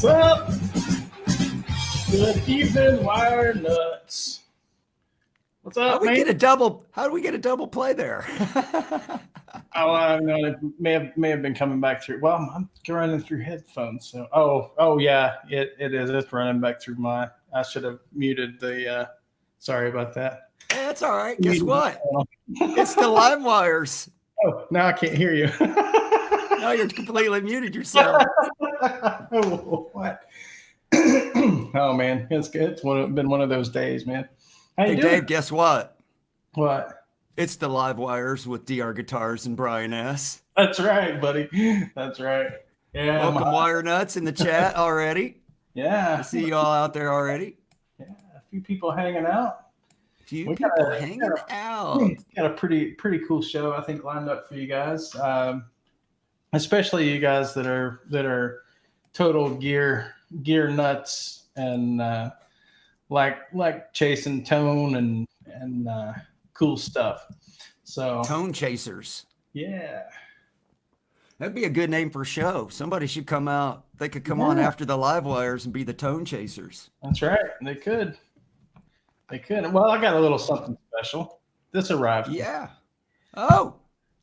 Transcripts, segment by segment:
What's up? Good evening, wire nuts. What's up, How do we man? get a double play there? Oh, no, it may have been coming back through. Well, I'm running through headphones. So, oh yeah, it is. It's running back through my. I should have muted the. Sorry about that. Hey, that's all right. Guess what? It's the live wires. Oh, now I can't hear you. No, you're completely muted yourself. Oh, what? Oh man, it's been one of those days, man. How you Hey, doing? Dave, guess what? What? It's the live wires with DR Guitars and Brian S. That's right, buddy. That's right. Yeah. Welcome, wire nuts, in the chat already. Yeah. I see you all out there already. Yeah, a few people hanging out. Hanging out. Got a pretty cool show, I think, lined up for you guys. Especially you guys that are total gear nuts and like chasing tone and cool stuff. So Tone chasers. Yeah. That'd be a good name for a show. Somebody should come out. They could come on after the live wires and be the tone chasers. That's right. They could. Well, I got a little something special. This arrived. Yeah. Oh,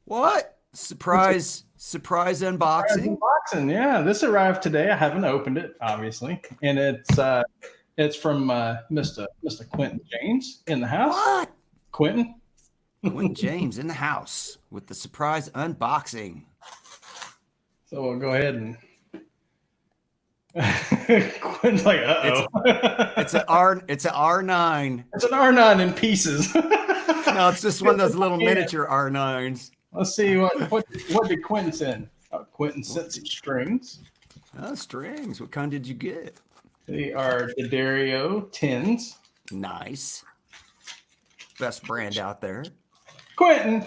what? Surprise unboxing. Unboxing, yeah. This arrived today. I haven't opened it, obviously. And it's from Mr. Quentin James in the house. What? Quentin James in the house with the surprise unboxing. So we'll go ahead and Quentin's like, uh-oh. It's an R9. It's an R9 in pieces. No, it's just one of those little miniature R9s. Let's see what did Quentin send? Quentin sent some strings. Oh, strings. What kind did you get? They are the Dario 10s. Nice. Best brand out there. Quentin,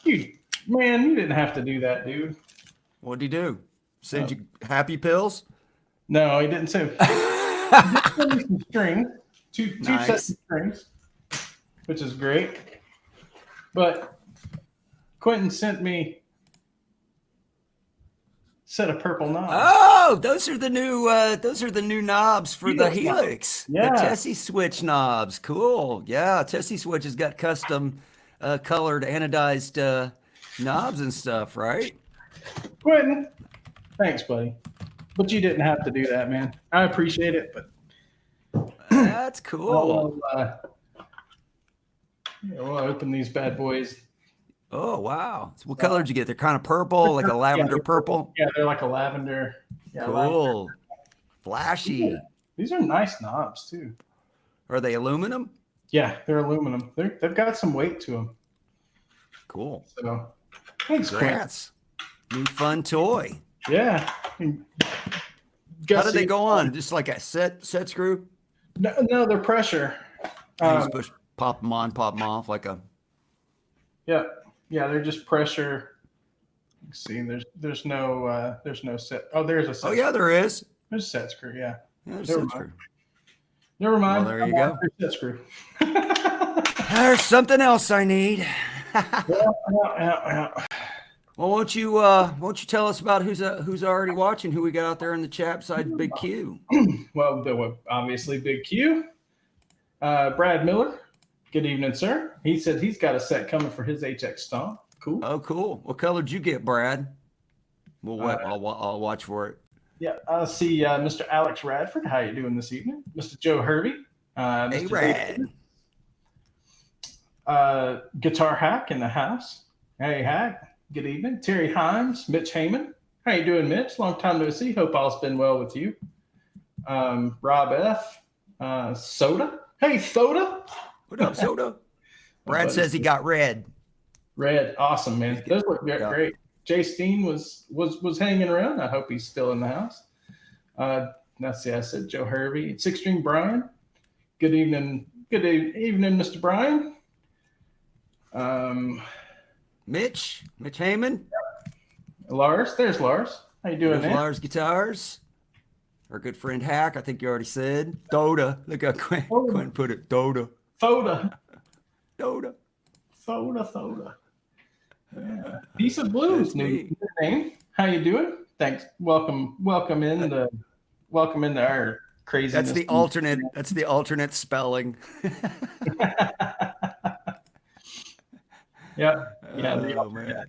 you didn't have to do that, dude. What'd he do? Send you happy pills? No, he didn't say. He did send me some strings, two Nice. sets of strings, which is great. But Quentin sent me a set of purple knobs. Oh, those are the new knobs for the Helix Helix. Yeah. The Tessie switch knobs. Cool. Yeah, Tessie switch has got custom colored anodized knobs and stuff, right? Quentin, thanks, buddy. But you didn't have to do that, man. I appreciate it, but That's cool. We'll open these bad boys. Oh, wow. So what color did you get? They're kind of purple, like a lavender purple. Yeah, they're like a lavender. Yeah, Cool. lavender. Flashy. Yeah. These are nice knobs too. Are they aluminum? Yeah, they're aluminum. They've got some weight to them. Cool. So, thanks, Quentin. Congrats. New fun toy. Yeah. How do they go on? Just like a set screw? No, they're pressure. You just push, pop them on, pop them off like a. Yeah, they're just pressure. Let's see, there's no set. Oh, there's a set. Oh yeah, there is. There's a set screw. Yeah. There's Never set mind. screw. Never mind. Well, there you go. There's set screw. There's something else I need. Yeah. Well, won't you tell us about who's already watching? Who we got out there in the chat besides Big Q? Well, obviously Big Q. Brad Miller. Good evening, sir. He said he's got a set coming for his HX Stomp. Cool. Oh, cool. What color did you get, Brad? I'll watch for it. Yeah, I see Mr. Alex Radford. How you doing this evening? Mr. Joe Hervey. Hey, Mr. Rad. Guitar Hack in the house. Hey, Hack. Good evening. Terry Himes, Mitch Heyman. How you doing, Mitch? Long time no see. Hope all's been well with you. Rob F. Soda. Hey, Soda. What up, Soda? Brad says he got red. Red. Awesome, man. Those look great. Jay Steen was hanging around. I hope he's still in the house. Let's see. I said Joe Hervey. Six String Brian. Good evening. Good evening, Mr. Brian. Mitch Heyman. Lars. There's Lars. How you doing, man? Lars Guitars. Our good friend Hack, I think you already said. Doda. Look how Quinn put it. Doda. Foda. Doda. Foda. Yeah. Piece of Blues, new name. How you doing? Thanks. Welcome in the welcome into our craziness. That's the alternate spelling. Yep. Oh, man.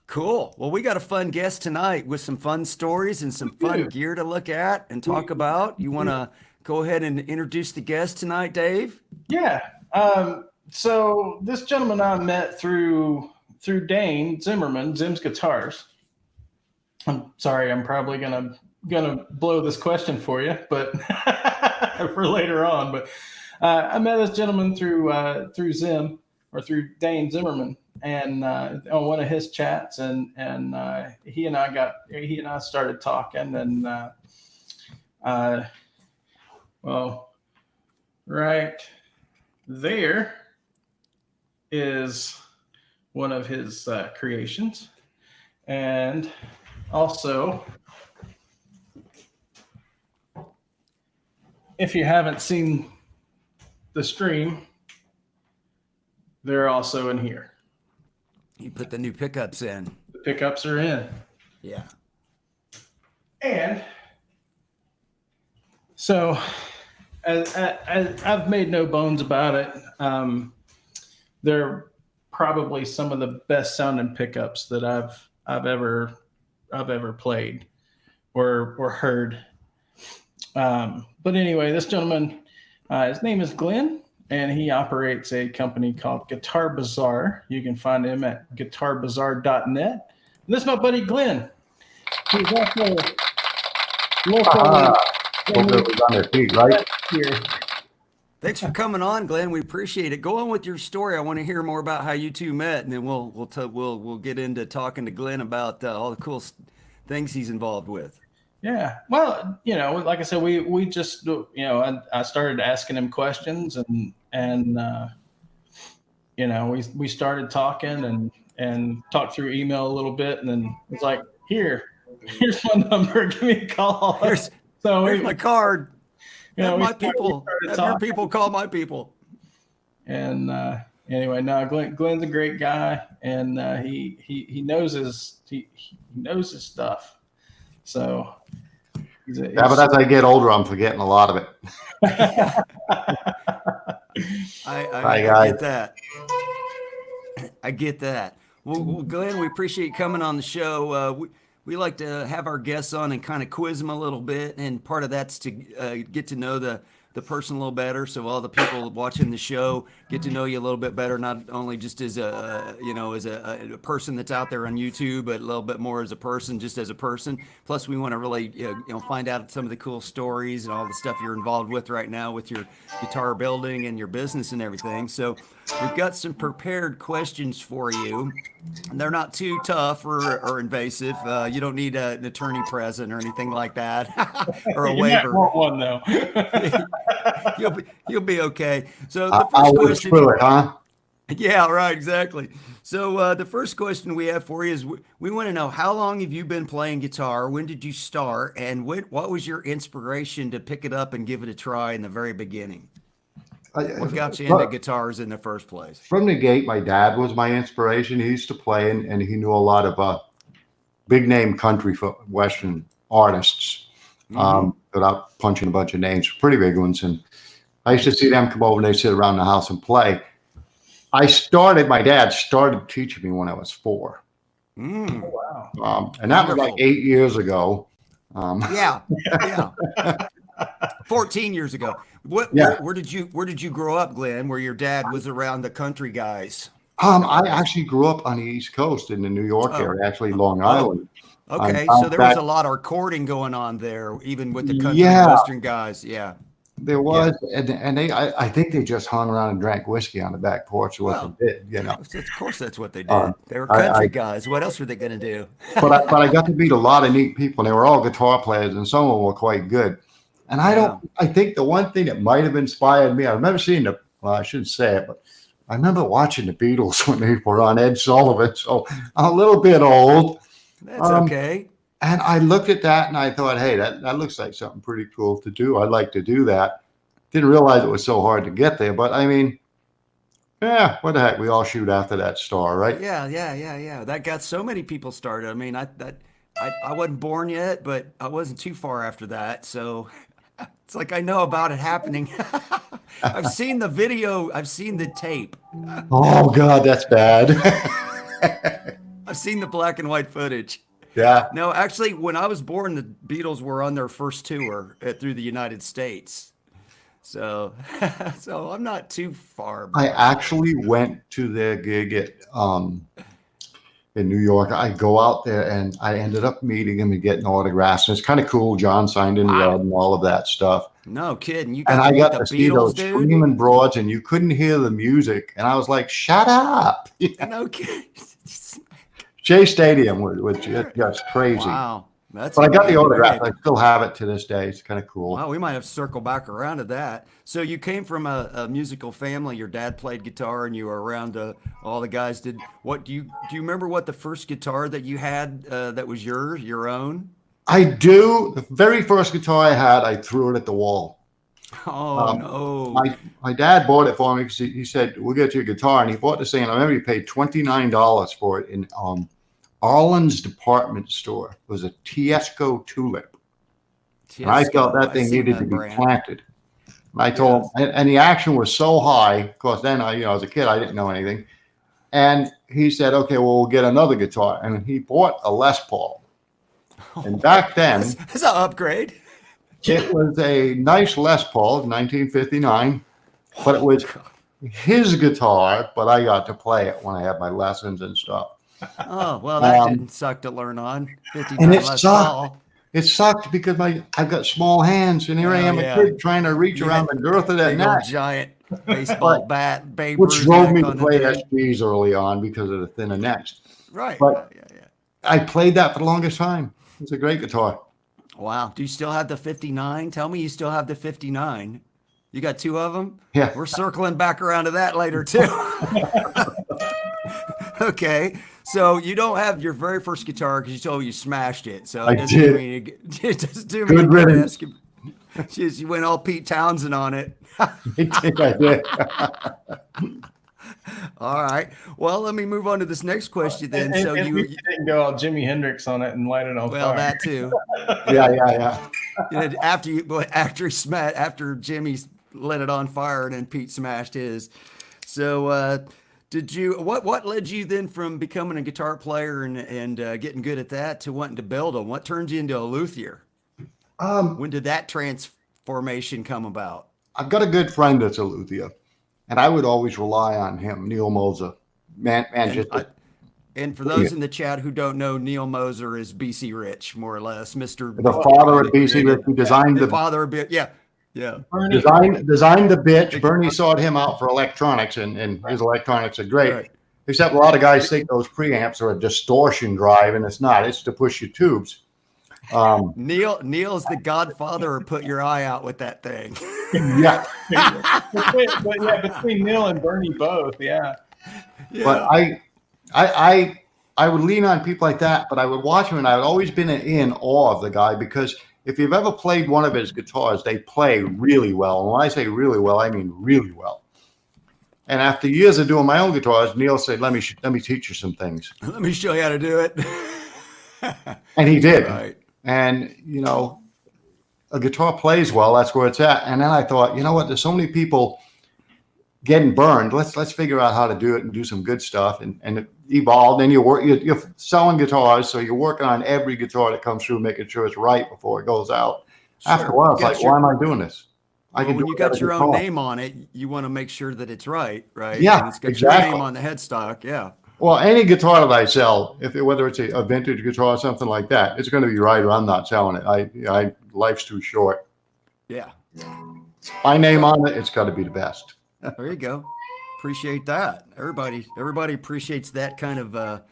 Cool. Well, we got a fun guest tonight with some fun stories and some fun gear to look at and talk about. You want to go ahead and introduce the guest tonight, Dave? Yeah. So this gentleman I met through Dane Zimmerman, Zim's Guitars. I'm sorry, I'm probably gonna blow this question for you, but for later on. But I met this gentleman through Zim, or through Dane Zimmerman, and on one of his chats, and he and I started talking, and well, right there is one of his creations, and also, if you haven't seen the stream, they're also in here. You put the new pickups in. The pickups are in. Yeah. And so, as I've made no bones about it, they're probably some of the best sounding pickups that I've ever played or heard. But anyway, this gentleman, his name is Glenn, and he operates a company called Guitar Bazaar. You can find him at guitarbazaar.net. And this is my buddy Glenn. He's also local. On their feet, right? Here. Thanks for coming on, Glenn. We appreciate it. Go on with your story. I want to hear more about how you two met, and then we'll get into talking to Glenn about all the cool things he's involved with. Yeah. Well, like I said, we just, I started asking him questions, and we started talking and talked through email a little bit, and then it's like, here's my number. Give me a call. Here's my card. My people. Have your people call my people. And anyway, no, Glenn's a great guy, and he knows his stuff. So. But as I get older, I'm forgetting a lot of it. I get that. I get that. Well, Glenn, we appreciate you coming on the show. We like to have our guests on and kind of quiz them a little bit, and part of that's to get to know the person a little better, so all the people watching the show get to know you a little bit better, not only just as a person that's out there on YouTube, but a little bit more as a person, just as a person. Plus, we want to really find out some of the cool stories and all the stuff you're involved with right now with your guitar building and your business and everything. So we've got some prepared questions for you. They're not too tough or invasive. You don't need an attorney present or anything like that, or a waiver. You might want one though. You'll be okay. So the I'll first work question, through it, huh? Yeah, right, exactly. So the first question we have for you is: we want to know, how long have you been playing guitar? When did you start, and what was your inspiration to pick it up and give it a try in the very beginning? What got you into guitars in the first place? From the gate, my dad was my inspiration. He used to play, and he knew a lot of big name country western artists. Without punching a bunch of names, pretty big ones. And I used to see them come over and they'd sit around the house and play. My dad started teaching me when I was 4. Oh, wow. And that was like 8 years ago. Yeah. 14 years ago. Where did you grow up, Glenn, where your dad was around the country guys? I actually grew up on the East Coast in the New York area, actually Long Island. Okay, so there was a lot of recording going on there, even with the country western guys. Yeah, there was, and I think they just hung around and drank whiskey on the back porch. What they did, Of course, that's what they did. They were country guys. What else were they going to do? but I got to meet a lot of neat people. And they were all guitar players, and some of them were quite good. And I think the one thing that might have inspired me, I remember seeing I shouldn't say it, but I remember watching the Beatles when they were on Ed Sullivan. So I'm a little bit old. That's okay. And I looked at that and I thought, hey, that looks like something pretty cool to do. I'd like to do that. Didn't realize it was so hard to get there, but I mean, yeah, what the heck? We all shoot after that star, right? Yeah. That got so many people started. I mean, I wasn't born yet, but I wasn't too far after that. So it's like I know about it happening. I've seen the video. I've seen the tape. Oh God, that's bad. I've seen the black and white footage. Yeah. No, actually, when I was born, the Beatles were on their first tour through the United States. So, so I'm not too far. I actually went to their gig at in New York. I go out there and I ended up meeting him and getting autographs. And it's kind of cool. John signed in red and all of that stuff. No kidding. You and got I to got meet to the see Beatles, those dude. screaming broads, and you couldn't hear the music. And I was like, "Shut up!" No kidding. Shea Stadium was just crazy. Wow. That's But I got the autograph. I still have it to this day. It's kind of cool. Wow, we might have to circle back around to that. So you came from a musical family. Your dad played guitar, and you were around all the guys. Do you remember what the first guitar that you had that was your own? I do. The very first guitar I had, I threw it at the wall. Oh no! My dad bought it for me because he said, "We'll get you a guitar," and he bought this thing. And I remember he paid $29 for it in Arlen's department store. It was a Tiesco Tulip. And I felt that thing needed to be planted. And I told him, and the action was so high, of course, then as a kid, I didn't know anything. And he said, "Okay, well, we'll get another guitar." And he bought a Les Paul. And back then, that's an upgrade. It was a nice Les Paul, 1959, but it was his guitar, but I got to play it when I had my lessons and stuff. Oh, well, that didn't suck to learn on. 59 and it Les sucked. Paul. It sucked because I've got small hands, and here I am, a kid trying to reach around the girth of that neck. Giant baseball bat, Babe Which Ruth drove me neck to on play the thing. SGs early on because of the thinner necks. Right. But I played that for the longest time. It's a great guitar. Wow. Do you still have the 59? Tell me you still have the 59. You got two of them? Yeah. We're circling back around to that later, too. Okay. So you don't have your very first guitar because you told me you smashed it. So it doesn't do me it doesn't do me Good riddance. You went all Pete Townsend on it. I did. All right. Well, let me move on to this next question then. And, so and you didn't go all Jimi Hendrix on it and light it on fire. Well, that too. Yeah. After Jimmy lit it on fire and then Pete smashed his. So what led you then from becoming a guitar player and getting good at that to wanting to build them? What turned you into a luthier? When did that transformation come about? I've got a good friend that's a luthier, and I would always rely on him, Neil Moser. And for those in the chat who don't know, Neil Moser is BC Rich, more or less, Mr. The father of BC Rich, who designed the father of it. Yeah. Designed the bitch. Bernie sought him out for electronics, and his electronics are great. Right. Except a lot of guys think those preamps are a distortion drive, and it's not. It's to push your tubes. Neil's the godfather of put your eye out with that thing. Yeah. but yeah, between Neil and Bernie both, yeah. But I would lean on people like that, but I would watch him, and I would always been in awe of the guy because if you've ever played one of his guitars, they play really well. And when I say really well, I mean really well. And after years of doing my own guitars, Neil said, let me teach you some things. Let me show you how to do it. And he did. Right. And, a guitar plays well, that's where it's at. And then I thought, you know what, there's so many people getting burned. Let's figure out how to do it and do some good stuff. And it evolved. And you're selling guitars, so you're working on every guitar that comes through, making sure it's right before it goes out. Sure. After a while, it's like, why am I doing this? When you got your own name on it, you want to make sure that it's right? Yeah, and it's got exactly. your name on the headstock, yeah. Well, any guitar that I sell, whether it's a vintage guitar or something like that, it's going to be right, or I'm not selling it. Life's too short. Yeah. My name on it, it's got to be the best. There you go. Appreciate that. Everybody appreciates that kind of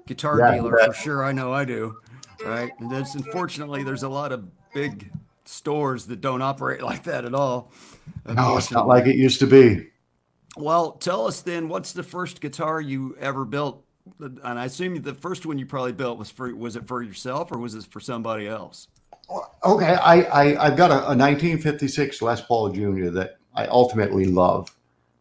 guitar dealer for sure. I know I do. Right. And unfortunately, there's a lot of big stores that don't operate like that at all. No, it's not like it used to be. Well, tell us then, what's the first guitar you ever built? And I assume the first one you probably built was it for yourself or was it for somebody else? Okay, I've got a 1956 Les Paul Jr. that I ultimately love.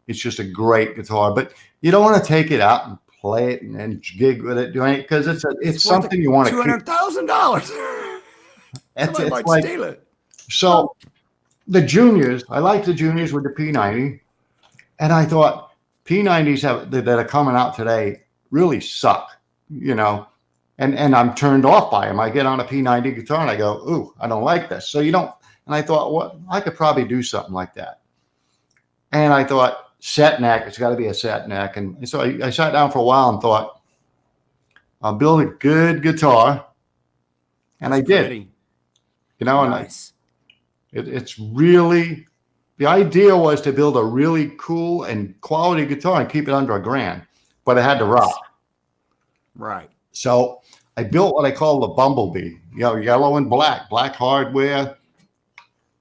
It's just a great guitar, but you don't want to take it out and play it and gig with it, doing it because it's something you want to keep. $200,000. Somebody might like, steal it. So the juniors, I like the juniors with the P90, and I thought P90s that are coming out today really suck, and I'm turned off by them. I get on a P90 guitar and I go, ooh, I don't like this. So and I thought, well, I could probably do something like that. And I thought, set neck, it's got to be a set neck. And so I sat down for a while and thought, I'll build a good guitar. And I did. Nice. And it's really, the idea was to build a really cool and quality guitar and keep it under $1,000, but it had to rock. Right. So I built what I call the Bumblebee, yellow and black hardware.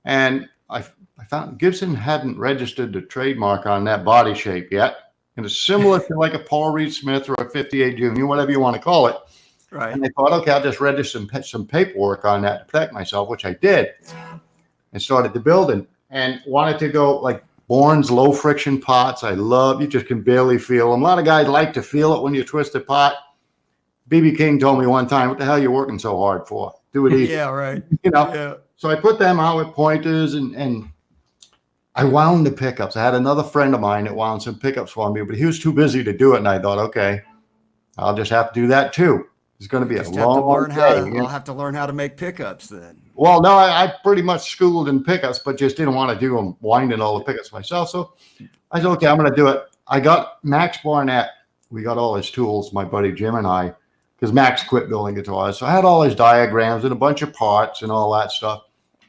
And I found Gibson hadn't registered the trademark on that body shape yet. And it's similar to like a Paul Reed Smith or a 58 Junior, whatever you want to call it. Right. And I thought, okay, I'll just register some paperwork on that to protect myself, which I did. And started the building and wanted to go like Bourne's low friction pots. You just can barely feel them. A lot of guys like to feel it when you twist a pot. BB King told me one time, what the hell are you working so hard for? Do it easy. Yeah, right. Yeah. So I put them out with pointers and I wound the pickups. I had another friend of mine that wound some pickups for me, but he was too busy to do it. And I thought, okay, I'll just have to do that too. It's going to be a long day. I'll have to learn how to make pickups then. Well, no, I pretty much schooled in pickups, but just didn't want to do them, winding all the pickups myself. So I said, okay, I'm going to do it. I got Max Barnett. We got all his tools, my buddy Jim and I, because Max quit building guitars. So I had all his diagrams and a bunch of parts and all that stuff.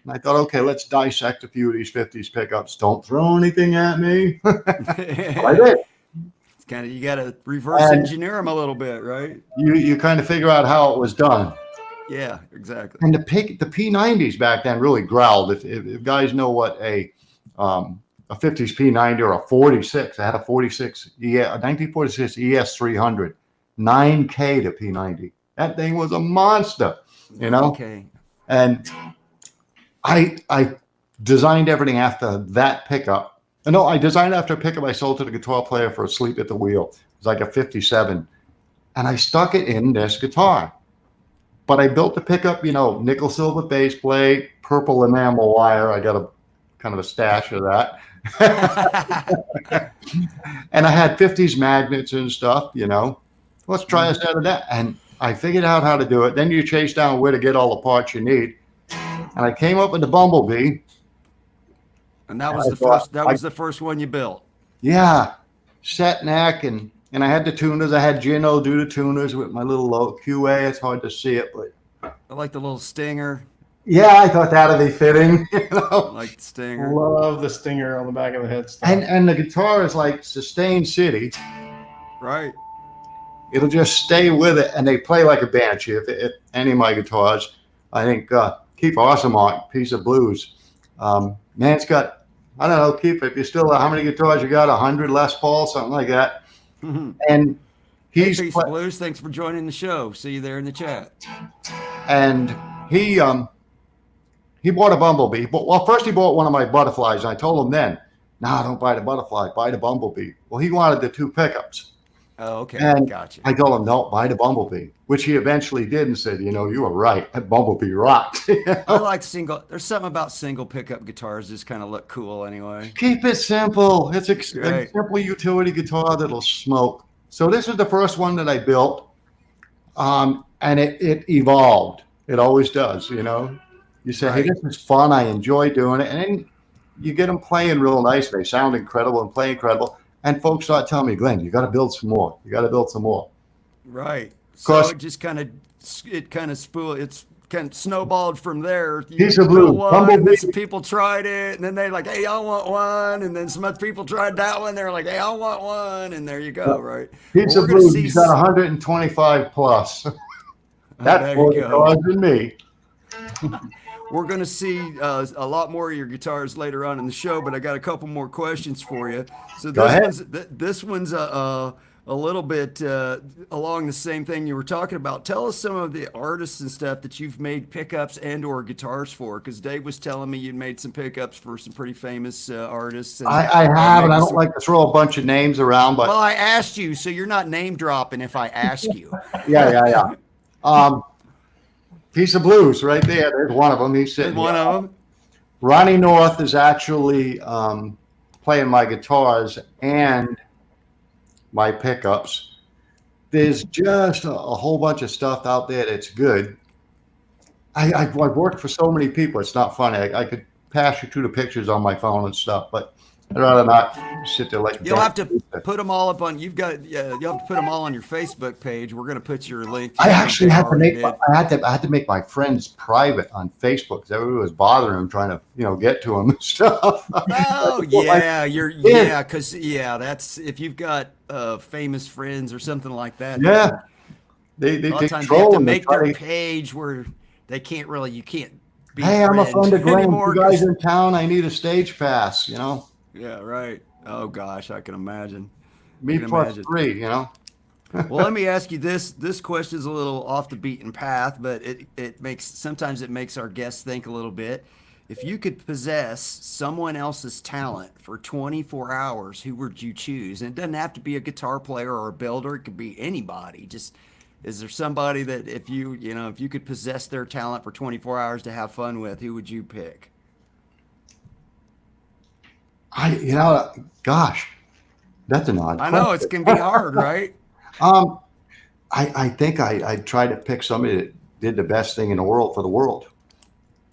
And I thought, okay, let's dissect a few of these 50s pickups. Don't throw anything at me. I did. It's kind of, you got to reverse engineer them a little bit, right? You kind of figure out how it was done. Yeah, exactly. And the P90s back then really growled. If guys know what a 50s P90 or a 46, I had a 46, a 1946 ES 300, 9K to P90. That thing was a monster, Okay. And I designed everything after that pickup. No, I designed after a pickup I sold to the guitar player for Asleep at the Wheel. It was like a 57. And I stuck it in this guitar. But I built the pickup, nickel silver base plate, purple enamel wire. I got a kind of a stash of that. And I had 50s magnets and stuff, Let's try a set of that. And I figured out how to do it. Then you chase down where to get all the parts you need. And I came up with the Bumblebee. And that was the first one you built. Yeah. Set neck and I had the tuners. I had Gino do the tuners with my little low QA. It's hard to see it, but I like the little stinger. Yeah, I thought that'd be fitting. I like the stinger. Love the stinger on the back of the headstock. And the guitar is like Sustained City. Right. It'll just stay with it, and they play like a banshee. If any of my guitars, I think Keith Arsemark, Piece of Blues. Man's got, I don't know, Keith, if you're still, how many guitars you got? 100 Les Paul, something like that. Mm-hmm. And he's Piece of Blues. Thanks for joining the show. See you there in the chat. And he bought a Bumblebee. Well, first he bought one of my Butterflies, and I told him then, no, don't buy the Butterfly, buy the Bumblebee. Well, he wanted the two pickups. Oh, okay. And gotcha. I told him, no, buy the Bumblebee, which he eventually did and said, you were right. That Bumblebee rocked. I like there's something about single pickup guitars just kind of look cool anyway. Keep it simple. It's a simple utility guitar that'll smoke. So this is the first one that I built. And it evolved. It always does, You say, hey, this is fun. I enjoy doing it. And then you get them playing real nice. They sound incredible and play incredible. And folks start telling me, Glenn, you got to build some more. You got to build some more. Right. So it just kind of snowballed from there. Piece of Blue. And then some people tried it, and then they're like, hey, I want one. And then some other people tried that one. They're like, hey, I want one. And there you go, right? Piece of Blue, he's got 125 plus. That's more guitars than me. We're going to see a lot more of your guitars later on in the show, but I got a couple more questions for you. So this one's a little bit along the same thing you were talking about. Tell us some of the artists and stuff that you've made pickups and or guitars for, because Dave was telling me you'd made some pickups for some pretty famous artists. And I have, and I don't like to throw a bunch of names around, but well, I asked you, so you're not name dropping if I ask you. yeah. Piece of Blues right there. There's one of them. He's sitting. One of them. Ronnie North is actually playing my guitars and my pickups. There's just a whole bunch of stuff out there that's good. I've worked for so many people. It's not funny. I could pass you through the pictures on my phone and stuff, but I'd rather not sit there like. You'll have to put them all up on. You'll have to put them all on your Facebook page. We're going to put your link. I actually had to make. I had to make my friends private on Facebook because everybody was bothering them, trying to get to them and stuff. Oh yeah, because that's if you've got famous friends or something like that. Yeah, they take control. They have to make their page where they can't really. You can't. Hey, I'm a friend of Glenn. You guys in town? I need a stage pass. Yeah, right. Oh gosh, I can imagine. Me plus 3, Well, let me ask you this. This question is a little off the beaten path, but sometimes it makes our guests think a little bit. If you could possess someone else's talent for 24 hours, who would you choose? And it doesn't have to be a guitar player or a builder. It could be anybody. Just, is there somebody that if you could possess their talent for 24 hours to have fun with, who would you pick? Gosh, that's an odd question. I know it's going to be hard, right? I think I'd try to pick somebody that did the best thing in the world for the world.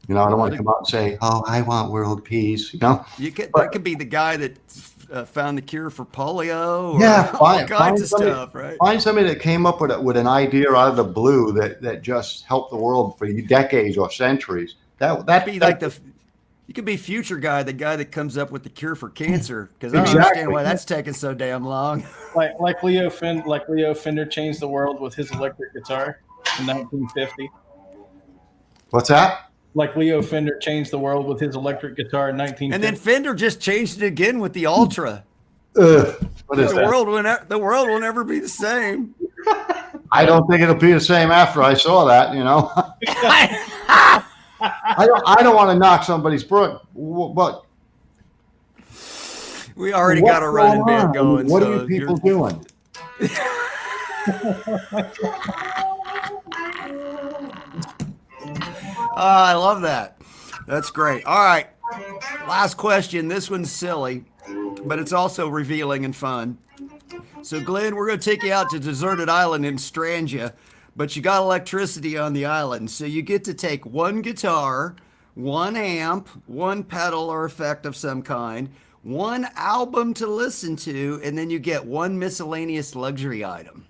I don't want to come out and say, "Oh, I want world peace." That could be the guy that found the cure for polio. Or all kinds of stuff, right? Find somebody that came up with an idea out of the blue that just helped the world for decades or centuries. That'd be like the. You could be future guy, the guy that comes up with the cure for cancer, because I don't understand why that's taking so damn long. Like Leo Fender changed the world with his electric guitar in 1950. What's that? Like Leo Fender changed the world with his electric guitar in 1950. And then Fender just changed it again with the Ultra. What is that? The world will never be the same. I don't think it'll be the same after I saw that, I don't want to knock somebody's brook, but we already got a running bit going. What are you people doing? I love that. That's great. All right. Last question. This one's silly, but it's also revealing and fun. So, Glenn, we're going to take you out to deserted island in Strangia, but you got electricity on the island. So you get to take one guitar, one amp, one pedal or effect of some kind, one album to listen to, and then you get one miscellaneous luxury item.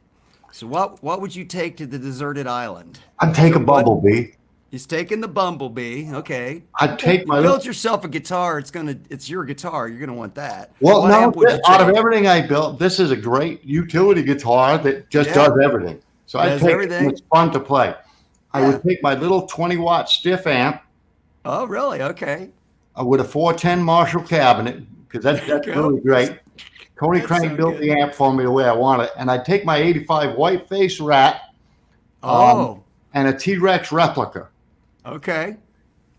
So what would you take to the deserted island? I'd take a Bumblebee. He's taking the Bumblebee. Okay. I'd take my. Build yourself a guitar. It's your guitar. You're gonna want that. Well, out of everything I built, this is a great utility guitar that just does everything. So I'd take everything. It's fun to play. I would take my little 20-watt stiff amp. Oh, really? Okay. With a 410 Marshall cabinet, because that's really great. Tony Crank built the amp for me the way I want it. And I'd take my 85 Whiteface Rat and a T-Rex replica. Okay.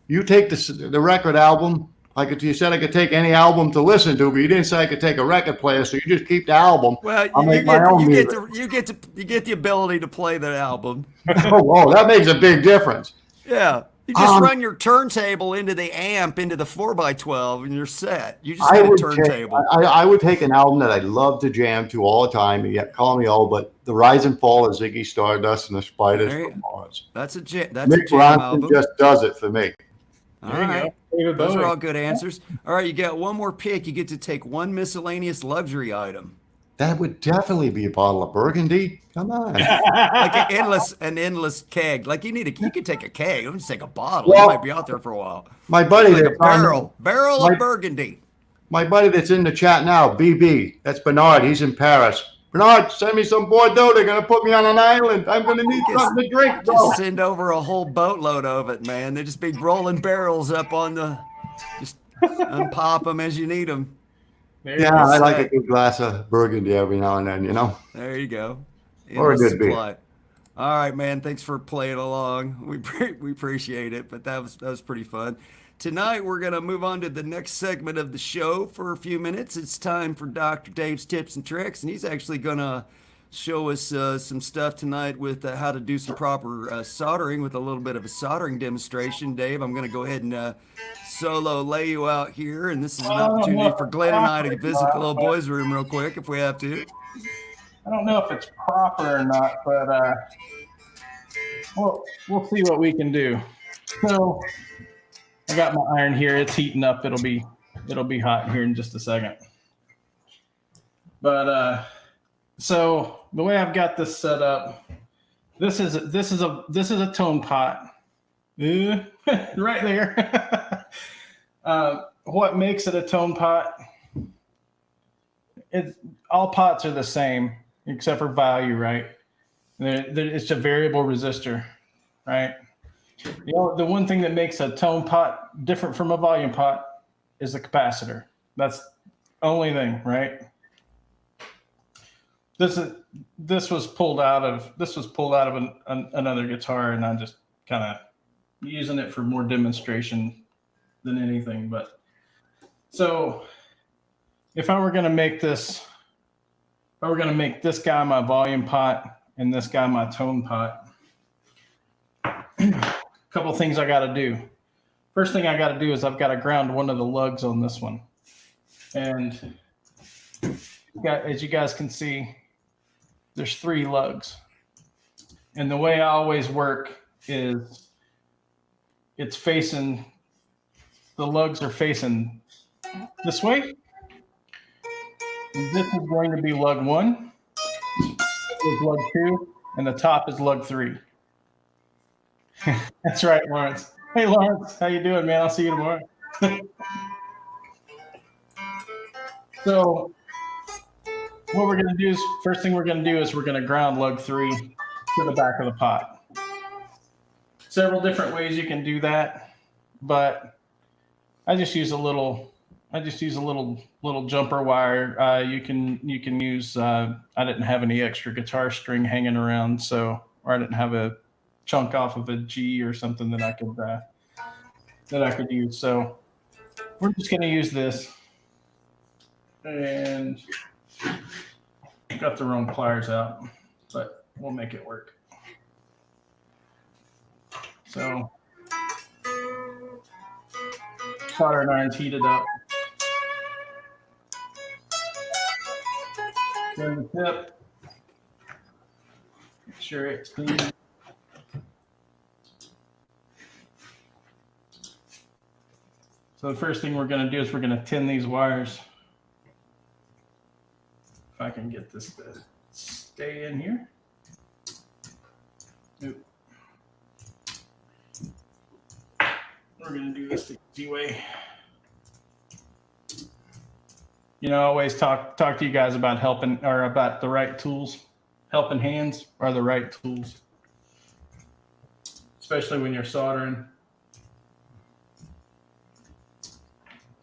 You take the record album. You said I could take any album to listen to, but you didn't say I could take a record player, so you just keep the album. Well, you get the ability to play the album. Oh, that makes a big difference. Yeah. You just run your turntable into the amp, into the 4x12, and you're set. You just need a turntable. I would take an album that I love to jam to all the time. You call me old, but The Rise and Fall of Ziggy Stardust and the Spiders from Mars. That's a jam album. Just does it for me. All right. Those are all good answers. All right, you got one more pick. You get to take one miscellaneous luxury item. That would definitely be a bottle of Burgundy. Come on. Like an endless keg. Like you could take a keg. Don't just take a bottle. Well, it might be out there for a while. My buddy, like a barrel of Burgundy. My buddy that's in the chat now, BB. That's Bernard. He's in Paris. Bernard, send me some Bordeaux. They're gonna put me on an island. I'm gonna need something to drink. Just send over a whole boatload of it, man. They just be rolling barrels up on the. Just unpop them as you need them. Yeah, I like a good glass of Burgundy every now and then, you know. There you go. Or a good beer. All right, man. Thanks for playing along. We appreciate it, but that was pretty fun. Tonight we're gonna move on to the next segment of the show for a few minutes. It's time for Dr. Dave's tips and tricks, and he's actually gonna show us some stuff tonight with how to do some proper soldering with a little bit of a soldering demonstration. Dave, I'm gonna go ahead and solo lay you out here, and this is an opportunity for Glenn and I to visit the little boys' room real quick if we have to. I don't know if it's proper or not, but we'll see what we can do. So I got my iron here. It's heating up. It'll be hot here in just a second. But so the way I've got this set up, this is a tone pot, right there. What makes it a tone pot? All pots are the same except for value, right? It's a variable resistor, right? The one thing that makes a tone pot different from a volume pot is the capacitor. That's the only thing, right? This was pulled out of another guitar, and I'm just kind of using it for more demonstration than anything. But so if I were going to make this guy my volume pot and this guy my tone pot, a couple things I got to do. First thing I got to do is I've got to ground one of the lugs on this one. And as you guys can see, there's 3 lugs. And the way I always work is the lugs are facing this way. And this is going to be lug 1, this is lug 2, and the top is lug 3. That's right, Lawrence. Hey, Lawrence, how you doing, man? I'll see you tomorrow. So what we're going to do is, first thing we're going to do is we're going to ground lug 3 to the back of the pot. Several different ways you can do that, but I just use a little jumper wire. You can use. I didn't have any extra guitar string hanging around, or I didn't have a chunk off of a G or something that I could use. So we're just going to use this, and got the wrong pliers out, but we'll make it work. So soldering iron's heated up. Turn the tip. Make sure it's clean. So the first thing we're going to do is we're going to tin these wires. If I can get this to stay in here. Oop. We're going to do this the easy way. You know, I always talk to you guys about about the right tools. Helping hands are the right tools, especially when you're soldering.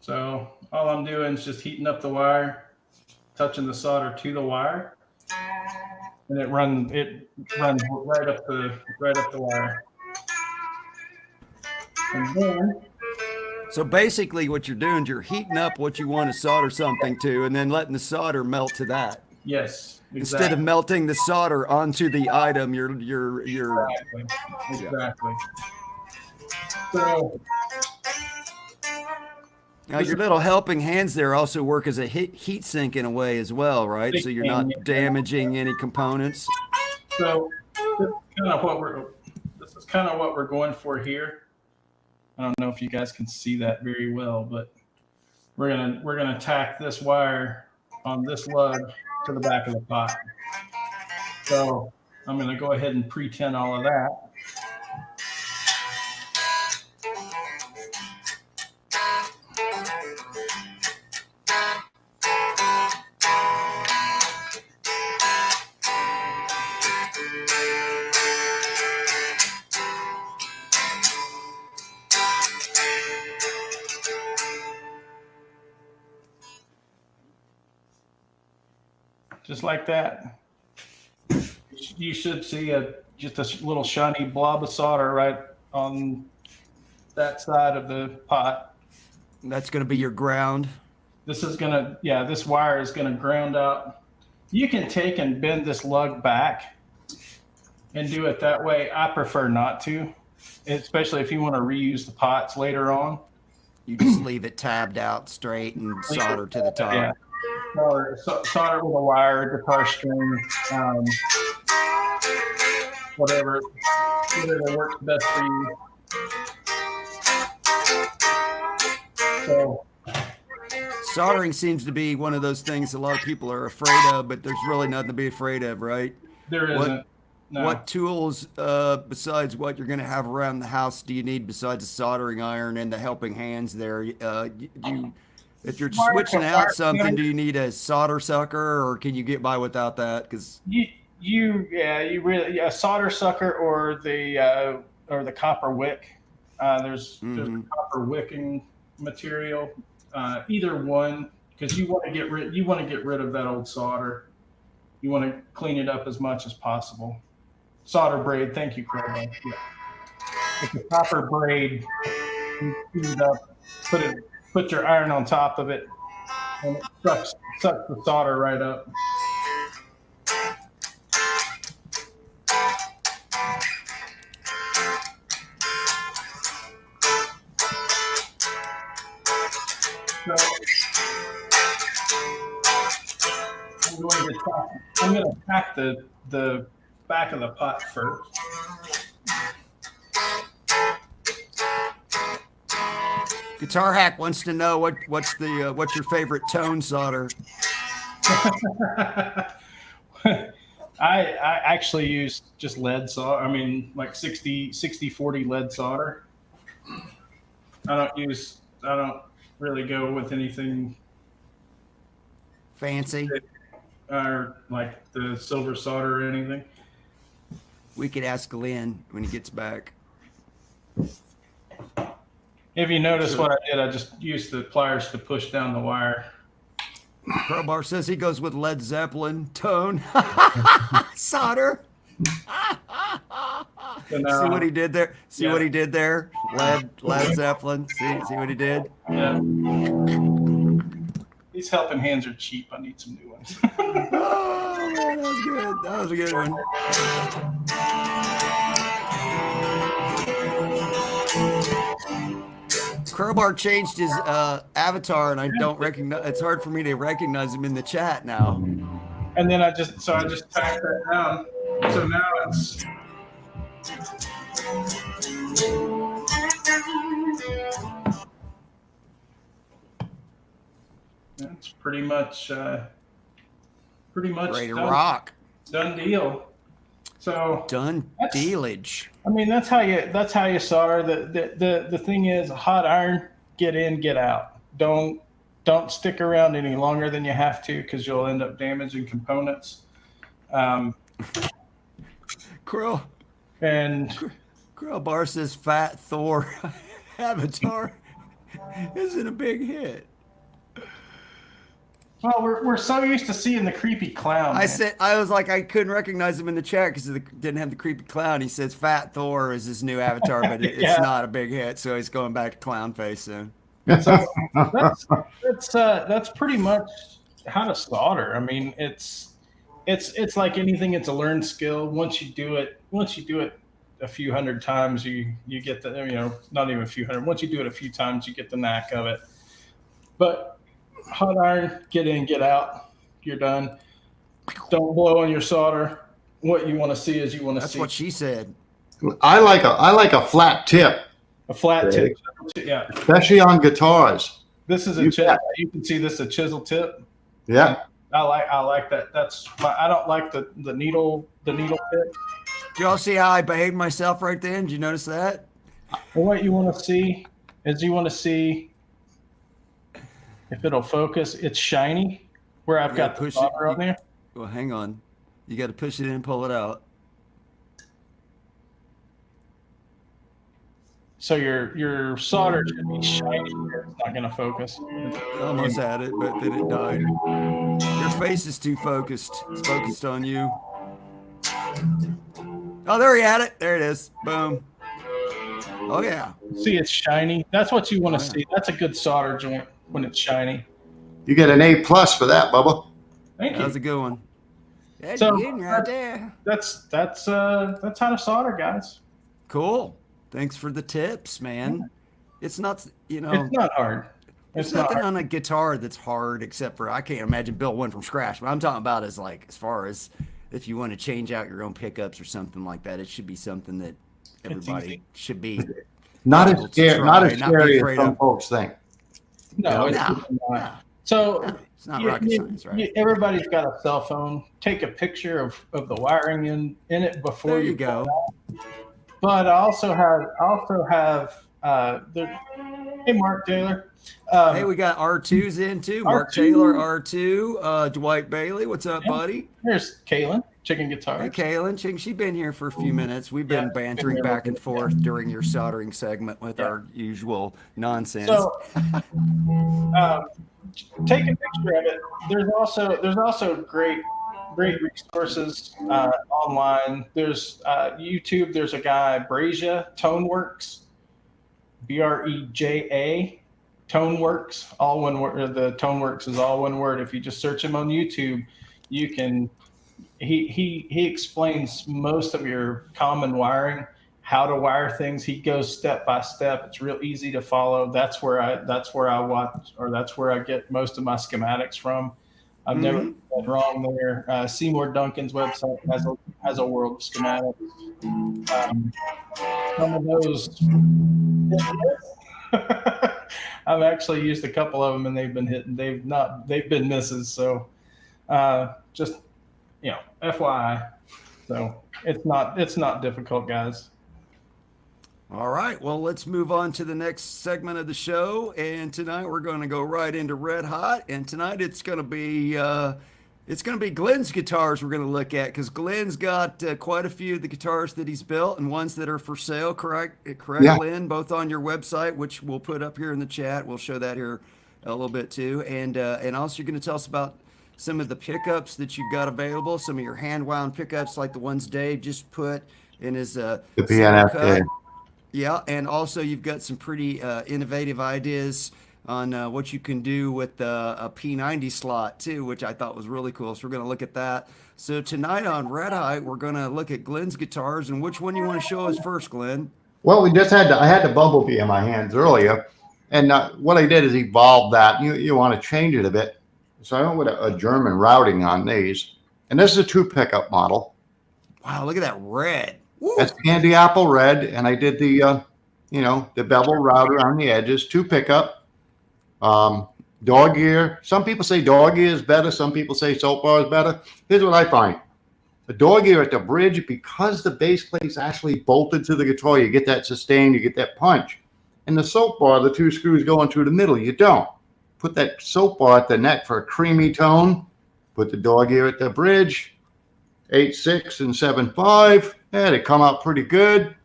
So all I'm doing is just heating up the wire, touching the solder to the wire, and it runs right up the wire. And then, so basically what you're doing is you're heating up what you want to solder something to and then letting the solder melt to that. Yes, exactly. Instead of melting the solder onto the item, you're Exactly. So now your little helping hands there also work as a heat sink in a way as well, right? So you're not damaging any components. So this is kind of what we're going for here. I don't know if you guys can see that very well, but we're gonna tack this wire on this lug to the back of the pot. So I'm gonna go ahead and pre-tin all of that. just like that. You should see just a little shiny blob of solder right on that side of the pot. That's going to be your ground. This wire is going to ground out. You can take and bend this lug back and do it that way. I prefer not to, especially if you want to reuse the pots later on. You just leave it tabbed out straight and solder to the top. Yeah. Or solder with a wire, guitar string, whatever works best for you. So, soldering seems to be one of those things a lot of people are afraid of, but there's really nothing to be afraid of, right? There isn't. No. What tools, besides what you're going to have around the house, do you need besides a soldering iron and the helping hands there? If you're switching out something, do you need a solder sucker, or can you get by without that? Because a solder sucker or the copper wick. There's a copper wicking material. Either one, because you want to get rid of that old solder. You want to clean it up as much as possible. Solder braid, thank you, Craig. Yeah. With the copper braid, you clean it up, put your iron on top of it, and it sucks the solder right up. So I'm going to pack the back of the pot first. Guitar Hack wants to know what's your favorite tone solder? I actually use just lead solder. I mean, like 60-40 lead solder. I don't really go with anything fancy or like the silver solder or anything. We could ask Glenn when he gets back. If you notice what I did, I just used the pliers to push down the wire. Crowbar says he goes with Led Zeppelin tone solder. So now, see what he did there? See what he did there? Led Zeppelin. See what he did? Yeah. These helping hands are cheap. I need some new ones. Oh, man, that was good. That was a good one. Crowbar changed his avatar, and I don't recognize. It's hard for me to recognize him in the chat now. And then I just tacked that down. So now it's. That's pretty much ready to rock. Done deal. So done dealage. I mean, that's how you solder. The thing is, hot iron, get in, get out. Don't stick around any longer than you have to, because you'll end up damaging components. Crowbar says Fat Thor avatar isn't a big hit. Well, we're so used to seeing the creepy clown. I was like, I couldn't recognize him in the chat because it didn't have the creepy clown. He says Fat Thor is his new avatar, but it's not a big hit, so he's going back to clown face soon. So that's pretty much how to solder. I mean, it's like anything. It's a learned skill. Once you do it a few hundred times, you get not even a few hundred. Once you do it a few times, you get the knack of it. But hot iron, get in, get out. You're done. Don't blow on your solder. What you want to see is That's what she said. I like a flat tip. A flat tip. Yeah. Especially on guitars. This is a chisel. You can see this is a chisel tip. Yeah. I like that. I don't like the needle tip. Did y'all see how I behaved myself right then? Did you notice that? Well, what you want to see is if it'll focus, it's shiny where I've got the solder on there. Well, hang on. You got to push it in and pull it out. so your solder should be shiny. It's not going to focus. Almost had it, but then it died. Your face is too focused. It's focused on you. Oh, there you had it. There it is. Boom. Oh, yeah. See, it's shiny. That's what you want to see. That's a good solder joint when it's shiny. You get an A+ for that, Bubba. Thank you. That was a good one. That's So, good right there. That's how to solder, guys. Cool. Thanks for the tips, man. It's not, It's not hard. There's nothing on a guitar that's hard, except for I can't imagine build one from scratch. What I'm talking about is like as far as if you want to change out your own pickups or something like that, it should be something that everybody should be not as scary as some of. folks think. No, it's not. So it's not rocket science, right? Everybody's got a cell phone. Take a picture of the wiring in it before you go. But I also have hey, Mark Taylor. Hey, we got R2's in too. Mark Taylor, R2, Dwight Bailey. What's up, buddy? There's Kaylin, Chicken Guitar. Hey, Kaylin, she's been here for a few minutes. We've been bantering back and forth during your soldering segment with our usual nonsense. So, take a picture of it. There's also great resources online. There's YouTube. There's a guy, Breja Toneworks, Breja Toneworks, all one word. The Toneworks is all one word. If you just search him on YouTube, you can. He explains most of your common wiring, how to wire things. He goes step by step. It's real easy to follow. That's where I watch, or that's where I get most of my schematics from. I've never been wrong there. Seymour Duncan's website has a world of schematics. Some of those, I've actually used a couple of them, and they've been hitting. They've been misses. So, just FYI. So it's not difficult, guys. All right, well, let's move on to the next segment of the show. And tonight we're going to go right into Red Hot. And tonight it's going to be Glenn's guitars we're going to look at, because Glenn's got quite a few of the guitars that he's built and ones that are for sale. Correct, yeah. Glenn, both on your website, which we'll put up here in the chat. We'll show that here a little bit too. And also you're going to tell us about some of the pickups that you've got available, some of your hand wound pickups like the ones Dave just put in his the PNF. Yeah, and also you've got some pretty innovative ideas on what you can do with a P90 slot too, which I thought was really cool. So we're going to look at that. So tonight on Red Hot, we're going to look at Glenn's guitars. And which one you want to show us first, Glenn? Well, I had the Bumblebee in my hands earlier, and what I did is evolve that. You want to change it a bit. So I went with a German routing on these. And this is a 2 pickup model. Wow, look at that red. Woo. That's candy apple red, and I did the bevel router on the edges, 2 pickup, dog ear. Some people say dog ear is better. Some people say soap bar is better. Here's what I find: the dog ear at the bridge, because the base plate's actually bolted to the guitar, you get that sustain, you get that punch. And the soap bar, the 2 screws going through the middle, you don't. Put that soap bar at the neck for a creamy tone. Put the dog ear at the bridge, 8.6 and 7.5. Yeah, they come out pretty good.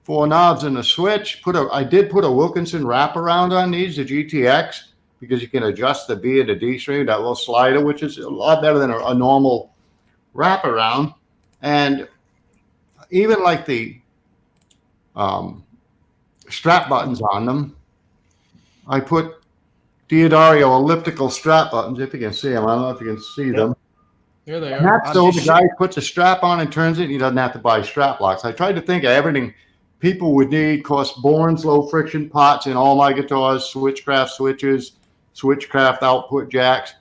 4 knobs and a switch. I did put a Wilkinson wraparound on these, the GTX, because you can adjust the B and the D string, that little slider, which is a lot better than a normal wraparound. And even like the strap buttons on them, I put Diodario elliptical strap buttons, if you can see them. I don't know if you can see them. Here they are. And that's so the guy puts a strap on and turns it, and he doesn't have to buy strap locks. I tried to think of everything people would need. Cost Bourne's low friction pots in all my guitars, Switchcraft switches, Switchcraft output jacks.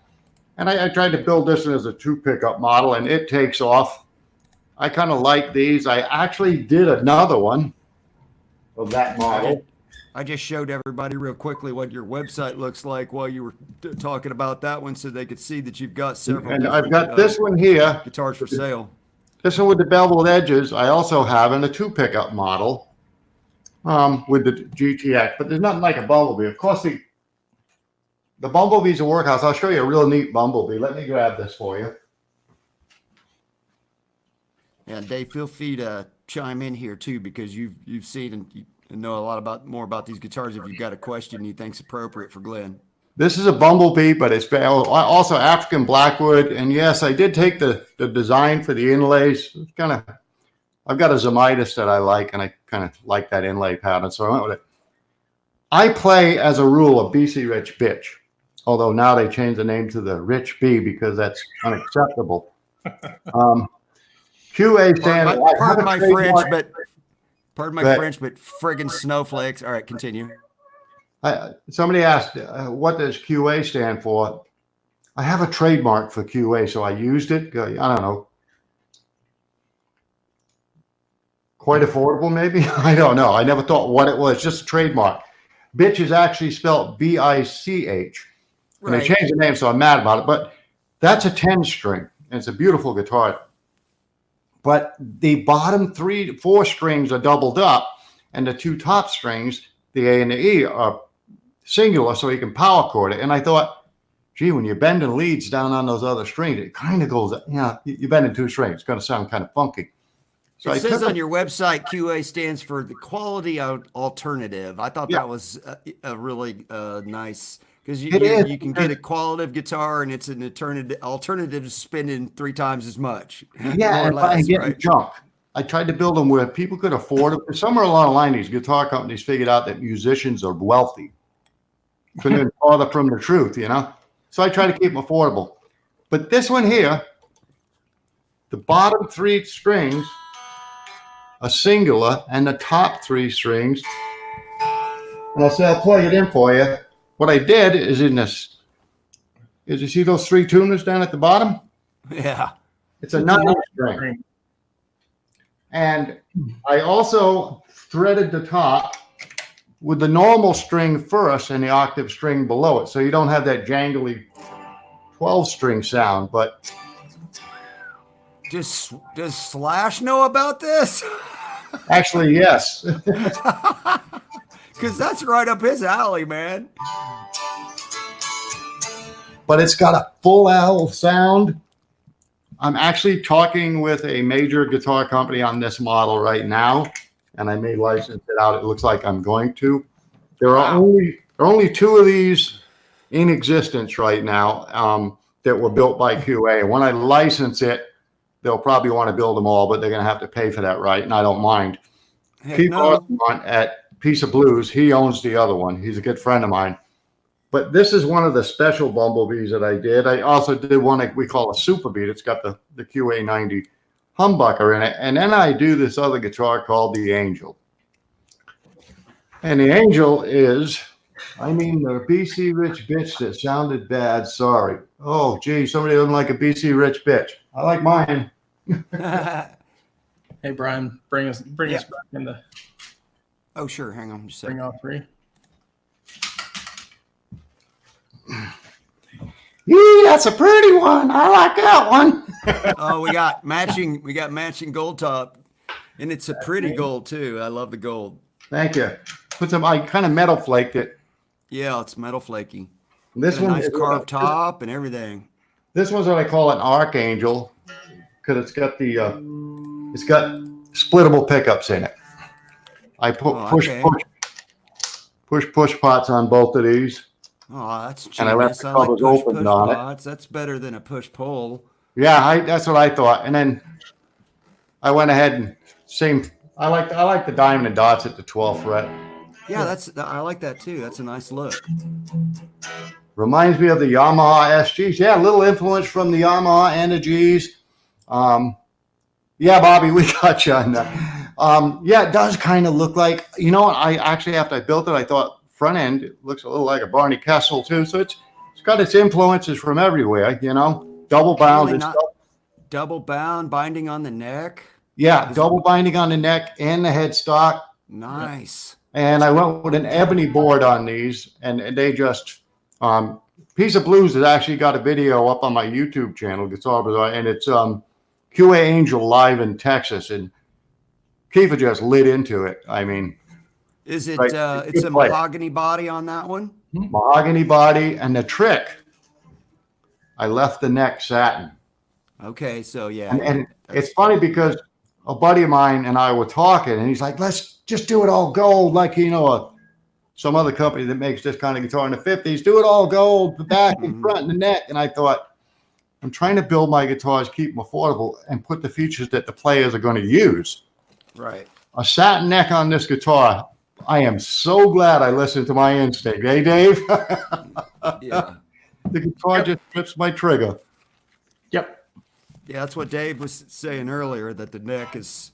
And I tried to build this one as a 2 pickup model, and it takes off. I kind of like these. I actually did another one of that model. I just showed everybody real quickly what your website looks like while you were talking about that one, so they could see that you've got several. And I've got this one here. Guitars for sale. This one with the beveled edges. I also have in a 2 pickup model with the GTX, but there's nothing like a Bumblebee. Of course, the Bumblebee's a workhorse. I'll show you a real neat Bumblebee. Let me grab this for you. Yeah, Dave, feel free to chime in here too, because you've seen and know a lot more about these guitars if you've got a question you think's appropriate for Glenn. This is a Bumblebee, but it's also African Blackwood. And yes, I did take the design for the inlays. It's kind of, I've got a Zamitis that I like, and I kind of like that inlay pattern, so I went with it. I play, as a rule, a BC Rich Bitch, although now they changed the name to the Rich B because that's unacceptable. QA standard. Pardon my French, but friggin' snowflakes. All right, continue. Somebody asked, what does QA stand for? I have a trademark for QA, so I used it. I don't know. Quite affordable, maybe? I don't know. I never thought what it was. Just a trademark. Bitch is actually spelled B-I-C-H. And they changed the name, so I'm mad about it. But that's a 10-string, and it's a beautiful guitar. But the bottom 4 strings are doubled up, and the 2 top strings, the A and the E, are singular, so you can power chord it. And I thought, gee, when you're bending leads down on those other strings, it kind of goes, you're bending 2 strings. It's going to sound kind of funky. So it says on your website, QA stands for the quality alternative. I thought that was a really nice, because you can get a qualitative guitar, and it's an alternative to spending 3 times as much. Yeah, and I get junk. I tried to build them where people could afford them. Somewhere along the line, these guitar companies figured out that musicians are wealthy. Couldn't even farther from the truth, So I try to keep them affordable. But this one here, the bottom 3 strings are singular, and the top 3 strings, and I'll play it in for you. What I did is you see those 3 tuners down at the bottom? Yeah. It's a 9 string. And I also threaded the top with the normal string first and the octave string below it, so you don't have that jangly 12-string sound. But does Slash know about this? Actually, yes. Because that's right up his alley, man. But it's got a full owl sound. I'm actually talking with a major guitar company on this model right now, and I may license it out. It looks like I'm going to. There are only 2 of these in existence right now that were built by QA. When I license it, they'll probably want to build them all, but they're going to have to pay for that, right? And I don't mind. Keith Arthur at Piece of Blues, he owns the other one. He's a good friend of mine. But this is one of the special Bumblebees that I did. I also did one that we call a Super Beat. It's got the QA90 humbucker in it. And then I do this other guitar called the Angel. And the Angel is, the BC Rich Bitch that sounded bad. Sorry. Oh, gee, somebody doesn't like a BC Rich Bitch. I like mine. Hey, Brian, bring us back into. Oh, sure. Hang on. Just bring all 3. Yeah, that's a pretty one. I like that one. Oh, we got matching gold top, and it's a pretty gold too. I love the gold. Thank you. I kind of metal flaked it. Yeah, it's metal flaky. This one, nice carved top and everything. This one's what I call an Archangel because it's got splittable pickups in it. I put push pots on both of these. Oh, that's genius. And I left the covers open on it. That's better than a push pull. Yeah, that's what I thought. And then I went ahead and I like the diamond and dots at the 12th fret. Yeah, I like that too. That's a nice look. Reminds me of the Yamaha SGs. Yeah, a little influence from the Yamaha and the Gs. Yeah, Bobby, we got you on that. Yeah, it does kind of look like, I actually, after I built it, I thought front end, it looks a little like a Barney Kessel too. So it's got its influences from everywhere, double bound and stuff. Double bound, binding on the neck. Yeah, double binding on the neck and the headstock. Nice. And I went with an ebony board on these, and they just, Piece of Blues has actually got a video up on my YouTube channel, Guitar Bazaar, and it's QA Angel live in Texas, and Kiefer just lit into it. Is it? It's a mahogany body on that one. Mahogany body, and the trick, I left the neck satin. Okay, so yeah, and it's funny because a buddy of mine and I were talking, and he's like, "Let's just do it all gold, like, some other company that makes this kind of guitar in the 50s. Do it all gold, the back and front and the neck. And I thought, I'm trying to build my guitars, keep them affordable, and put the features that the players are going to use. Right. A satin neck on this guitar. I am so glad I listened to my instinct. Hey, Dave? Yeah. The guitar just trips my trigger. Yep. Yeah, that's what Dave was saying earlier, that the neck is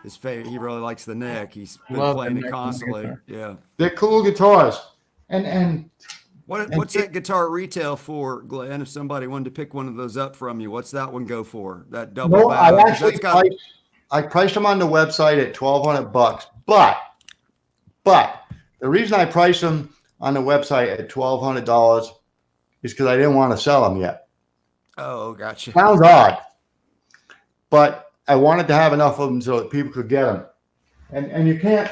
his favorite. He really likes the neck. He's been playing it constantly. Yeah. They're cool guitars. And what's that guitar retail for, Glenn? If somebody wanted to pick one of those up from you, what's that one go for? That double no, bow? I priced them on the website at $1,200, but the reason I priced them on the website at $1,200 is because I didn't want to sell them yet. Oh, gotcha. Sounds odd, but I wanted to have enough of them so that people could get them. And you can't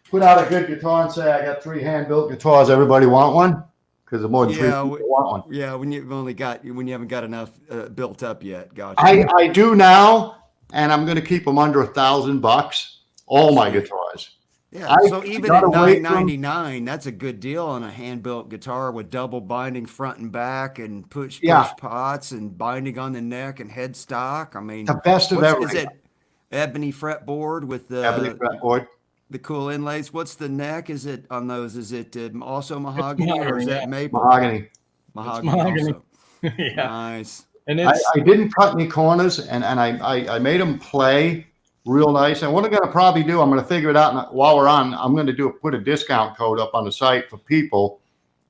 put out a good guitar and say, I got 3 hand-built guitars. Everybody want one? Because the more than 3 people want one. Yeah, when you haven't got enough built up yet. Gotcha. I do now, and I'm going to keep them under $1,000. All my guitars. Yeah, so even at $999, that's a good deal on a hand-built guitar with double binding front and back and push pots and binding on the neck and headstock. I mean, the best of everything. Is it ebony fretboard with the ebony fretboard? The cool inlays. What's the neck? Is it on those? Is it also mahogany, or is that maple? Mahogany. Mahogany. Also. Yeah. Nice. And I didn't cut any corners, and I made them play real nice. And what I'm going to probably do, I'm going to figure it out while we're on. I'm going to put a discount code up on the site for people.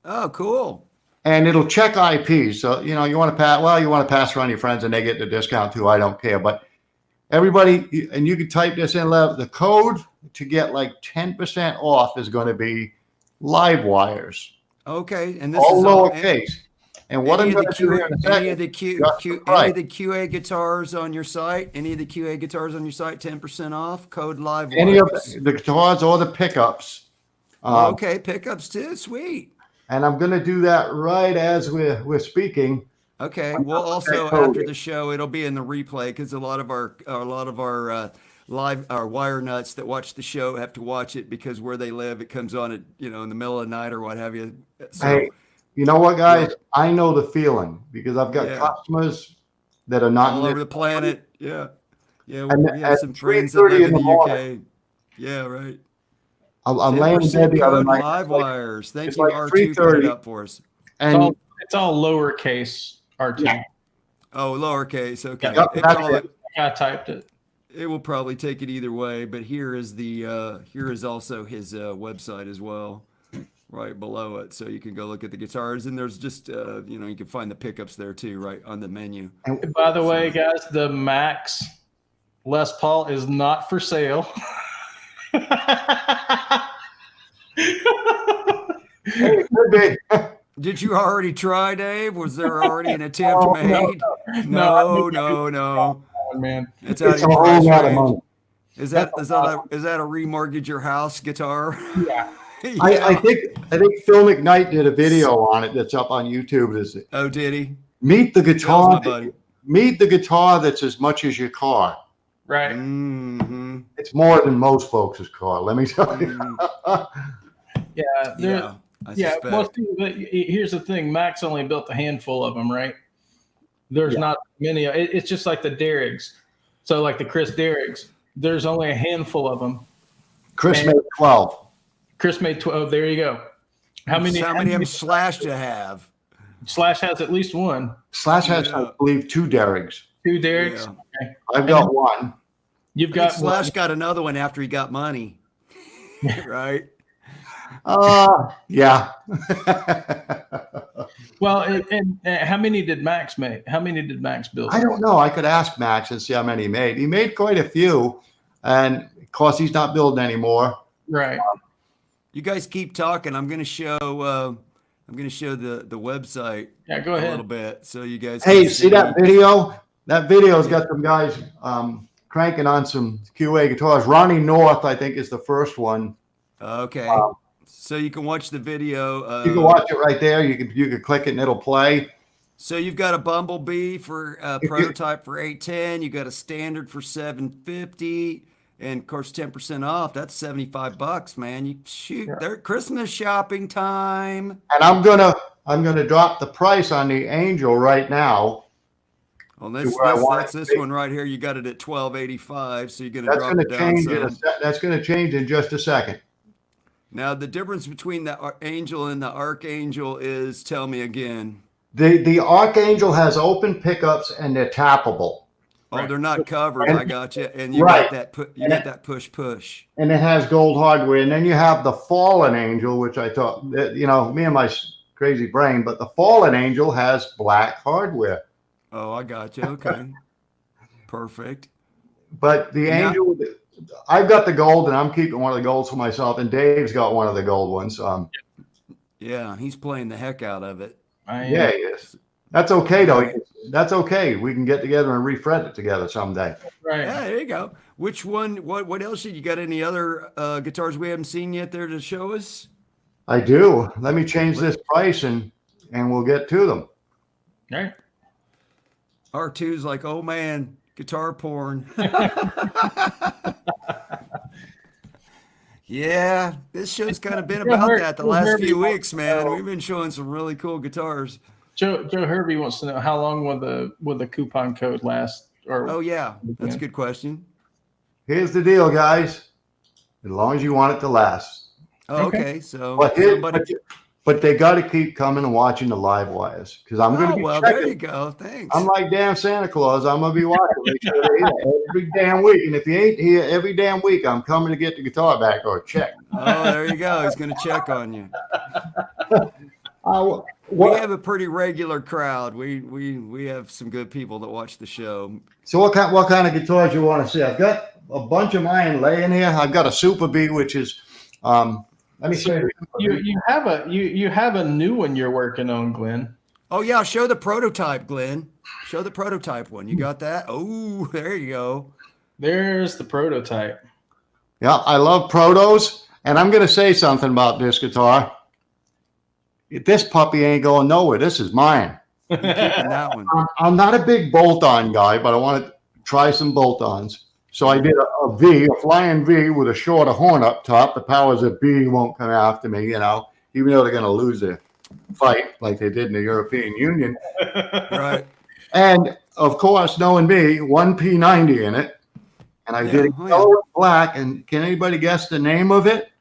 Oh, cool. And it'll check IPs. So, you want to pass around your friends and they get the discount too. I don't care. But everybody, and you can type this in, the code to get like 10% off is going to be live wires. Okay. And this all is lowercase. And what I'm going to do here in a second, any of the QA guitars on your site, 10% off, code live wires. Any of the guitars or the pickups. Okay, pickups too, sweet. And I'm going to do that right as we're speaking. Okay. Well, also after the show, it'll be in the replay because a lot of our wire nuts that watch the show have to watch it because where they live, it comes on at in the middle of the night or what have you. So, hey, you know what, guys? I know the feeling because I've got customers that are not all over the planet. Yeah. Yeah. We have some friends that 3:30 live in the morning, UK. Yeah, right. I'm laying in bed the other night. Live wires. Thank you, like R2, for it up for us. And it's all lowercase R2. Yeah. Oh, lowercase. Okay. Yep, I typed it. It will probably take it either way, but here is also his website as well, right below it. So you can go look at the guitars, and there's just you can find the pickups there too, right on the menu. And by the way, guys, the Max Les Paul is not for sale. Did you already try, Dave? Was there already an attempt made? No. Man, it's out of your price range. Is that a remortgage your house guitar? Yeah. Yeah. I think Phil McKnight did a video on it that's up on YouTube. Oh, did he? Meet the guitar. Meet the guitar that's as much as your car. Right. Mm-hmm. It's more than most folks' car. Let me tell you. Yeah. Here's the thing. Max only built a handful of them, right? There's not many. It's just like the Derricks. So like the Chris Derricks, there's only a handful of them. Chris made 12. Chris made 12. There you go. How many of them Slash to have? Slash has at least one. Slash has, I believe, 2 Derricks. 2 Derricks? Yeah. Okay. I've got one. You've got Slash got another one after he got money. Right? Yeah. Well, and how many did Max make? How many did Max build? I don't know. I could ask Max and see how many he made. He made quite a few, and of course, he's not building anymore. Right. You guys keep talking. I'm going to show the website. Yeah, go ahead. A little bit, so you guys. Hey, see that video? That video's got some guys cranking on some QA guitars. Ronnie North, I think, is the first one. Okay. So you can watch the video. You can watch it right there. You can click it and it'll play. So you've got a Bumblebee for prototype for 810. You got a standard for 750. And of course, 10% off, that's $75, man. You shoot, they're Christmas shopping time. And I'm gonna drop the price on the Angel right now. Well, that's this one right here. You got it at $12.85, so you're gonna drop it down some. That's gonna change in just a second. Now, the difference between the Angel and the Archangel is, tell me again. The Archangel has open pickups and they're tappable. Oh, they're not covered. I got you. And you got that. You got that push. And it has gold hardware. And then you have the Fallen Angel, which I thought, me and my crazy brain, but the Fallen Angel has black hardware. Oh, I got you. Okay, perfect. But the Angel, I've got the gold, and I'm keeping one of the golds for myself. And Dave's got one of the gold ones. Yeah, he's playing the heck out of it. Yeah, he is. That's okay, though. That's okay. We can get together and refret it together someday. Right. Yeah, there you go. Which one? What else? You got any other guitars we haven't seen yet there to show us? I do. Let me change this price and we'll get to them. Okay. R2's like, oh man, guitar porn. Yeah, this show's kind of been about that the last few weeks, man. We've been showing some really cool guitars. Joe Herbie wants to know how long will the coupon code last? Oh yeah, that's a good question. Here's the deal, guys. As long as you want it to last. Oh, okay. So, but they got to keep coming and watching the live wires because I'm going to be checking. There you go. Thanks. I'm like damn Santa Claus. I'm going to be watching make sure they're here every damn week. And if you ain't here every damn week, I'm coming to get the guitar back or check. Oh, there you go. He's going to check on you. We have a pretty regular crowd. We have some good people that watch the show. So what kind of guitars you want to see? I've got a bunch of mine laying here. I've got a Super B, which is let me show you. You have a new one you're working on, Glenn. Oh yeah, show the prototype, Glenn. Show the prototype one. You got that? Oh, there you go. There's the prototype. Yeah, I love protos, and I'm gonna say something about this guitar. This puppy ain't going nowhere. This is mine. That one. I'm not a big bolt-on guy, but I want to try some bolt-ons. So I did a flying V with a shorter horn up top. The powers that be won't come after me, even though they're going to lose their fight like they did in the European Union. Right. And, of course, knowing me, one P90 in it. And I did it yellow and black. And can anybody guess the name of it?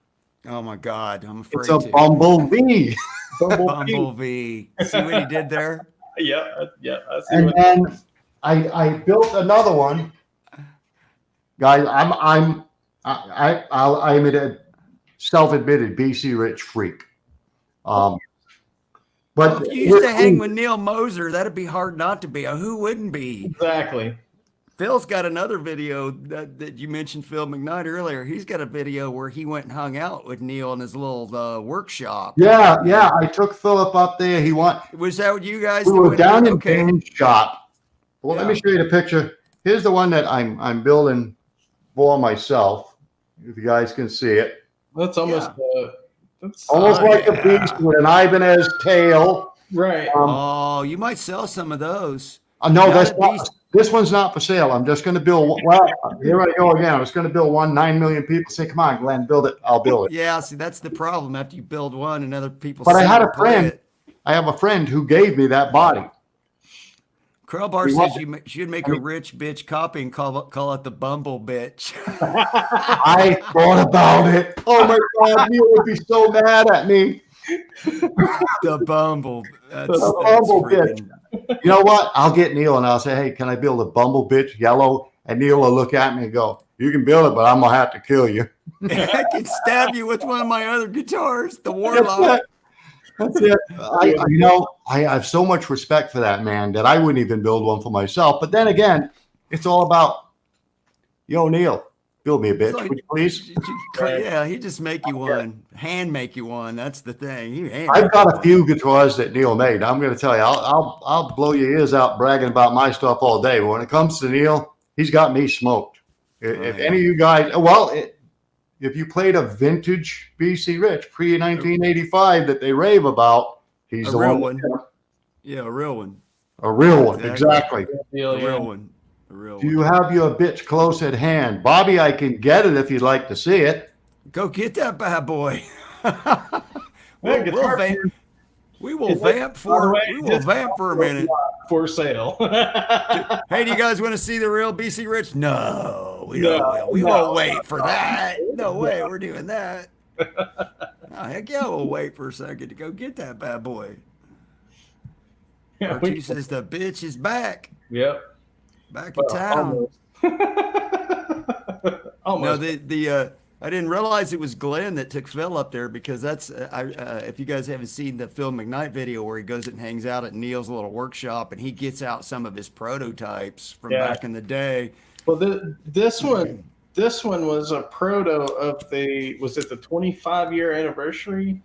Oh, my God. I'm afraid it's a Bumblebee. Bumblebee. See what he did there? Yeah. And then I built another one. Guys, I'm a self-admitted BC Rich freak. But if you used to hang with Neil Moser, that'd be hard not to be. Who wouldn't be? Exactly. Phil's got another video that you mentioned, Phil McKnight, earlier. He's got a video where he went and hung out with Neil in his little workshop. Yeah. I took Philip up there. Was that what you guys? We were down in Dane's shop. Well, let me show you the picture. Here's the one that I'm building for myself. If you guys can see it. That's almost like a beast with an Ibanez tail. Right. You might sell some of those. No, this one's not for sale. I'm just going to build. Well, here I go again. I was going to build 9 million people say, "Come on, Glenn, build it." I'll build it. Yeah, see, that's the problem. After you build one, and other people. But I had a friend. I have a friend who gave me that body. Crowbar says you should make a rich bitch copy and call it the Bumble bitch. I thought about it. Oh my God, Neil would be so mad at me. The Bumble. The Bumble bitch. You know what? I'll get Neil and I'll say, "Hey, can I build a Bumble bitch yellow?" And Neil will look at me and go, "You can build it, but I'm gonna have to kill you." I can stab you with one of my other guitars, the Warlock. That's it. I have so much respect for that man that I wouldn't even build one for myself. But then again, it's all about, Neil, build me a bitch, would you please? Yeah, he just make you one, hand make you one. That's the thing. I've got a few guitars that Neil made. I'm going to tell you, I'll blow your ears out bragging about my stuff all day. But when it comes to Neil, he's got me smoked. If any of you guys, if you played a vintage BC Rich pre-1985 that they rave about, he's the real one. Yeah, a real one. A real one, exactly. A real one. The real Do one. you have your bitch close at hand? Bobby, I can get it if you'd like to see it. Go get that bad boy. Hey, guitar We will vamp for a minute. For sale. Hey, do you guys want to see the real BC Rich? No, we don't. We won't wait for that. No way, we're doing that. Oh, heck yeah, we'll wait for a second to go get that bad boy. Archie says the bitch is back. Yep. Back in town. Almost. No, I didn't realize it was Glenn that took Phil up there, because that's if you guys haven't seen the Phil McKnight video where he goes and hangs out at Neil's little workshop and he gets out some of his prototypes from back in the day. Well, this one was a proto of was it the 25-year anniversary?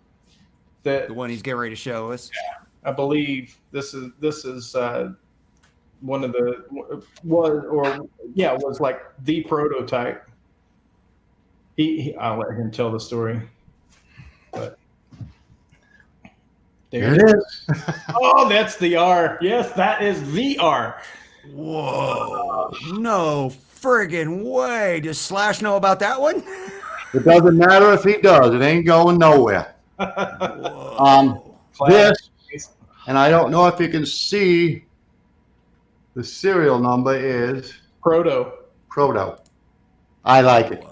The one he's getting ready to show us. Yeah, I believe this is one of the was like the prototype. I'll let him tell the story. But there it is. Oh, that's the R. Yes, that is the R. Whoa. No friggin' way. Does Slash know about that one? It doesn't matter if he does. It ain't going nowhere. This, and I don't know if you can see, the serial number is Proto. I like it.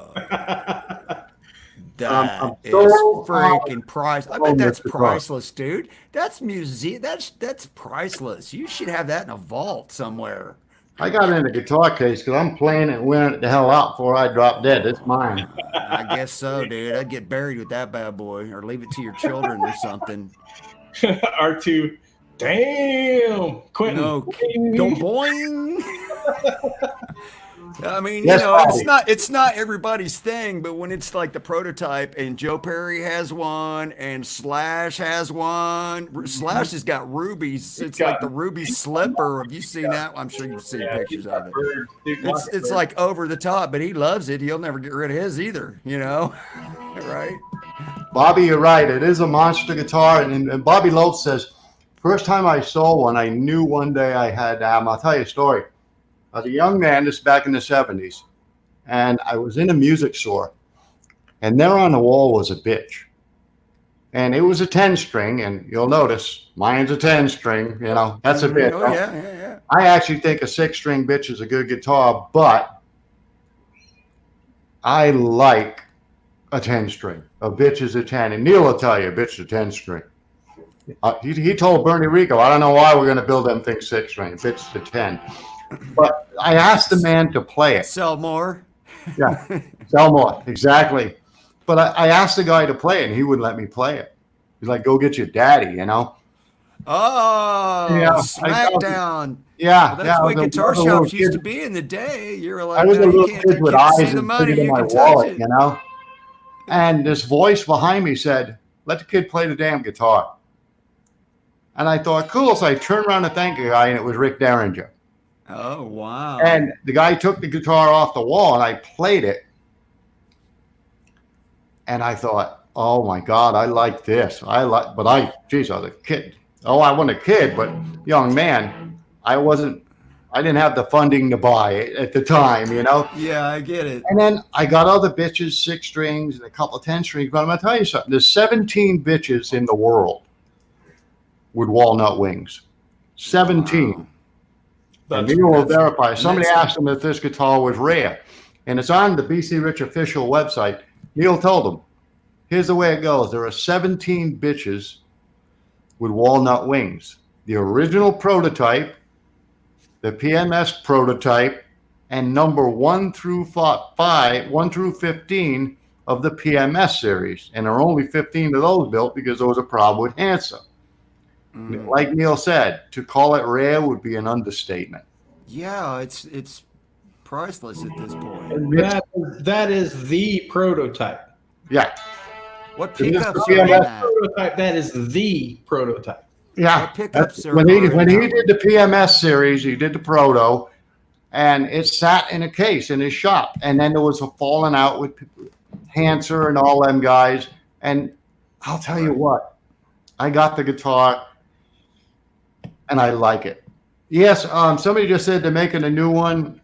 That is freaking priceless. I bet that's priceless, dude. That's museum. That's priceless. You should have that in a vault somewhere. I got it in a guitar case because I'm playing it and wearing it the hell out before I drop dead. It's mine. I guess so, dude. I'd get buried with that bad boy, or leave it to your children or something. R2. Damn. Quentin. No, don't boing. I mean, yes, it's not everybody's thing, but when it's like the prototype and Joe Perry has one and Slash has one. Slash has got rubies. It's like the ruby slipper. Have you seen that? I'm sure you've seen pictures of it. It's like over the top, but he loves it. He'll never get rid of his either, right? Bobby, you're right. It is a monster guitar. And Bobby Lowe says, first time I saw one, I knew one day I had, I'll tell you a story. I was a young man, this is back in the 70s, and I was in a music store, and there on the wall was a bitch. And it was a 10-string, and you'll notice mine's a 10-string, that's a bitch. Oh, yeah. I actually think a 6-string bitch is a good guitar, but I like a 10-string. A bitch is a 10, and Neil will tell you a bitch is a 10-string. He told Bernie Rico, I don't know why we're going to build them things 6-string, bitch is a 10. But I asked the man to play it. Sell more. Yeah, sell more. Exactly. But I asked the guy to play it, and he wouldn't let me play it. He's like, go get your daddy, Oh, yeah, Smackdown. Yeah. Well, that's the way guitar shops used to be in the day. You're like, I was a little kid with eyes see the money, in my wallet, And this voice behind me said, let the kid play the damn guitar. And I thought, cool. So I turned around to thank the guy, and it was Rick Derringer. Oh, wow. And the guy took the guitar off the wall, and I played it. And I thought, oh, my God, I like this. I was a kid. Oh, I wasn't a kid, but young man. I didn't have the funding to buy it at the time, Yeah, I get it. And then I got other bitches, 6 strings and a couple of 10 strings. But I'm going to tell you something. There's 17 bitches in the world with walnut wings. 17. Wow. And Neil will verify. Somebody asked him if this guitar was rare. And it's on the BC Rich official website. Neil told him, here's the way it goes. There are 17 bitches with walnut wings. The original prototype, the PMS prototype, and number 1 through 15 of the PMS series. And there are only 15 of those built because there was a problem with Hansa. Like Neil said, to call it rare would be an understatement. Yeah, it's priceless at this point. And that is the prototype. Yeah. What pickups are that? Prototype, that is the prototype. Yeah. What pickups are when he did the PMS series, he did the proto, and it sat in a case in his shop. And then there was a falling out with Hanser and all them guys. And I'll tell you what, I got the guitar, and I like it. Yes, somebody just said they're making a new one.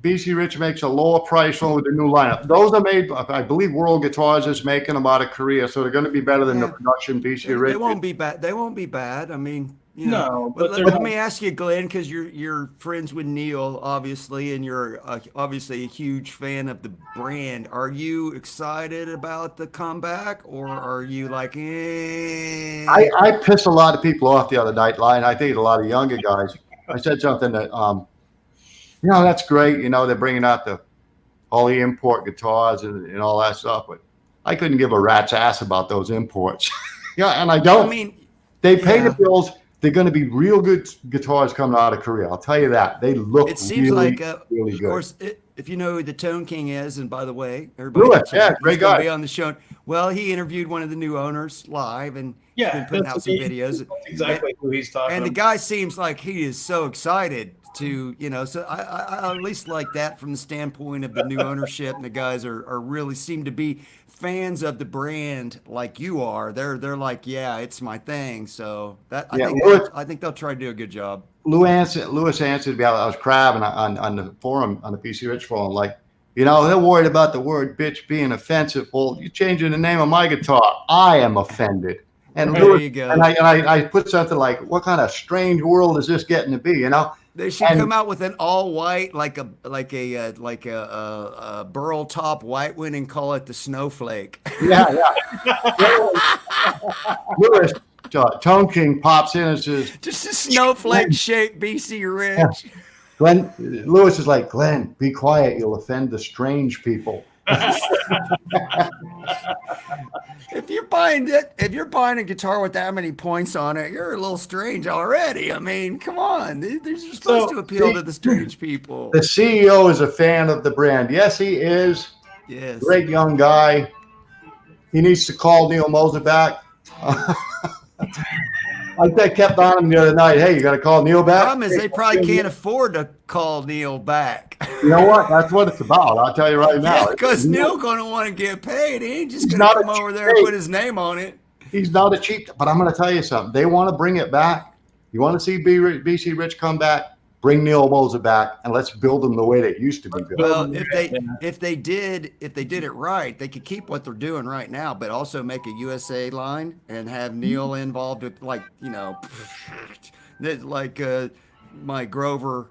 BC Rich makes a lower price one with the new lineup. Those are made, I believe World Guitars is making them out of Korea, so they're going to be better than the production BC Rich. They won't be bad. They won't be bad. I mean, No, but let me ask you, Glenn, because you're friends with Neil, obviously, and you're obviously a huge fan of the brand. Are you excited about the comeback, or are you like, eh? I pissed a lot of people off the other night, Lion. I think a lot of younger guys. I said something that, that's great. They're bringing out all the import guitars and all that stuff, but I couldn't give a rat's ass about those imports. And I don't. I mean, they pay the bills. They're going to be real good guitars coming out of Korea. I'll tell you that. They look it seems really, really good. Of course, if you know who the Tone King is, and by the way, everybody, great guy. Be on the show. Well, he interviewed one of the new owners live, and he's been putting out some videos. That's exactly who he's talking. And the guy seems like he is so excited to, So I at least like that from the standpoint of the new ownership, and the guys are really seem to be fans of the brand like you are. They're like, yeah, it's my thing. So I think they'll try to do a good job. Lewis answered me. I was crabbing on the forum, on the PC Rich forum, like, they're worried about the word bitch being offensive. Well, you're changing the name of my guitar. I am offended. And there you go. And I put something like, what kind of strange world is this getting to be? They should come out with an all white, like a burl top white one, and call it the Snowflake. Yeah. Lewis, Tone King pops in and says, just a snowflake shaped BC Rich. Yeah. Lewis is like, Glenn, be quiet. You'll offend the strange people. If you're buying a guitar with that many points on it, you're a little strange already. I mean, come on. They're supposed to appeal to the strange people. The CEO is a fan of the brand. Yes, he is. Yes. Great young guy. He needs to call Neil Moser back. I kept on him the other night. Hey, you got to call Neil back? The problem is they probably can't afford to call Neil back. You know what? That's what it's about. I'll tell you right now. Because Neil's going to want to get paid. He ain't just going to come over there and put his name on it. He's not a cheap. But I'm going to tell you something. They want to bring it back. You want to see BC Rich come back? Bring Neil Moser back, and let's build them the way they used to be built. Well, if they did it right, they could keep what they're doing right now, but also make a USA line and have Neil involved with, like Mike Grover.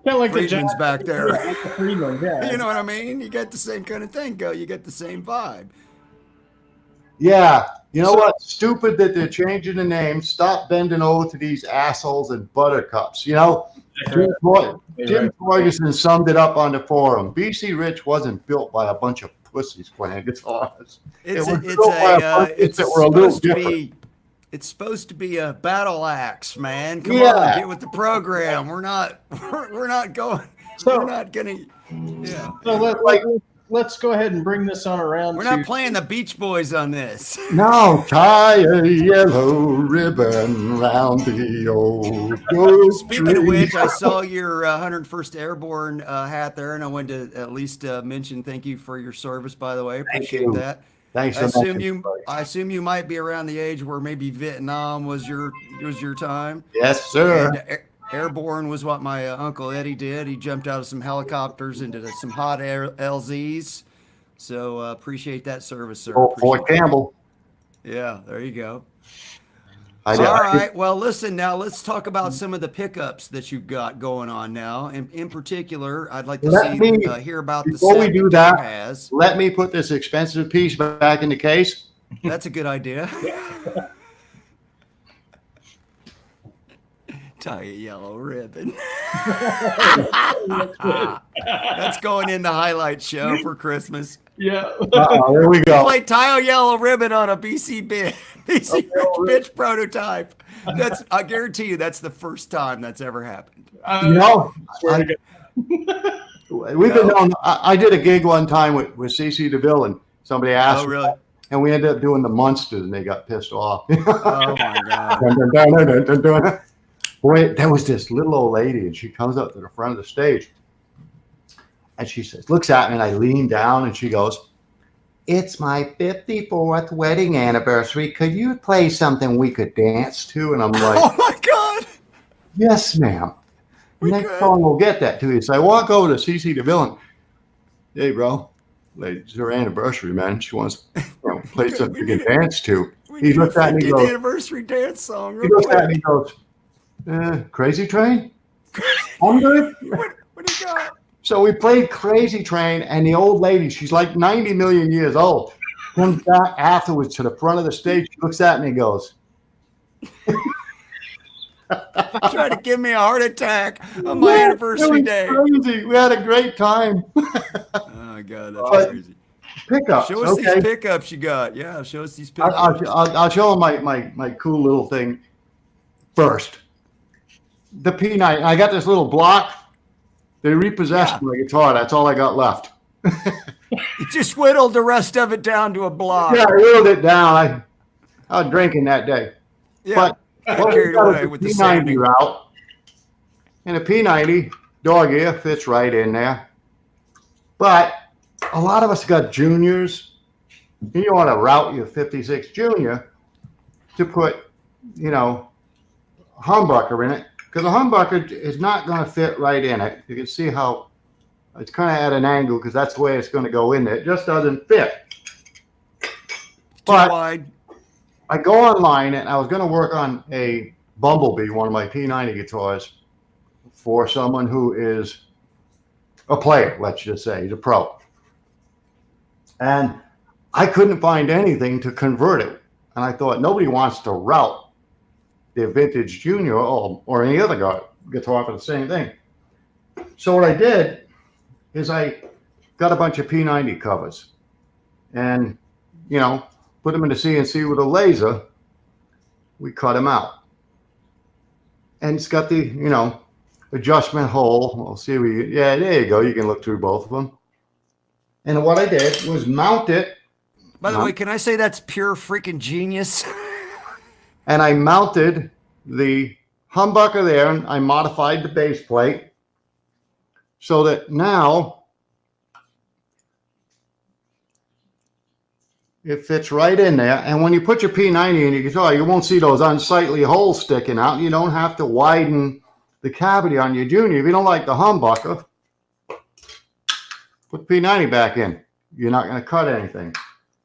Yeah, like Friedman's back there. Yeah. You know what I mean? You get the same kind of thing. You get the same vibe. Yeah. You know what? Stupid that they're changing the name. Stop bending over to these assholes and buttercups. Jim Ferguson summed it up on the forum. BC Rich wasn't built by a bunch of pussies playing guitars. It's supposed to be a battle axe, man. Come on, get with the program. We're not going. We're not gonna. Yeah. So let's go ahead and bring this on around. We're not playing the Beach Boys on this. No, tie a yellow ribbon round the old Speaking of which, I saw your 101st Airborne hat there, and I wanted to at least mention thank you for your service, by the way. Appreciate that. Thanks. I assume you might be around the age where maybe Vietnam was your time. Yes, sir. And Airborne was what my Uncle Eddie did. He jumped out of some helicopters into some hot air LZs. So appreciate that service, sir. Fort Campbell. Yeah, there you go. All right. Well, listen, now let's talk about some of the pickups that you've got going on now. And in particular, I'd like to hear about the set before we do that. Has. Let me put this expensive piece back in the case. That's a good idea. Tie a yellow ribbon. That's going in the highlight show for Christmas. Yeah. There we go. Play tie a yellow ribbon on a BC bitch prototype. I guarantee you that's the first time that's ever happened. We've been known. I did a gig one time with CC DeVille, and somebody asked. Oh, really? And we ended up doing the Munsters, and they got pissed off. Oh my God. Boy, there was this little old lady, and she comes up to the front of the stage, and she says, looks at me, and I lean down, and she goes, "It's my 54th wedding anniversary. Could you play something we could dance to?" And I'm like, "Oh my God!" Yes, ma'am. Next song we'll get that to you. So I walk over to CC DeVille and, hey, bro, it's her anniversary, man. She wants to play something we can dance to. He looks at me and goes, anniversary dance song. He looks at me and goes, Crazy Train? I'm good. What do you got? So we played Crazy Train, and the old lady, she's like 90 million years old, comes back afterwards to the front of the stage. She looks at me and goes, trying to give me a heart attack on my anniversary day. Crazy. We had a great time. Oh, God, that's crazy. Pickups. Show us these pickups you got. Yeah, show us these pickups. I'll show them my cool little thing first. The P90. I got this little block. They repossessed my guitar. That's all I got left. You just whittled the rest of it down to a block. Yeah, I whittled it down. I was drinking that day. Yeah, but carried away with the P90 route. And a P90 dog ear fits right in there. But a lot of us got juniors. You want to route your 56 Junior to put, a humbucker in it. Because a humbucker is not going to fit right in it. You can see how it's kind of at an angle because that's the way it's going to go in there. It just doesn't fit. Too wide. I go online and I was going to work on a Bumblebee, one of my P90 guitars, for someone who is a player, let's just say. He's a pro. And I couldn't find anything to convert it. And I thought, nobody wants to route their vintage Junior or any other guitar for the same thing. So what I did is I got a bunch of P90 covers and, put them in the CNC with a laser. We cut them out. And it's got the, adjustment hole. We'll see there you go. You can look through both of them. And what I did was mount it. By the way, can I say that's pure freaking genius? And I mounted the humbucker there, and I modified the base plate so that now it fits right in there. And when you put your P90 in your guitar, you won't see those unsightly holes sticking out. You don't have to widen the cavity on your Junior. If you don't like the humbucker, put the P90 back in. You're not going to cut anything.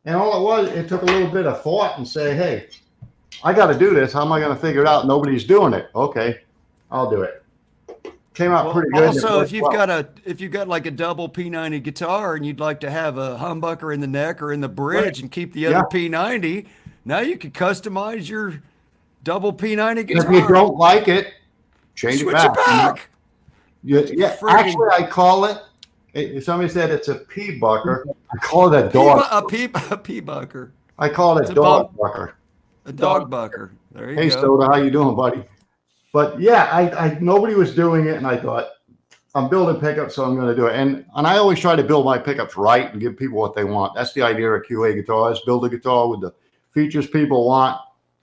And all it took a little bit of thought and say, hey, I got to do this. How am I going to figure it out? Nobody's doing it. Okay, I'll do it. Came out pretty good. Also, if you've got like a double P90 guitar and you'd like to have a humbucker in the neck or in the bridge and keep the other P90, now you can customize your double P90 guitar. And if you don't like it, change it back. Actually, I call it. If somebody said it's a P-bucker, I call it a dog. A P-bucker. I call it a dog bucker. A dog bucker. There you go. Hey, Soda, how you doing, buddy? But yeah, I nobody was doing it, and I thought, I'm building pickups, so I'm going to do it. And I always try to build my pickups right and give people what they want. That's the idea of QA guitars. Build a guitar with the features people want.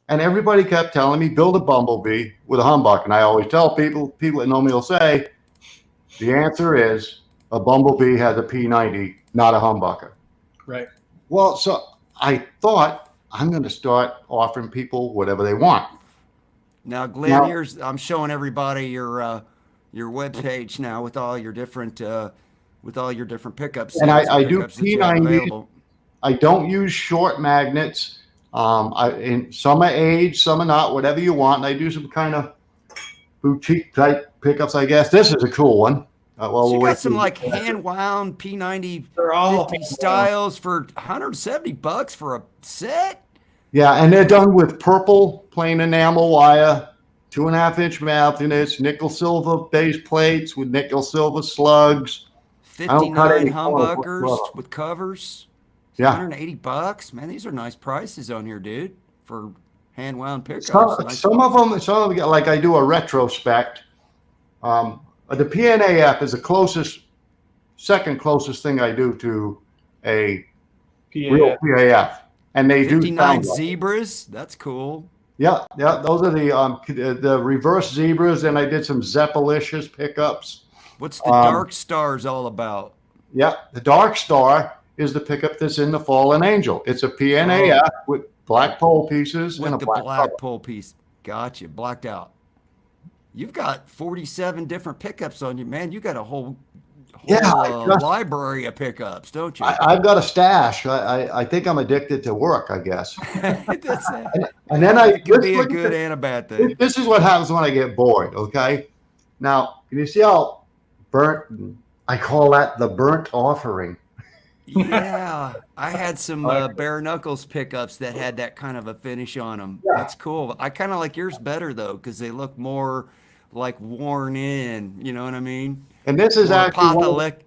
And everybody kept telling me, build a Bumblebee with a humbucker. And I always tell people that know me will say, the answer is a Bumblebee has a P90, not a humbucker. Right. Well, so I thought I'm going to start offering people whatever they want. Now, Glenn, I'm showing everybody your webpage now with all your different pickups. And I do P90. I don't use short magnets. Some are aged, some are not. Whatever you want. And I do some kind of boutique type pickups, I guess. This is a cool one. So you got some like hand wound P90 50 styles for $170 for a set. Yeah, and they're done with purple plain enamel wire, 2.5-inch mouth units, nickel silver base plates with nickel silver slugs. 59 humbuckers with covers. Yeah, $180. Man, these are nice prices on here, dude, for hand wound pickups. Some of them, like I do a retrospect. The PNAF is the second closest thing I do to a real PAF. And they 59 zebras. That's cool. Yeah. Those are the reverse zebras, and I did some Zeppelicious pickups. What's the Dark Stars all about? Yeah, the Dark Star is the pickup that's in the Fallen Angel. It's a PNAF with black pole pieces with and a the black pole piece. Gotcha. Blacked out. You've got 47 different pickups on you, man. You got a whole library of pickups, don't you? I've got a stash. I think I'm addicted to work, I guess. And then it could be a good and a bad thing. This is what happens when I get bored, okay? Now, can you see how burnt? I call that the burnt offering. Yeah, I had some bare knuckles pickups that had that kind of a finish on them. Yeah. That's cool. I kind of like yours better though, because they look more like worn in. You know what I mean? And this is actually apocalyptic.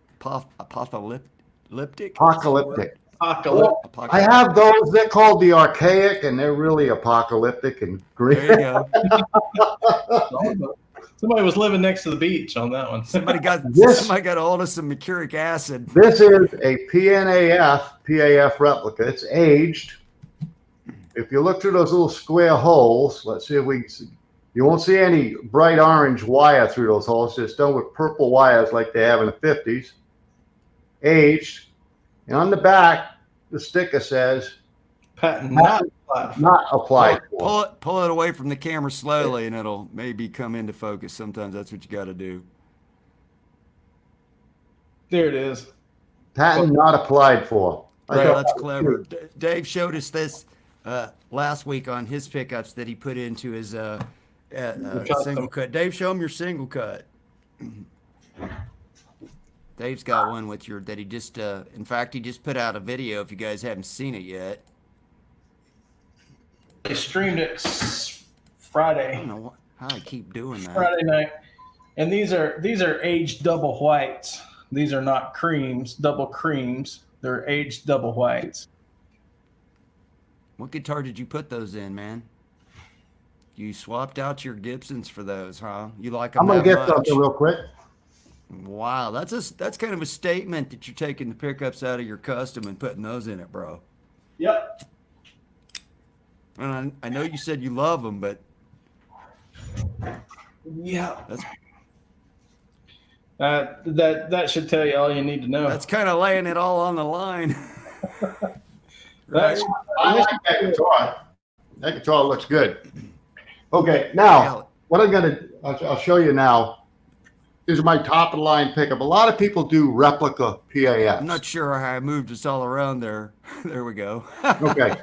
I have those. They're called the archaic, and they're really apocalyptic and green. There you go. Somebody was living next to the beach on that one. Somebody got a hold of some mercuric acid. This is a PAF replica. It's aged. If you look through those little square holes, let's see if we can see. You won't see any bright orange wire through those holes. It's done with purple wires like they have in the 50s. Aged. And on the back, the sticker says, patent not applied for. Pull it away from the camera slowly, and it'll maybe come into focus. Sometimes that's what you got to do. There it is. Patent not applied for. Right, that's clever. Dave showed us this last week on his pickups that he put into his single cut. Dave, show him your single cut. Dave's got one with that he just, in fact, he just put out a video if you guys haven't seen it yet. They streamed it Friday. I don't know how I keep doing that. Friday night. And these are aged double whites. These are not creams, double creams. They're aged double whites. What guitar did you put those in, man? You swapped out your Gibsons for those, huh? You like them? I'm gonna get something real quick. Wow, that's kind of a statement that you're taking the pickups out of your custom and putting those in it, bro. Yep. And I know you said you love them, but yeah, that should tell you all you need to know. That's kind of laying it all on the line. Right? I like that guitar. That guitar looks good. Okay, now what I'll show you now is my top of the line pickup. A lot of people do replica PAFs. I'm not sure how I moved us all around there. There we go. Okay.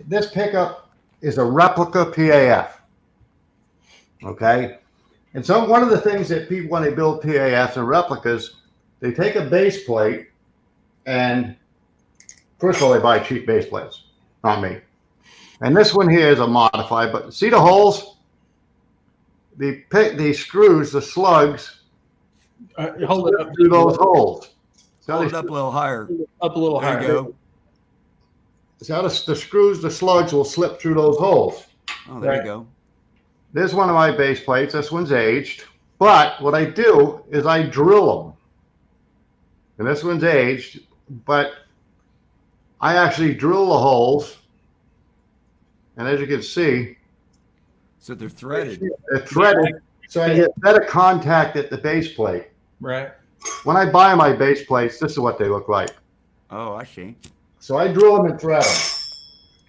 This pickup is a replica PAF. Okay. And so one of the things that people, when they build PAFs and replicas, they take a base plate and first of all, they buy cheap base plates. Not me. And this one here is a modified, but see the holes? The screws, the slugs, hold it up through those holes. So hold it up a little higher. Up a little higher. There you go. So the screws, the slugs will slip through those holes. Oh, there you go. There's one of my base plates. This one's aged. But what I do is I drill them. And this one's aged, but I actually drill the holes. And as you can see, so they're threaded. They're threaded, so I get better contact at the base plate. Right. When I buy my base plates, this is what they look like. Oh, I see. So I drill them and thread them.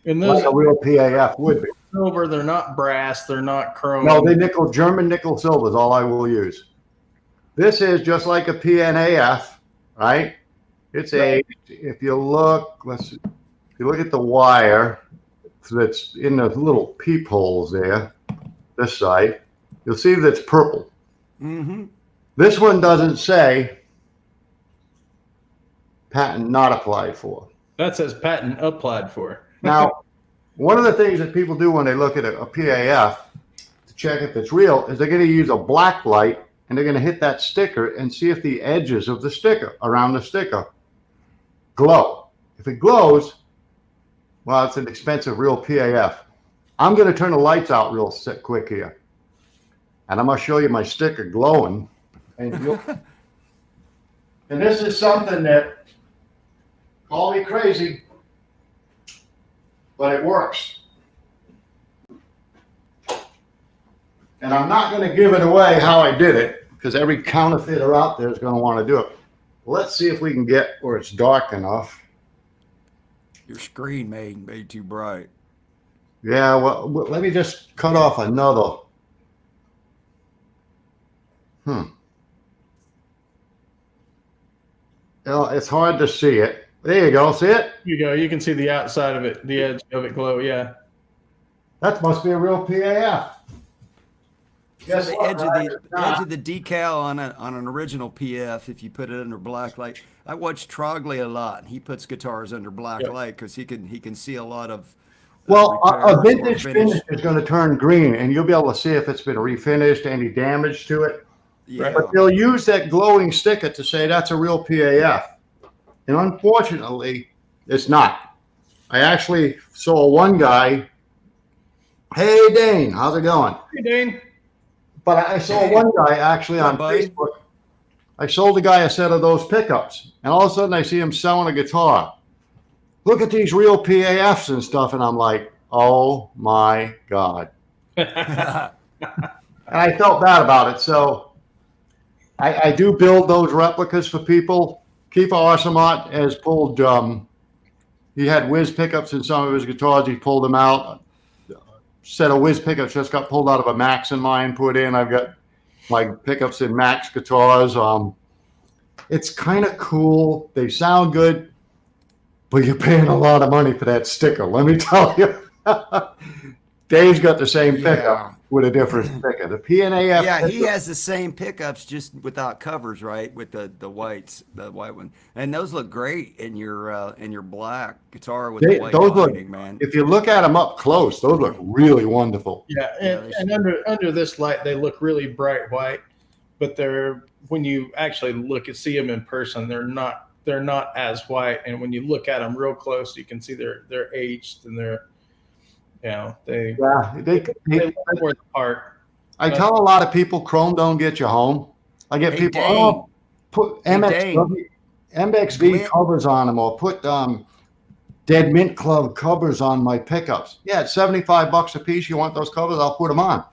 And those like a real PAF would be. Silver, they're not brass, they're not chrome. No, they German nickel silver is all I will use. This is just like a PNAF, right? It's aged. If you look, if you look at the wire that's in the little peepholes there, this side, you'll see that it's purple. Mm-hmm. This one doesn't say patent not applied for. That says patent applied for. Now, one of the things that people do when they look at a PAF to check if it's real is they're going to use a black light and they're going to hit that sticker and see if the edges of the sticker, around the sticker, glow. If it glows, well, it's an expensive real PAF. I'm going to turn the lights out real quick here. And I'm going to show you my sticker glowing. And this is something that, call me crazy, but it works. And I'm not going to give it away how I did it, because every counterfeiter out there is going to want to do it. Let's see if we can get where it's dark enough. Your screen made too bright. Yeah, well, let me just cut off another Well, it's hard to see it. There you go. See it? You go. You can see the outside of it, the edge of it glow. Yeah. That must be a real PAF. So the edge of the decal on an original PF, if you put it under black light. I watch Trogley a lot, and he puts guitars under black light because he can see a lot of. Well, a vintage finish is going to turn green, and you'll be able to see if it's been refinished, any damage to it. Yeah. But they'll use that glowing sticker to say that's a real PAF. And unfortunately, it's not. I actually saw one guy. Hey, Dane, how's it going? Hey, Dane. But I saw one guy actually on Facebook. I sold a guy a set of those pickups, and all of a sudden I see him selling a guitar. Look at these real PAFs and stuff, and I'm like, oh my God. And I felt bad about it. So I do build those replicas for people. Keith Arsamont has pulled, he had Whiz pickups in some of his guitars. He pulled them out. Set of Whiz pickups just got pulled out of a Max in mine, put in. I've got my pickups in Max guitars. It's kind of cool. They sound good, but you're paying a lot of money for that sticker. Let me tell you. Dave's got the same pickup with a different sticker. The PNAF. Yeah, he has the same pickups just without covers, right? With the whites, the white one, and those look great in your black guitar with the white lining, man. If you look at them up close, those look really wonderful. Yeah, and under this light, they look really bright white, but when you actually look and see them in person, they're not as white. And when you look at them real close, you can see they're aged and they're. They look worth apart. I tell a lot of people, chrome don't get you home. I get people, put MXV covers on them, or put Dead Mint Club covers on my pickups. Yeah, it's $75 a piece. You want those covers? I'll put them on.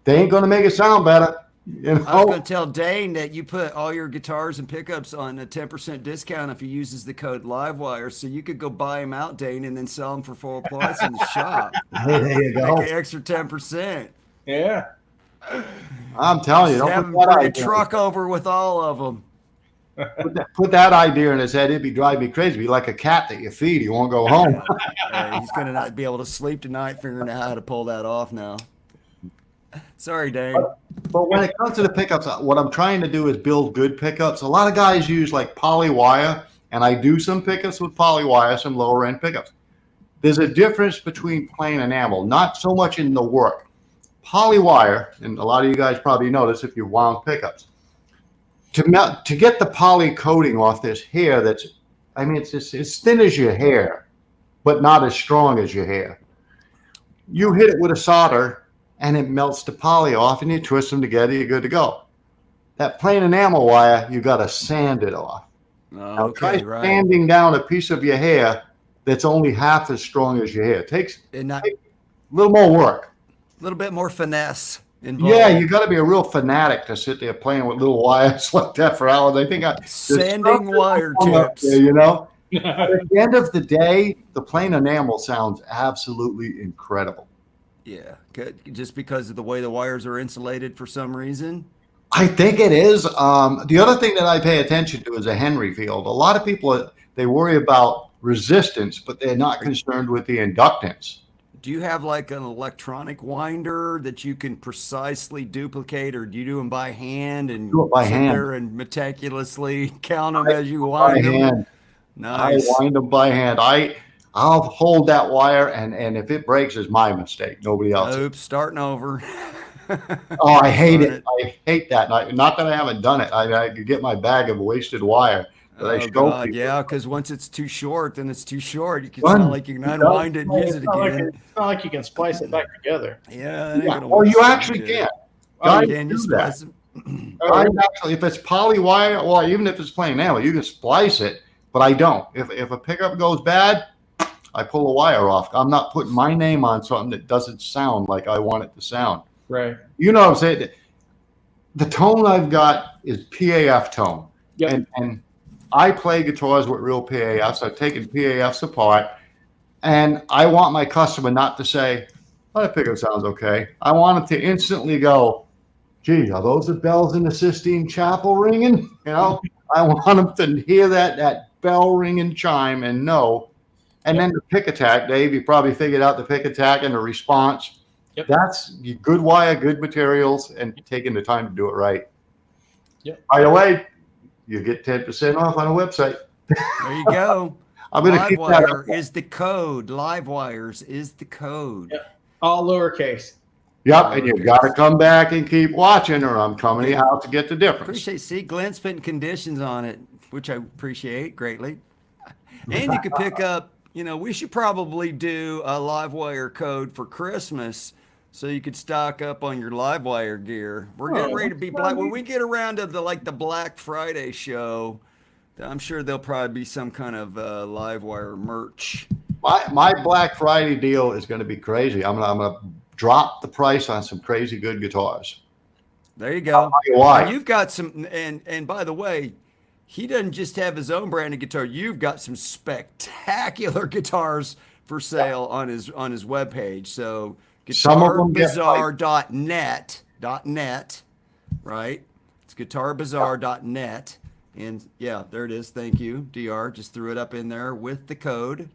They ain't going to make it sound better. You know? I was going to tell Dane that you put all your guitars and pickups on a 10% discount if he uses the code LiveWire, so you could go buy them out, Dane, and then sell them for full price in the shop. Hey, there you go. Make an extra 10%. Yeah. I'm telling you, don't have him bring a truck over with all of them. Put that idea in his head, it'd be driving me crazy. Be like a cat that you feed, he won't go home. He's going to not be able to sleep tonight figuring out how to pull that off now. Sorry, Dane. But when it comes to the pickups, what I'm trying to do is build good pickups. A lot of guys use like poly wire, and I do some pickups with poly wire, some lower end pickups. There's a difference between plain enamel, not so much in the work. Poly wire, and a lot of you guys probably know this if you've wound pickups, to get the poly coating off this hair it's as thin as your hair, but not as strong as your hair. You hit it with a solder, and it melts the poly off, and you twist them together, you're good to go. That plain enamel wire, you got to sand it off. Now, try sanding down a piece of your hair that's only half as strong as your hair. It takes a little more work. A little bit more finesse involved. Yeah, you got to be a real fanatic to sit there playing with little wires like that for hours. I think sanding wire tips. There, At the end of the day, the plain enamel sounds absolutely incredible. Yeah, just because of the way the wires are insulated for some reason? I think it is. The other thing that I pay attention to is a Henry field. A lot of people, they worry about resistance, but they're not concerned with the inductance. Do you have like an electronic winder that you can precisely duplicate, or do you do them by hand and do it by hand there and meticulously count them as you wind them? Hand. Nice. I wind them by hand. I'll hold that wire, and if it breaks, it's my mistake. Nobody else. Oops, starting over. Oh, I hate it. I hate that. Not that I haven't done it. I could get my bag of wasted wire. Yeah, because once it's too short, then it's too short. It's not like you can unwind it and use it again. It's not like you can splice it back together. Yeah. Or you actually can. Can you splice them? Actually, if it's poly wire, or even if it's plain enamel, you can splice it, but I don't. If a pickup goes bad, I pull a wire off. I'm not putting my name on something that doesn't sound like I want it to sound. Right. You know what I'm saying? The tone I've got is PAF tone. Yep. And I play guitars with real PAFs. I've taken PAFs apart, and I want my customer not to say, oh, that pickup sounds okay. I want them to instantly go, gee, are those the bells in the Sistine Chapel ringing? You know, I want them to hear that bell ringing chime and know. And then the pick attack, Dave, you probably figured out the pick attack and the response. Yep. That's good wire, good materials, and taking the time to do it right. Yep. By the way, you get 10% off on a website. There you go. I'm going to keep that Livewire is the code. Livewires is the code. Yep. All lowercase. Yep, and you've got to come back and keep watching, or I'm coming out to get the difference. See, Glenn's putting conditions on it, which I appreciate greatly. And you could pick up, we should probably do a Livewire code for Christmas so you could stock up on your Livewire gear. We're getting ready to be black. When we get around to the Black Friday show, I'm sure there'll probably be some kind of Livewire merch. My Black Friday deal is going to be crazy. I'm gonna drop the price on some crazy good guitars. There you go. I'll tell you why. And you've got some, and by the way, he doesn't just have his own brand of guitar. You've got some spectacular guitars for sale on his webpage. So guitarbazaar.net, right? It's guitarbazaar.net. And yeah, there it is. Thank you, DR. Just threw it up in there with the code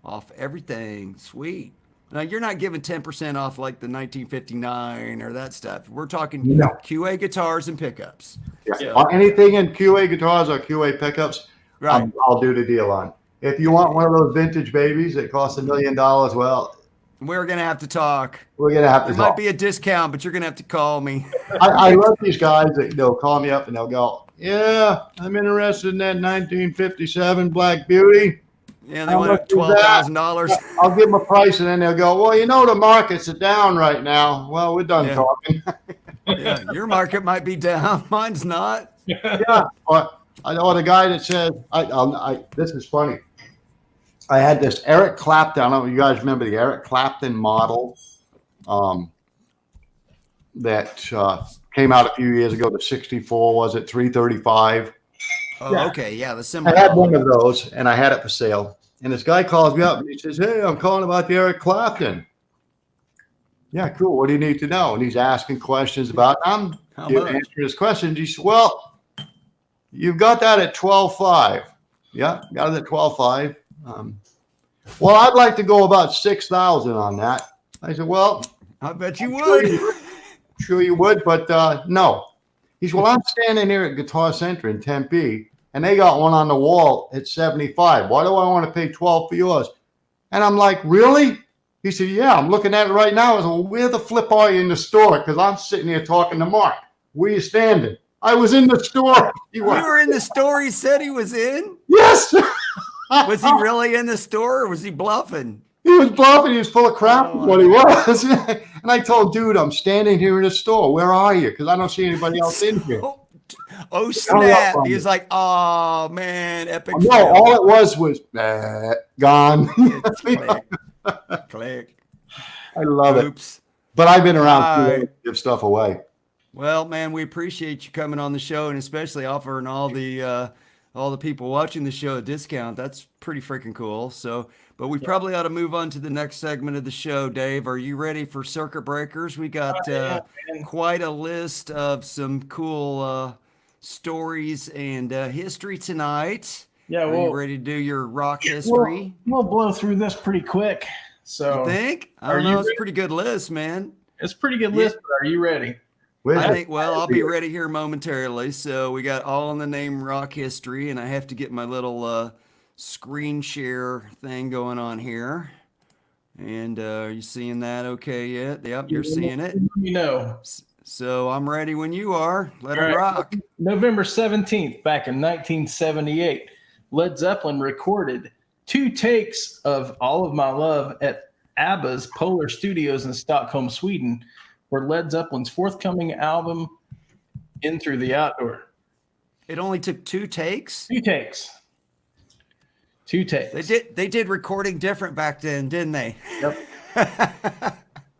off everything. Sweet. Now, you're not giving 10% off like the 1959 or that stuff. We're talking QA guitars and pickups. Yeah. On anything in QA guitars or QA pickups, right. I'll do the deal on. If you want one of those vintage babies that cost $1 million, well, we're going to have to talk. We're going to have to talk. There might be a discount, but you're going to have to call me. I love these guys that they'll call me up and they'll go, yeah, I'm interested in that 1957 Black Beauty. Yeah, they want $12,000. I'll give them a price, and then they'll go, well, the markets are down right now. Well, we're done talking. Yeah, your market might be down. Mine's not. Yeah, but I know the guy that says, this is funny. I had this Eric Clapton. I don't know if you guys remember the Eric Clapton model that came out a few years ago. The 64, was it 335? Oh, yeah. Okay. Yeah, the similar. I had one of those, and I had it for sale. And this guy calls me up, and he says, hey, I'm calling about the Eric Clapton. Yeah, cool. What do you need to know? And he's asking questions about I'm answering his questions. He said, well, you've got that at 12.5. Yeah, got it at 12.5. Well, I'd like to go about 6,000 on that. I said, well, I bet you would. Sure you would, but no. He said, well, I'm standing here at Guitar Center in Tempe, and they got one on the wall at 75. Why do I want to pay 12 for yours? And I'm like, really? He said, yeah, I'm looking at it right now. I said, well, where the flip are you in the store? Because I'm sitting here talking to Mark. Where you standing? I was in the store. You were in the store he said he was in? Yes. Was he really in the store, or was he bluffing? He was bluffing. He was full of crap. Is what he was. And I told dude, I'm standing here in the store. Where are you? Because I don't see anybody else in here. Oh snap! He was like, "Oh man, epic!" No, all it was gone. Click. I love it. But I've been around to give stuff away. Well, man, we appreciate you coming on the show, and especially offering all the people watching the show a discount. That's pretty freaking cool. So, but we probably ought to move on to the next segment of the show. Dave, are you ready for Circuit Breakers? We got quite a list of some cool stories and history tonight. Yeah, are you ready to do your rock history? We'll blow through this pretty quick. So, you think? I don't know. It's a pretty good list, man. It's a pretty good list, but are you ready? I think, I'll be ready here momentarily. So we got all in the name rock history, and I have to get my little screen share thing going on here. And are you seeing that okay yet? Yep, you're seeing it. So I'm ready when you are. Let it rock. November 17th, back in 1978, Led Zeppelin recorded 2 takes of All of My Love at ABBA's Polar Studios in Stockholm, Sweden, for Led Zeppelin's forthcoming album, In Through the Outdoor. It only took 2 takes? 2 takes. 2 takes. They did recording different back then, didn't they? Yep.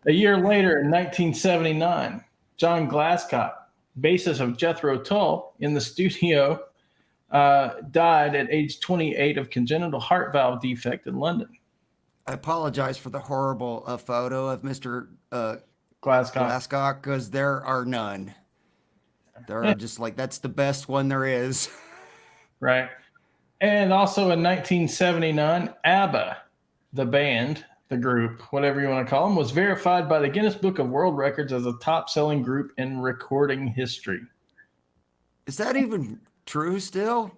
A year later, in 1979, John Glasscock, bassist of Jethro Tull, in the studio, died at age 28 of congenital heart valve defect in London. I apologize for the horrible photo of Mr. Glasscock, because there are none. There are just like, that's the best one there is. Right. And also in 1979, ABBA, the band, the group, whatever you want to call them, was verified by the Guinness Book of World Records as a top-selling group in recording history. Is that even true still?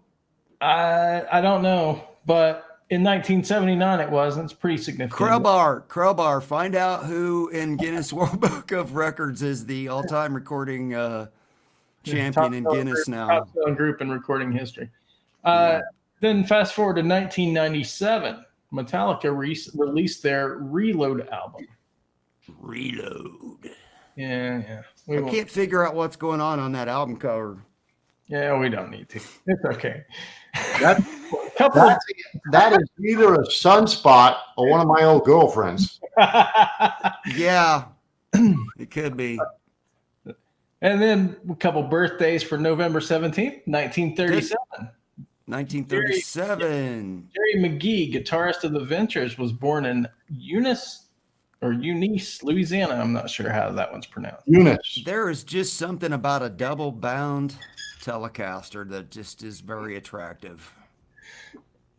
I don't know, but in 1979 it was, and it's pretty significant. Crowbar, find out who in Guinness World Book of Records is the all-time recording champion in Guinness now. Top-selling group in recording history. Then fast forward to 1997, Metallica released their Reload album. Reload. Yeah. I can't figure out what's going on that album cover. Yeah, we don't need to. It's okay. That is either a sunspot or one of my old girlfriends. Yeah, it could be. And then a couple birthdays for November 17th, 1937. 1937. Jerry McGee, guitarist of the Ventures, was born in Eunice, Louisiana. I'm not sure how that one's pronounced. Eunice. There is just something about a double bound Telecaster that just is very attractive.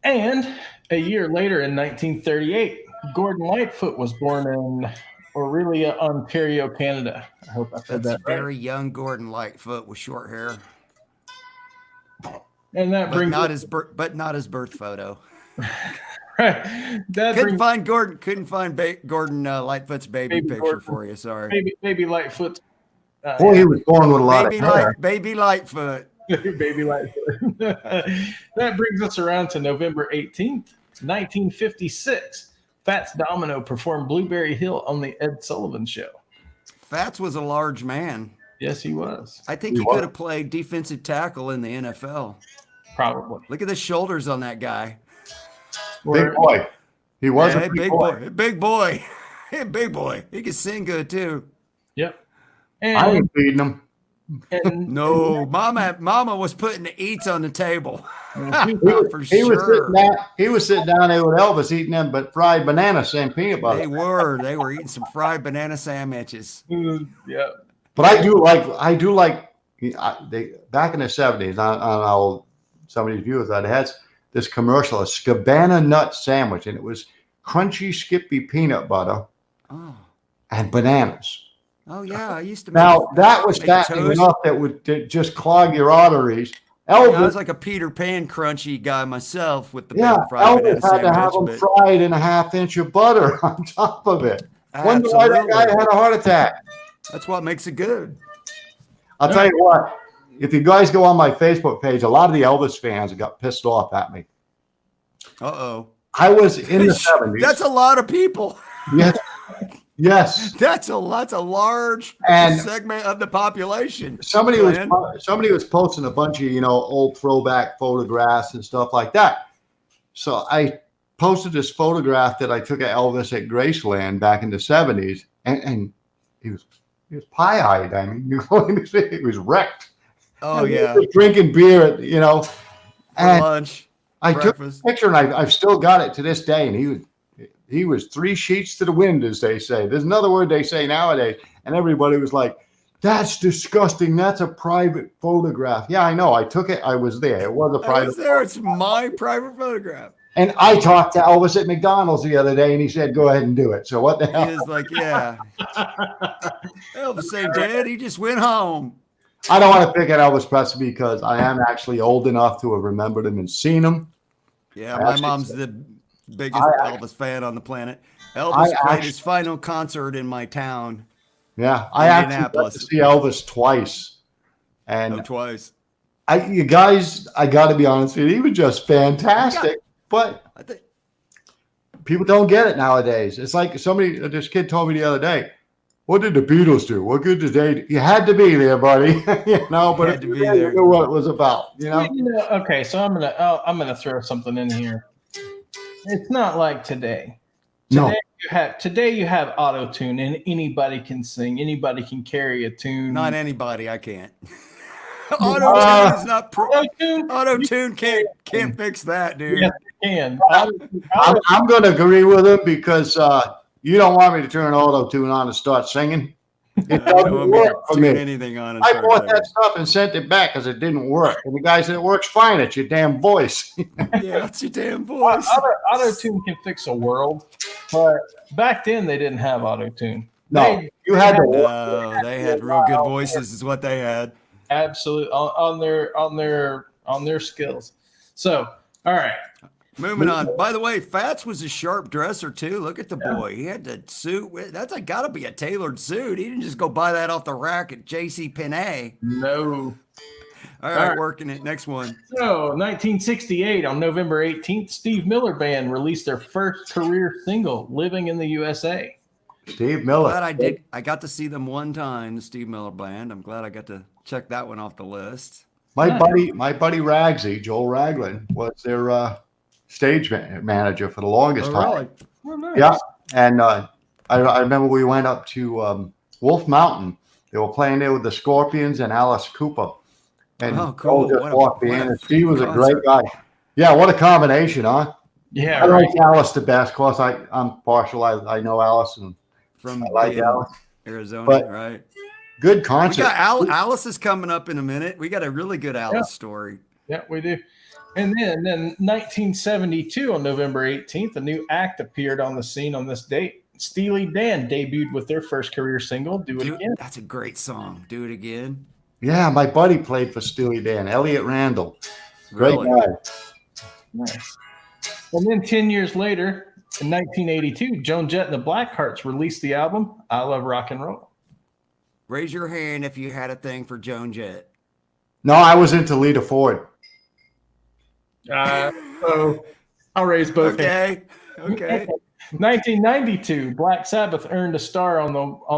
And a year later in 1938, Gordon Lightfoot was born in Orillia, Ontario, Canada. I hope I said that right. Very young Gordon Lightfoot with short hair. And that brings not his birth photo. Right. Couldn't find Gordon Lightfoot's baby picture Gordon, for you. Sorry, baby Lightfoot. Boy, he was born with a lot of hair. Baby Lightfoot. Baby Lightfoot. That brings us around to November 18th, 1956. Fats Domino performed Blueberry Hill on the Ed Sullivan Show. Fats was a large man. Yes, he was. I think he could have played defensive tackle in the NFL. Probably. Look at the shoulders on that guy. Big boy. He was a big boy. Big boy. Hey, big boy. He could sing good too. Yep. And I ain't feeding him. No, Mama was putting the eats on the table. He was sitting down there with Elvis eating them fried banana and peanut butter. They were eating some fried banana sandwiches. Yeah. But I do like back in the 70s. I don't know how some of these viewers had this commercial, a Scabana nut sandwich, and it was crunchy Skippy peanut butter and bananas. Oh yeah, I used to. Now that was fattening enough that would just clog your arteries. Elvis, I was like a Peter Pan crunchy guy myself with the big fried banana sandwich. Elvis had to have them fried in a half-inch of butter on top of it. Wonder why that guy had a heart attack. That's what makes it good. I'll tell you what. If you guys go on my Facebook page, a lot of the Elvis fans got pissed off at me. Uh-oh. I was in the 70s. That's a lot of people. Yes. That's a large segment of the population. Somebody was posting a bunch of, old throwback photographs and stuff like that. So I posted this photograph that I took of Elvis at Graceland back in the 70s, and he was pie-eyed. I mean, you're going to see he was wrecked. Oh, yeah. He was drinking beer, and lunch. I took a picture, and I've still got it to this day, and he was 3 sheets to the wind, as they say. There's another word they say nowadays, and everybody was like, "That's disgusting. That's a private photograph." Yeah, I know. I took it. I was there. It was a private. I was there. It's my private photograph. And I talked to Elvis at McDonald's the other day, and he said, "Go ahead and do it." So what the hell? He was like, "Yeah." Elvis ain't dead. He just went home. I don't want to pick at Elvis Presley because I am actually old enough to have remembered him and seen him. Yeah, my mom's the biggest Elvis fan on the planet. Elvis played his final concert in my town. Yeah, I actually got to see Elvis twice. And twice. You guys, I got to be honest with you, he was just fantastic. But people don't get it nowadays. It's like this kid told me the other day, "What did the Beatles do? What good did they do?" You had to be there, buddy. But if you knew what it was about, Okay, so I'm gonna throw something in here. It's not like today. Today you have auto-tune, and anybody can sing. Anybody can carry a tune. Not anybody. I can't. Auto-tune is not auto-tune can't fix that, dude. Yes, it can. I'm going to agree with him because you don't want me to turn auto-tune on and start singing. It doesn't work for me. Anything on I bought that stuff and sent it back because it didn't work. And the guy said, it works fine. It's your damn voice. Yeah, it's your damn voice. Auto-tune can fix a world, but back then they didn't have auto-tune. No, you had to. No, they had real good voices is what they had. Absolutely. On their skills. So, all right. Moving on. By the way, Fats was a sharp dresser too. Look at the boy. He had the suit. That's got to be a tailored suit. He didn't just go buy that off the rack at J.C. Penney. No. All right, working it. Next one. So, 1968, on November 18th, Steve Miller Band released their first career single, "Living in the USA." Steve Miller. Glad I got to see them one time, the Steve Miller Band. I'm glad I got to check that one off the list. My buddy Ragsy, Joel Ragland, was their stage manager for the longest time. Really? Oh, nice. Yeah, and I remember we went up to Wolf Mountain. They were playing there with the Scorpions and Alice Cooper. And cool. Just walked in, and Steve was a great guy. Yeah, what a combination, huh? Yeah, I like Alice the best. Of course, I'm partial. I know Alice, and from I like Alice. Arizona, but right? Good concert. We got Alice is coming up in a minute. We got a really good Alice story. Yeah, we do. And then 1972, on November 18th, a new act appeared on the scene on this date. Steely Dan debuted with their first career single, Do It Again. That's a great song. Do It Again. Yeah, my buddy played for Steely Dan, Elliot Randall. Great guy. Nice. And then 10 years later, in 1982, Joan Jett and the Blackhearts released the album, I Love Rock and Roll. Raise your hand if you had a thing for Joan Jett. No, I was into Lita Ford. So I'll raise both hands. Okay. 1992, Black Sabbath earned a star on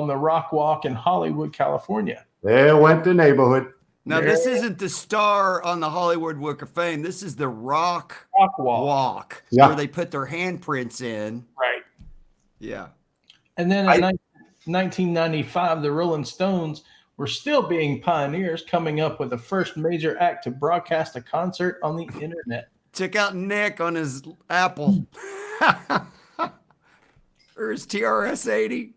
the Rock Walk in Hollywood, California. There went the neighborhood. Now, this isn't the star on the Hollywood Walk of Fame. This is the Rock Walk where they put their handprints in. Right. Yeah. And then in 1995, the Rolling Stones were still being pioneers, coming up with the first major act to broadcast a concert on the internet. Check out Nick on his Apple. Or his TRS-80.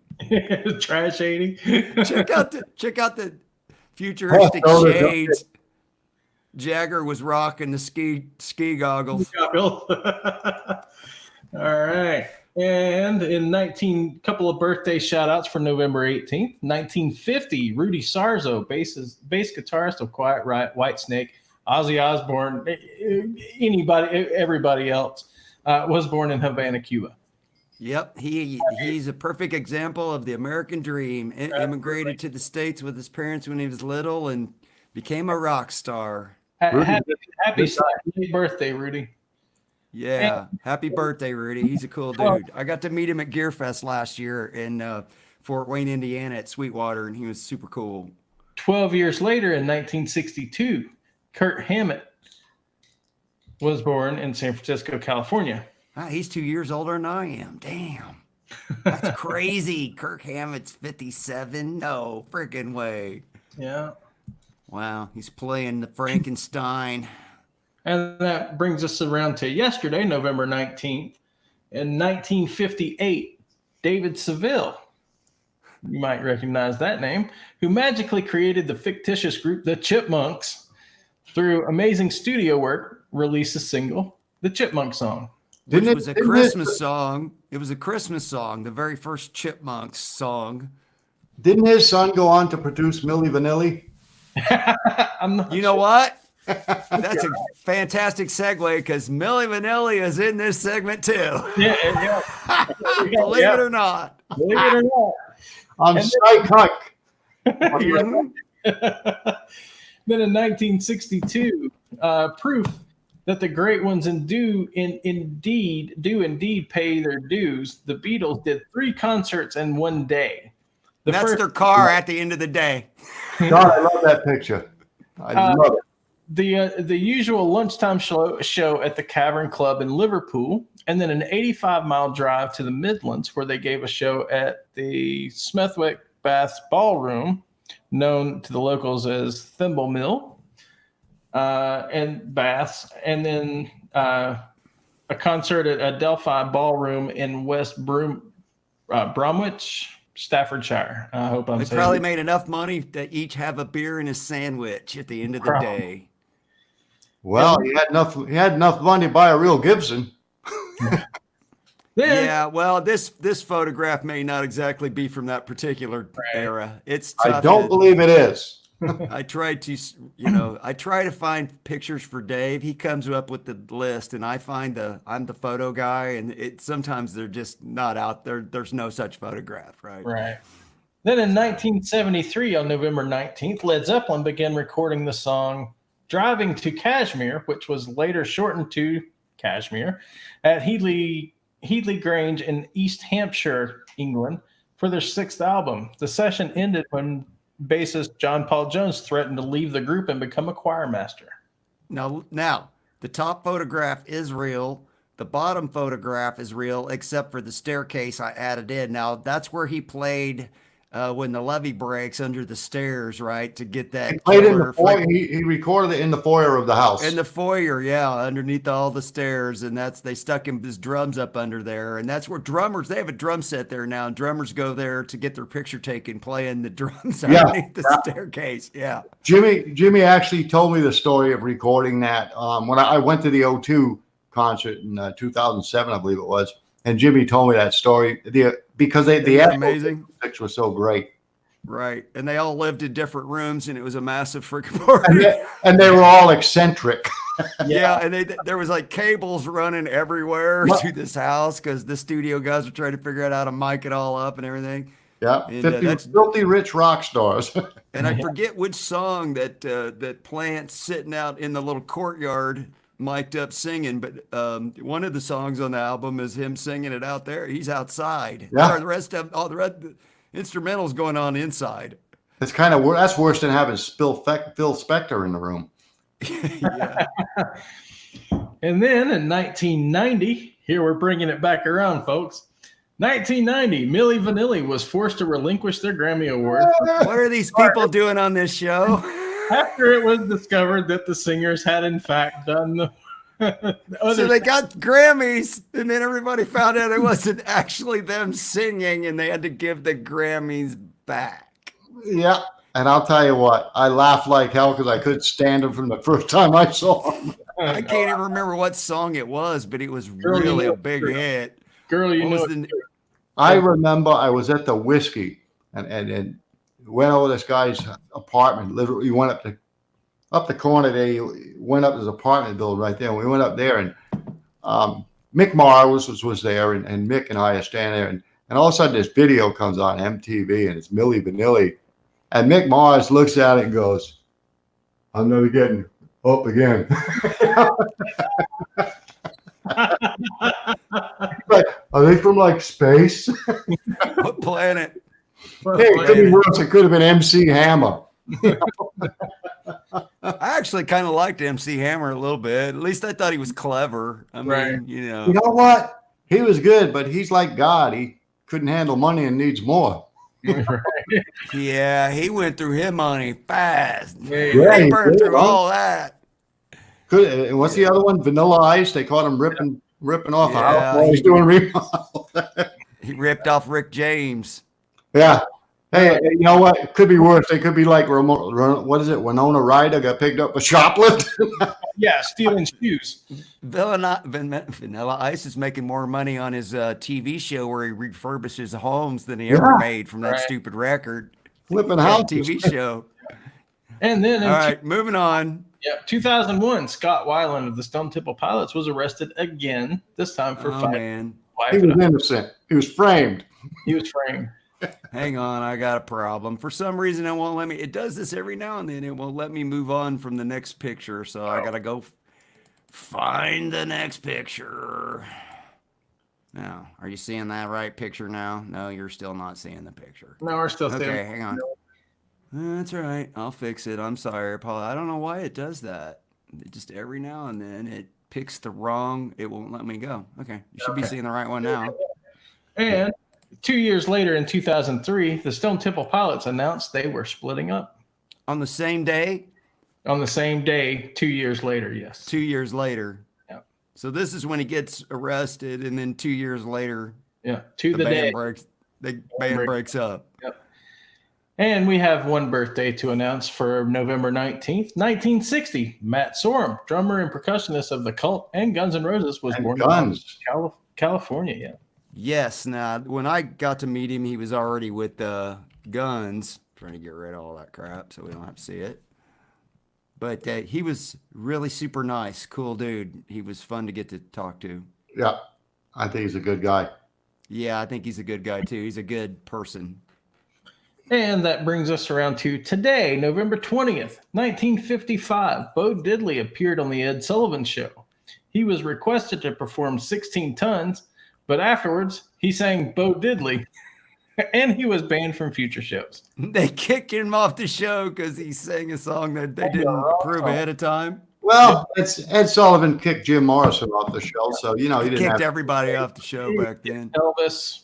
Trash 80. check out the futuristic shades. Jagger was rocking the ski goggles. All right. And in couple of birthday shout outs for November 18th, 1950, Rudy Sarzo, bass guitarist of Quiet Riot, Whitesnake, Ozzy Osbourne, everybody else, was born in Havana, Cuba. Yep, he's a perfect example of the American dream. Immigrated to the States with his parents when he was little and became a rock star. Happy birthday, Rudy. Yeah, happy birthday, Rudy. He's a cool dude. I got to meet him at Gear Fest last year in Fort Wayne, Indiana at Sweetwater, and he was super cool. 12 years later, in 1962, Kirk Hammett was born in San Francisco, California. He's 2 years older than I am. Damn. That's crazy. Kirk Hammett's 57. No freaking way. Yeah. Wow. He's playing the Frankenstein. And that brings us around to yesterday, November 19th. In 1958, David Seville, you might recognize that name, who magically created the fictitious group The Chipmunks, through amazing studio work, released a single, The Chipmunk Song. Which was a Christmas song. It was a Christmas song, the very first Chipmunks song. Didn't his son go on to produce Milli Vanilli? You know what? That's a fantastic segue because Milli Vanilli is in this segment too. Yeah. Believe it or not. Believe it or not. I'm psych. Then in 1962, proof that the great ones do indeed pay their dues. The Beatles did 3 concerts in one day. That's their car at the end of the day. God, I love that picture. I love it. The usual lunchtime show at the Cavern Club in Liverpool, and then an 85-mile drive to the Midlands where they gave a show at the Smethwick Baths Ballroom, known to the locals as Thimble Mill, and Baths, and then a concert at Adelphi Ballroom in West Bromwich, Staffordshire. I hope I'm They saying probably it. made enough money to each have a beer and a sandwich at the end of the day. Well, he had enough. He had enough money to buy a real Gibson. Yeah, well, this photograph may not exactly be from that particular era. It's tough. I don't believe it is. I tried to, I try to find pictures for Dave. He comes up with the list, and I find I'm the photo guy, and sometimes they're just not out there. There's no such photograph, right? Right. Then in 1973, on November 19th, Led Zeppelin began recording the song "Driving to Kashmir," which was later shortened to Kashmir, at Headley Grange in East Hampshire, England, for their 6th album. The session ended when bassist John Paul Jones threatened to leave the group and become a choir master. Now, the top photograph is real. The bottom photograph is real, except for the staircase I added in. Now, that's where he played when the levee breaks under the stairs, right? To get that. He played in the foyer. He recorded it in the foyer of the house. In the foyer, yeah, underneath all the stairs, and they stuck his drums up under there, and that's where drummers. They have a drum set there now, and drummers go there to get their picture taken, playing the drums underneath the staircase. Yeah. Jimmy actually told me the story of recording that when I went to the O2 concert in 2007, I believe it was, and Jimmy told me that story. Because the amazing acoustics were so great. Right. And they all lived in different rooms, and it was a massive freaking party. And they were all eccentric. Yeah. And there was like cables running everywhere to this house because the studio guys were trying to figure out how to mic it all up and everything. Yeah. And, 50 filthy rich rock stars. And I forget which song that Plant's sitting out in the little courtyard mic'd up singing, but one of the songs on the album is him singing it out there. He's outside. Yeah. The rest of the instrumentals going on inside. It's that's worse than having Phil Spector in the room. Yeah. And then in 1990, here we're bringing it back around, folks. 1990, Milli Vanilli was forced to relinquish their Grammy Award. What are these people doing on this show? After it was discovered that the singers had in fact done the so they got Grammys, and then everybody found out it wasn't actually them singing, and they had to give the Grammys back. Yeah, and I'll tell you what, I laughed like hell because I couldn't stand them from the first time I saw them. I can't even remember what song it was, but it was really a big hit. Girl, you know. I remember I was at the Whiskey and went over this guy's apartment. Literally, went up the corner there. He went up his apartment building right there. And we went up there, and Mick Mars was there, and Mick and I are standing there, and all of a sudden this video comes on MTV, and it's Milli Vanilli, and Mick Mars looks at it and goes, "I'm never getting up again." Like, are they from like space? What planet? Hey, it could be worse. It could have been MC Hammer. I actually kind of liked MC Hammer a little bit. At least I thought he was clever. I mean, Right. you know. You know what? He was good, but he's like God. He couldn't handle money and needs more. Yeah, he went through his money fast. Yeah, He he burned did, through huh? all that. And what's the other one? Vanilla Ice. They caught him ripping off a Yeah, house while he's doing remodel. He ripped off Rick James. Yeah. Hey, you know what? It could be worse. They could be like what is it? Winona Ryder got picked up for shoplifting. Yeah, stealing shoes. Vanilla Ice is making more money on his TV show where he refurbishes homes than he ever made from that stupid record. Flipping Yeah, houses. TV show. And then in All right, moving on. 2001, Scott Weiland of the Stone Temple Pilots was arrested again, this time for fighting Man. He was innocent. He was framed. He was framed. Hang on, I got a problem. For some reason, it won't let me. It does this every now and then. It won't let me move on from the next picture. So I got to go find the next picture. Now, are you seeing that right picture now? No, you're still not seeing the picture. No, we're still Okay, standing. hang on. That's all right. I'll fix it. I'm sorry, Paul. I don't know why it does that. It just every now and then it picks the wrong. It won't let me go. Okay, you should be seeing the right one now. And 2 years later, in 2003, the Stone Temple Pilots announced they were splitting up. On the same day? On the same day, 2 years later, yes. 2 years later. Yeah. So this is when he gets arrested, and then 2 years later, Yeah, to the the band day. breaks. the band breaks up. Yep. And we have one birthday to announce for November 19th, 1960. Matt Sorum, drummer and percussionist of The Cult and Guns N' Roses, was born in California. Yeah. Yes. Now, when I got to meet him, he was already with Guns, trying to get rid of all that crap so we don't have to see it. But he was really super nice, cool dude. He was fun to get to talk to. Yeah, I think he's a good guy. Yeah, I think he's a good guy too. He's a good person. And that brings us around to today, November 20th, 1955. Bo Diddley appeared on the Ed Sullivan Show. He was requested to perform 16 Tons, but afterwards he sang Bo Diddley, and he was banned from future shows. They kicked him off the show because he sang a song that they didn't approve ahead of time. Well, Ed Sullivan kicked Jim Morrison off the show, so he didn't kicked everybody off the show back then. Elvis,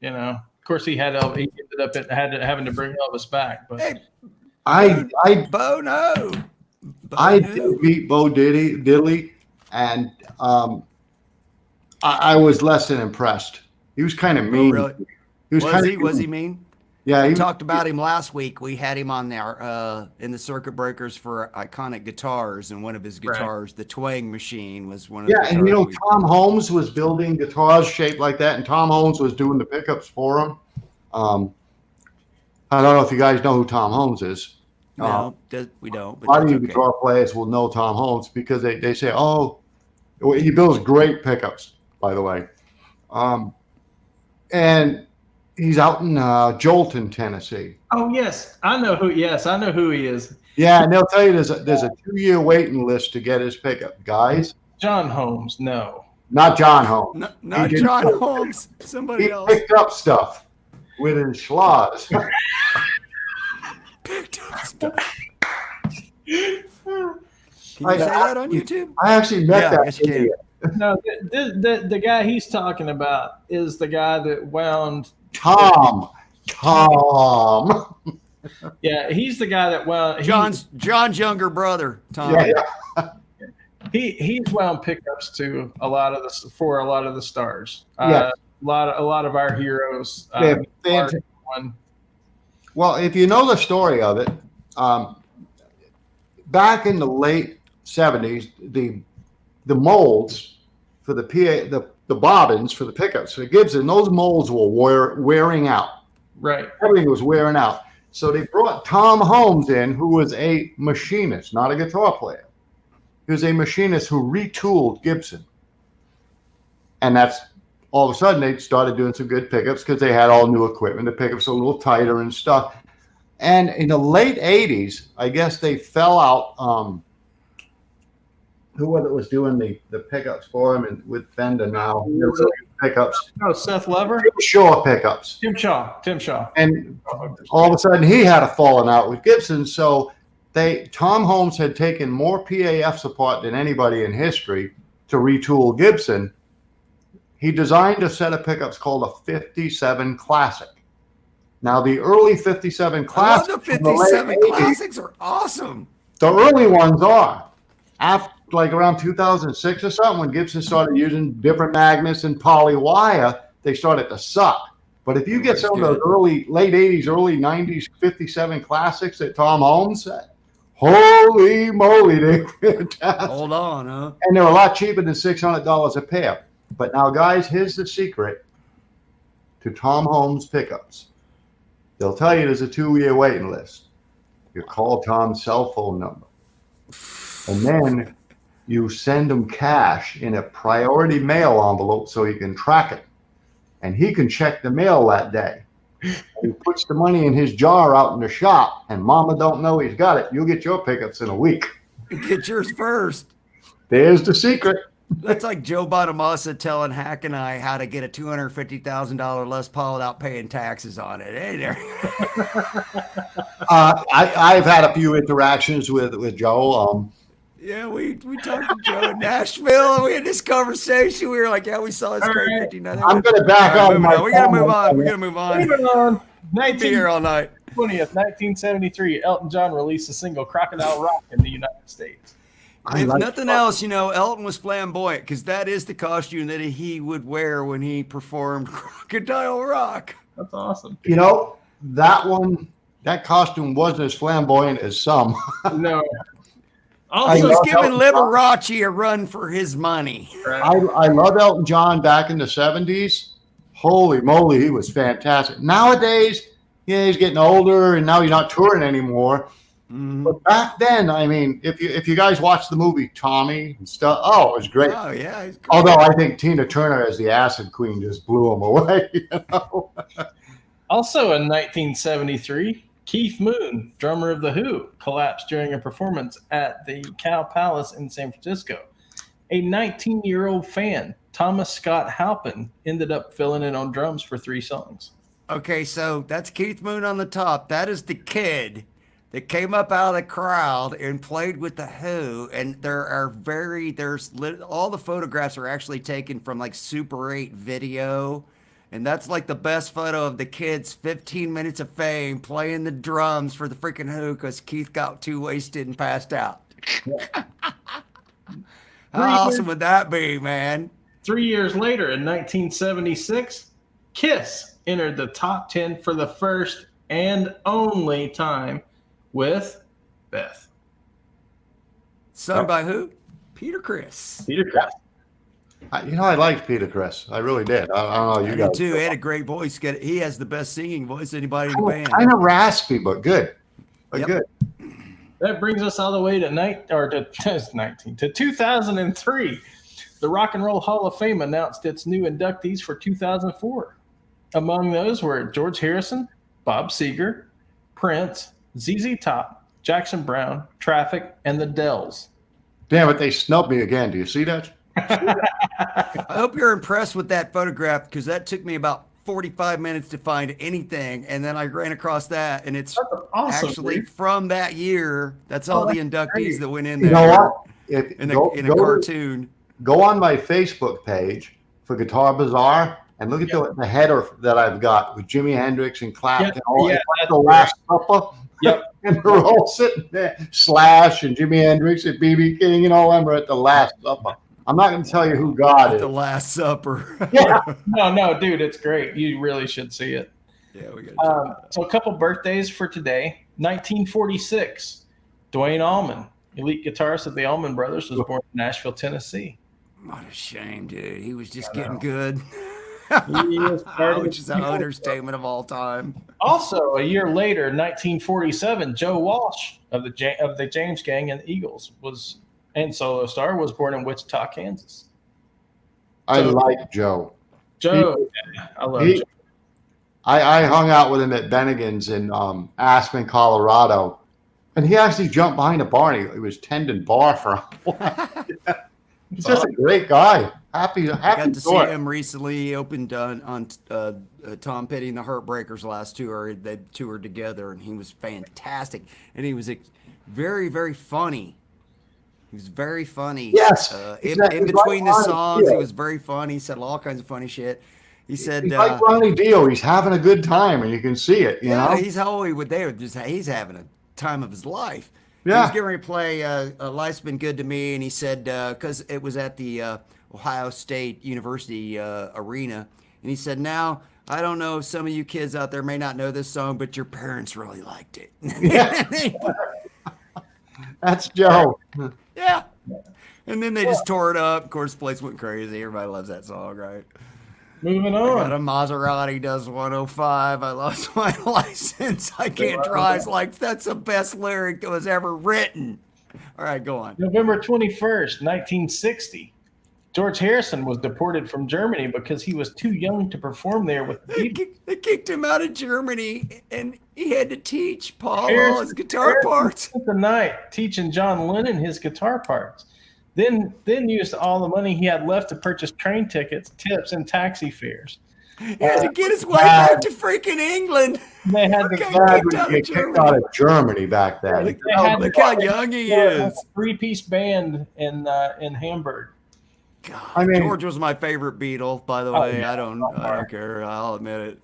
of course he had Elvis. He ended up having to bring Elvis back. But hey, Bo did meet Bo Diddley, and I was less than impressed. He was kind of mean. Oh, really? Was he mean? Yeah, we talked about him last week. We had him on there in the Circuit Breakers for iconic guitars, and one of his guitars, the Twang Machine, was one of the guitars. Yeah, and Tom Holmes was building guitars shaped like that, and Tom Holmes was doing the pickups for him. I don't know if you guys know who Tom Holmes is. No, we don't. A lot of you guitar players will know Tom Holmes because they say, oh, he builds great pickups, by the way. And he's out in Jolton, Tennessee. Oh, yes. I know who he is. Yeah, and they'll tell you there's a 2-year waiting list to get his pickup, guys. John Holmes, no. Not John Holmes. Not John Holmes. Somebody else. He picked up stuff with his schloss. Picked up stuff. Can you say that on YouTube? I actually met that idiot. No, the guy he's talking about is the guy that wound Tom. Yeah, he's the guy that wound John's younger brother, Tom. Yeah. He's wound pickups to a lot of the stars. Yeah. A lot of our heroes. Well, if you know the story of it, back in the late 70s, the molds for the PA, the bobbins for the pickups for Gibson, those molds were wearing out. Right. Everything was wearing out. So they brought Tom Holmes in, who was a machinist, not a guitar player. He was a machinist who retooled Gibson. And that's all of a sudden they started doing some good pickups because they had all new equipment. The pickups were a little tighter and stuff. And in the late 80s, I guess they fell out. Who was doing the pickups for him and with Fender now? Pickups. Oh, Seth Lever? Tim Shaw pickups. Tim Shaw. And all of a sudden he had a falling out with Gibson. So Tom Holmes had taken more PAFs apart than anybody in history to retool Gibson. He designed a set of pickups called a 57 Classic. Now, the early 57 Classics. I love the 57 Classics are awesome. The early ones are. After, like around 2006 or something, when Gibson started using different magnets and poly wire, they started to suck. But if you get some of those late 80s, early 90s 57 Classics that Tom Holmes said, holy moly, they were fantastic. Hold on, huh? And they're a lot cheaper than $600 a pair. But now, guys, here's the secret to Tom Holmes pickups. They'll tell you there's a 2-year waiting list. You call Tom's cell phone number. And then you send him cash in a priority mail envelope so he can track it. And he can check the mail that day. He puts the money in his jar out in the shop, and Mama don't know he's got it. You'll get your pickups in a week. Get yours first. There's the secret. That's like Joe Bonamassa telling Hack and I how to get a $250,000 Les Paul without paying taxes on it. Hey there. I've had a few interactions with Joe. Yeah, we talked to Joe in Nashville, and we had this conversation. We were like, yeah, we saw his great 59. I'm going to back up. We got to move on. We got to move on. Moving on. We'll be here all night. 20th, 1973, Elton John released the single Crocodile Rock in the United States. If nothing else, Elton was flamboyant because that is the costume that he would wear when he performed Crocodile Rock. That's awesome. That costume wasn't as flamboyant as some. No. Also, he's giving Liberace a run for his money. Right. I love Elton John back in the 70s. Holy moly, he was fantastic. Nowadays, he's getting older and now he's not touring anymore. Mm-hmm. But back then, I mean, if you guys watch the movie Tommy and stuff, it was great. Oh, yeah. He's great. Although I think Tina Turner as the Acid Queen just blew him away. Also in 1973, Keith Moon, drummer of The Who, collapsed during a performance at the Cow Palace in San Francisco. A 19-year-old fan, Thomas Scott Halpin, ended up filling in on drums for 3 songs. Okay, so that's Keith Moon on the top. That is the kid that came up out of the crowd and played with The Who. And all the photographs are actually taken from like Super 8 video. And that's like the best photo of the kid's 15 minutes of fame playing the drums for the freaking Who because Keith got too wasted and passed out. How awesome would that be, man? 3 years later, in 1976, Kiss entered the top 10 for the first and only time with Beth. Sung by who? Peter Criss. Peter Criss. I liked Peter Criss. I really did. I don't know. You guys too. He had a great voice. He has the best singing voice of anybody in the band. Kind of raspy, but good. Good. That brings us all the way to 2003. The Rock and Roll Hall of Fame announced its new inductees for 2004. Among those were George Harrison, Bob Seger, Prince, ZZ Top, Jackson Browne, Traffic, and the Dells. Damn it, they snubbed me again. Do you see that? I hope you're impressed with that photograph because that took me about 45 minutes to find anything, and then I ran across that, and it's awesome, actually from that year. That's all the inductees that went in there. You know what? In a cartoon. Go on my Facebook page for Guitar Bazaar and look at the header that I've got with Jimi Hendrix and Clapton. The Last Supper. Yep. And we're all sitting there. Slash and Jimi Hendrix and B.B. King and all them are at the Last Supper. I'm not going to tell you who God is. The Last Supper. Yeah. No, dude, it's great. You really should see it. Yeah, we got So a couple birthdays for today. 1946, Dwayne Allman, elite guitarist of the Allman Brothers, was born in Nashville, Tennessee. What a shame, dude. He was just getting good. Which is an understatement of all time. Also, a year later, 1947, Joe Walsh of the James Gang and the Eagles and solo star was born in Wichita, Kansas. I like Joe. I love Joe. I hung out with him at Bennigan's in Aspen, Colorado, and he actually jumped behind a bar and he was tending bar for a while. He's just a great guy. Happy. I got to see him recently. He opened on Tom Petty and the Heartbreakers last tour. They toured together, and he was fantastic. And he was very, very funny. He was very funny. Yes. In between the songs, he was very funny. He said all kinds of funny shit. He said, he's like Ronnie Dio. He's having a good time, and you can see it. You know, he's he's having a time of his life. Yeah. He was getting ready to play Life's Been Good to Me, and he said, because it was at the Ohio State University arena, and he said, now, I don't know, some of you kids out there may not know this song, but your parents really liked it. Yeah. That's Joe. Yeah. And then they just tore it up. Of course, the place went crazy. Everybody loves that song, right? Moving on. I got a Maserati does 105. I lost my license. I can't drive. Like, that's the best lyric that was ever written. All right, go on. November 21st, 1960. George Harrison was deported from Germany because he was too young to perform there with the Beatles. They kicked him out of Germany, and he had to teach Paul all his guitar parts. Spent the night teaching John Lennon his guitar parts. Then used all the money he had left to purchase train tickets, tips, and taxi fares. He had to get his way back to freaking England. They had to get kicked out of Germany back then. Look how young he is. A three-piece band in Hamburg. God, I mean, George was my favorite Beatle, by the way. I don't care. I'll admit it.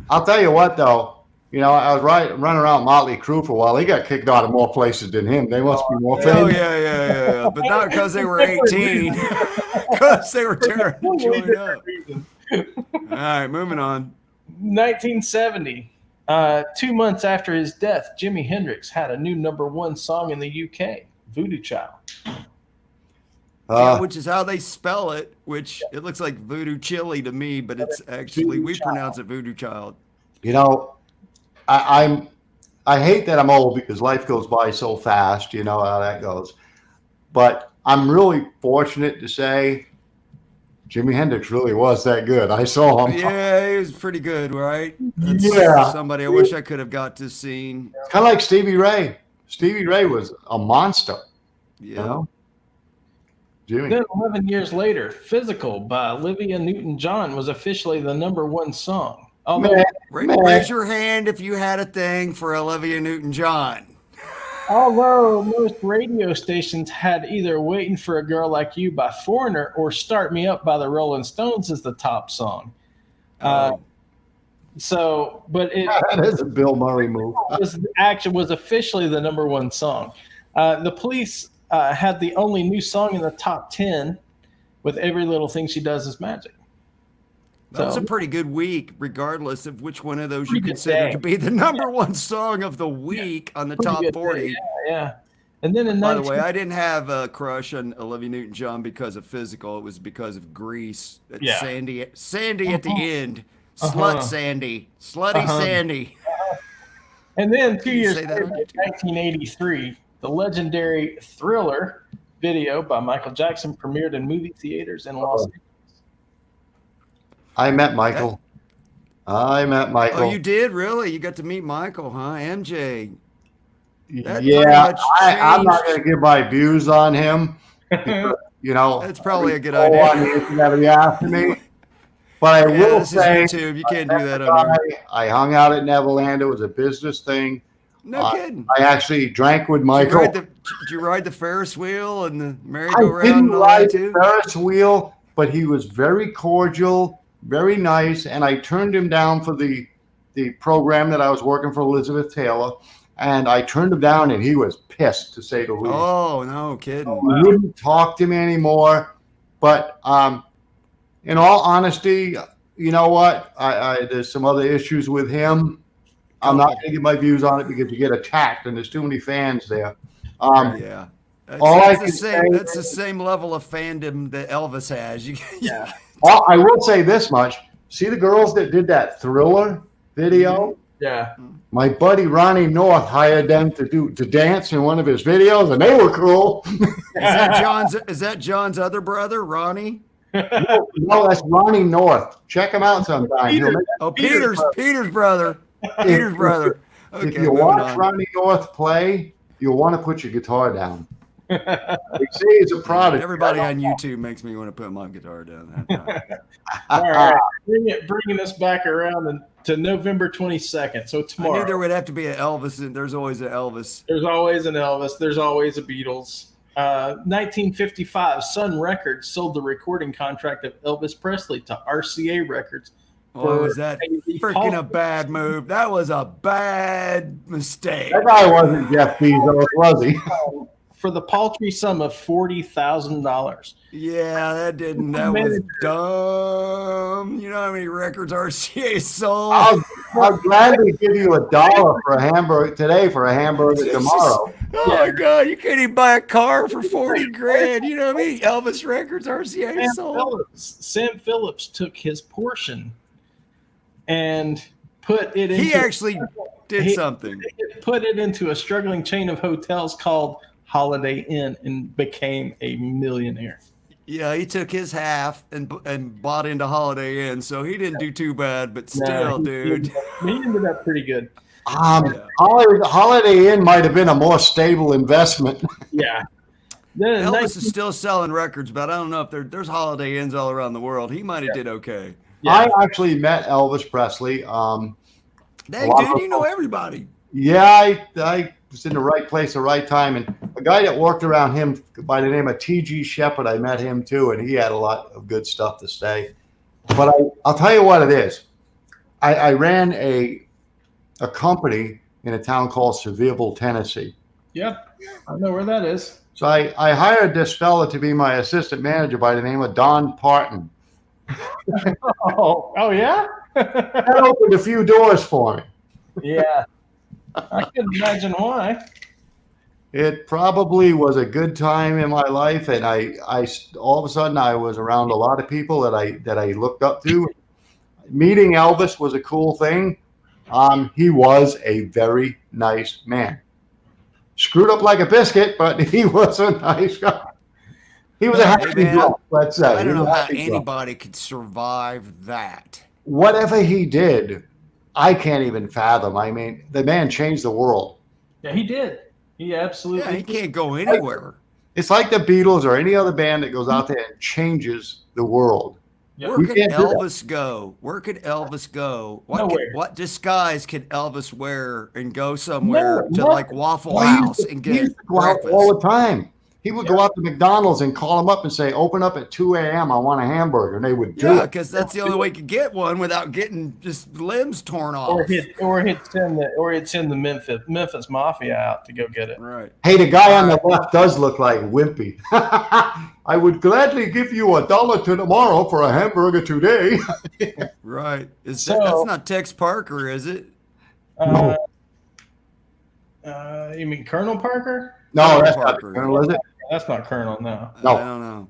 I'll tell you what, though. I was running around Motley Crue for a while. They got kicked out of more places than him. They must be more famous. Oh, yeah. But not because they were 18. Because they were tearing the joint up. All right, moving on. 1970. 2 months after his death, Jimi Hendrix had a new #1 song in the UK, Voodoo Child. Yeah, which is how they spell it, which it looks like voodoo chili to me, but it's actually, we pronounce it Voodoo Child. I hate that I'm old because life goes by so fast, you know how that goes. But I'm really fortunate to say Jimi Hendrix really was that good. I saw him. Yeah, he was pretty good, right? That's somebody I wish I could have got to see. It's kind of like Stevie Ray. Stevie Ray was a monster. Yeah. Jimmy. Then 11 years later, Physical by Olivia Newton-John was officially the #1 song. Raise your hand if you had a thing for Olivia Newton-John. Although most radio stations had either Waiting for a Girl Like You by Foreigner or Start Me Up by the Rolling Stones as the top song. That is a Bill Murray move. was officially the #1 song. The Police had the only new song in the top 10 with Every Little Thing She Does Is Magic. That's a pretty good week, regardless of which one of those you consider to be the #1 song of the week on the top 40. Yeah. And then by the way, I didn't have a crush on Olivia Newton-John because of Physical. It was because of Grease. Sandy at the end. Slut Sandy. Slutty Sandy. And then 2 years later, in 1983, the legendary Thriller video by Michael Jackson premiered in movie theaters in Los Angeles. I met Michael. Oh, you did? Really? You got to meet Michael, huh? MJ. I'm not going to give my views on him. Because, that's probably a good idea. Never after me. But I will say, YouTube. You can't do that on here. I hung out at Neverland. It was a business thing. No kidding. I actually drank with Michael. Did you ride the Ferris wheel and the I merry-go-round? didn't ride the Ferris wheel, but he was very cordial, very nice, and I turned him down for the program that I was working for Elizabeth Taylor, and I turned him down, and he was pissed, to say the least. Oh, no kidding. He wouldn't talk to me anymore. But in all honesty, you know what? There's some other issues with him. I'm not going to give my views on it because you get attacked, and there's too many fans there. Yeah. That's the same level of fandom that Elvis has. I will say this much. See the girls that did that Thriller video? Yeah. My buddy Ronnie North hired them to dance in one of his videos, and they were cool. Is that John's other brother, Ronnie? No, that's Ronnie North. Check him out sometime. Peter's brother. Peter's brother. Okay, if you watch Ronnie North play, you'll want to put your guitar down. You see, he's a product. Everybody on YouTube makes me want to put my guitar down. All right, bringing us back around to November 22nd. So tomorrow. I knew there would have to be an Elvis, and there's always an Elvis. There's always an Elvis. There's always a Beatles. 1955, Sun Records sold the recording contract of Elvis Presley to RCA Records. Was that freaking a bad move? That was a bad mistake. That guy wasn't Jeff Bezos, was he? For the paltry sum of $40,000. Yeah, that was dumb. You know how many records RCA sold? I'll gladly give you $1 for a hamburger today for a hamburger tomorrow. Oh my God, you can't even buy a car for $40,000. You know what I mean? Elvis Records RCA sold. Sam Phillips took his portion and put it into. He actually did something. Put it into a struggling chain of hotels called Holiday Inn and became a millionaire. Yeah, he took his half and bought into Holiday Inn, so he didn't do too bad, but still, dude. He ended up pretty good. Holiday Inn might have been a more stable investment. Yeah. Elvis is still selling records, but I don't know if there's Holiday Inns all around the world. He might have did okay. Yeah. I actually met Elvis Presley. Dude, you know everybody. Yeah, I was in the right place at the right time. And a guy that worked around him by the name of T.G. Shepard, I met him too, and he had a lot of good stuff to say. But I'll tell you what it is. I ran a a company in a town called Sevierville, Tennessee. Yep, I know where that is. So I hired this fella to be my assistant manager by the name of Don Parton. Oh yeah? That opened a few doors for me. Yeah. I can imagine why. It probably was a good time in my life, and I all of a sudden I was around a lot of people that I looked up to. Meeting Elvis was a cool thing. He was a very nice man. Screwed up like a biscuit, but he was a nice guy. He was a happy guy, let's say. I don't know how anybody could survive that. Whatever he did, I can't even fathom. I mean, the man changed the world. Yeah, he did. He absolutely he can't go anywhere. It's like the Beatles or any other band that goes out there and changes the world. Yep. Where could Elvis go? Where could Elvis go? What disguise could Elvis wear and go somewhere to like Waffle House and get breakfast? All the time. He would go out to McDonald's and call them up and say, open up at 2 a.m. I want a hamburger. And they would do it. Yeah, because that's the only way you could get one without getting just limbs torn off. Or he'd send the Memphis Mafia out to go get it. Right. Hey, the guy on the left does look like Wimpy. I would gladly give you $1 to tomorrow for a hamburger today. Right. That's not Tex Parker, is it? No. You mean Colonel Parker? No, that's not Colonel, is it? That's not Colonel, no. I don't know.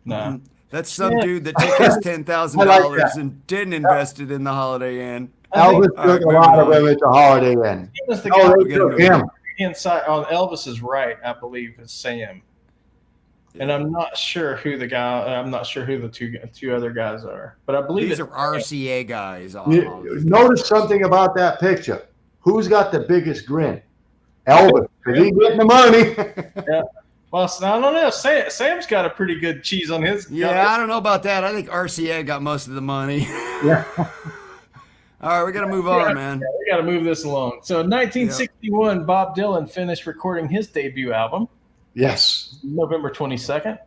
No. That's some dude that took his $10,000 and didn't invest it in the Holiday Inn. Elvis took a lot of women to Holiday Inn. He was the guy who took him. Inside on Elvis's right, I believe, is Sam. And I'm not sure who the two other guys are. But I believe these are RCA guys. Notice something about that picture. Who's got the biggest grin? Elvis, because he's getting the money. Yeah. Well, I don't know. Sam's got a pretty good cheese on his. Yeah, I don't know about that. I think RCA got most of the money. Yeah. All right, we got to move on, man. Yeah, we got to move this along. So, in 1961, Bob Dylan finished recording his debut album. Yes. November 22nd.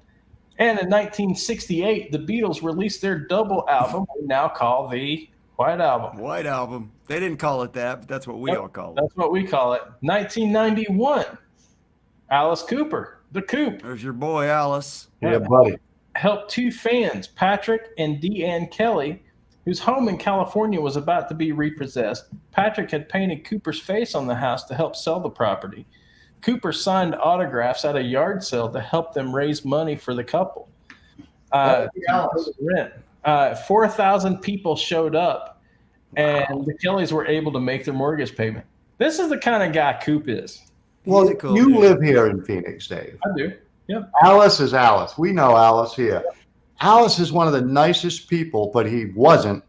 And in 1968, the Beatles released their double album we now call the White Album. White Album. They didn't call it that, but that's what we all call it. That's what we call it. 1991, Alice Cooper, the Coop. There's your boy, Alice. Yeah, buddy. Helped two fans, Patrick and Deanne Kelly, whose home in California was about to be repossessed. Patrick had painted Cooper's face on the house to help sell the property. Cooper signed autographs at a yard sale to help them raise money for the couple. 4,000 people showed up, and the Kellys were able to make their mortgage payment. This is the kind of guy Coop is. Well, you live here in Phoenix, Dave. I do. Yep. Alice is Alice. We know Alice here. Alice is one of the nicest people, but he wasn't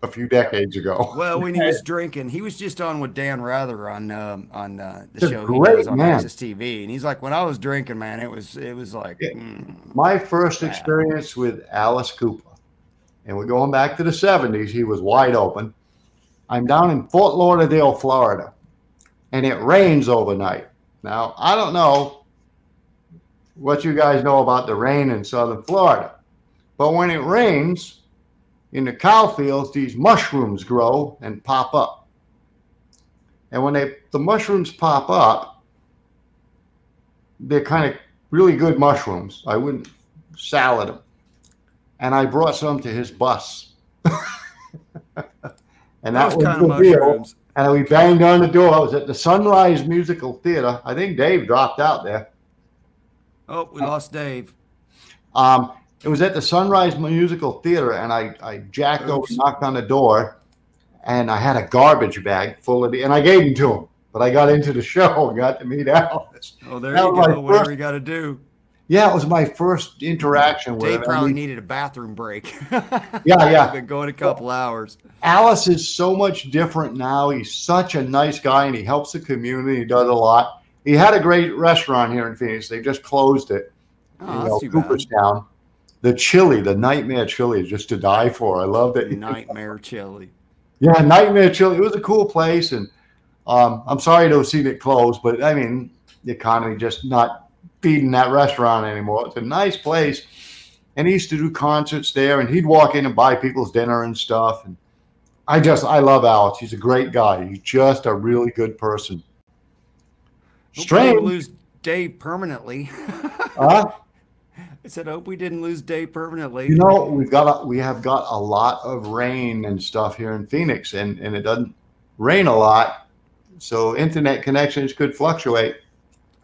a few decades ago. Well, when he was drinking, he was just on with Dan Rather on the show he does on Access TV, and he's like, when I was drinking, man, it was like my first experience with Alice Cooper, and we're going back to the 70s. He was wide open. I'm down in Fort Lauderdale, Florida, and it rains overnight. Now, I don't know what you guys know about the rain in southern Florida, but when it rains in the cow fields, these mushrooms grow and pop up. And when the mushrooms pop up, they're kind of really good mushrooms. I wouldn't salad them. And I brought some to his bus. And that was kind of the deal. mushrooms. And we banged on the door. I was at the Sunrise Musical Theater. I think Dave dropped out there. Oh, we lost Dave. It was at the Sunrise Musical Theater, and I jacked over, knocked on the door, and I had a garbage bag full of and I gave them to him. But I got into the show and got to meet Alice. Oh, there you go. Whatever you got to do. Yeah, it was my first interaction with him. Dave probably needed a bathroom break. Yeah. I've been going a couple hours. Alice is so much different now. He's such a nice guy, and he helps the community. He does a lot. He had a great restaurant here in Phoenix. They just closed it. Oh, that's Cooperstown. The chili, the Nightmare Chili, is just to die for. I loved it. Nightmare Chili. Yeah, Nightmare Chili. It was a cool place, and I'm sorry to have seen it close, but I mean, the economy just not feeding that restaurant anymore. It's a nice place, and he used to do concerts there, and he'd walk in and buy people's dinner and stuff. And I love Alex. He's a great guy. He's just a really good person. Strange. Hope we didn't lose Dave permanently. Huh? I said, hope we didn't lose Dave permanently. We have got a lot of rain and stuff here in Phoenix, and it doesn't rain a lot, so internet connections could fluctuate.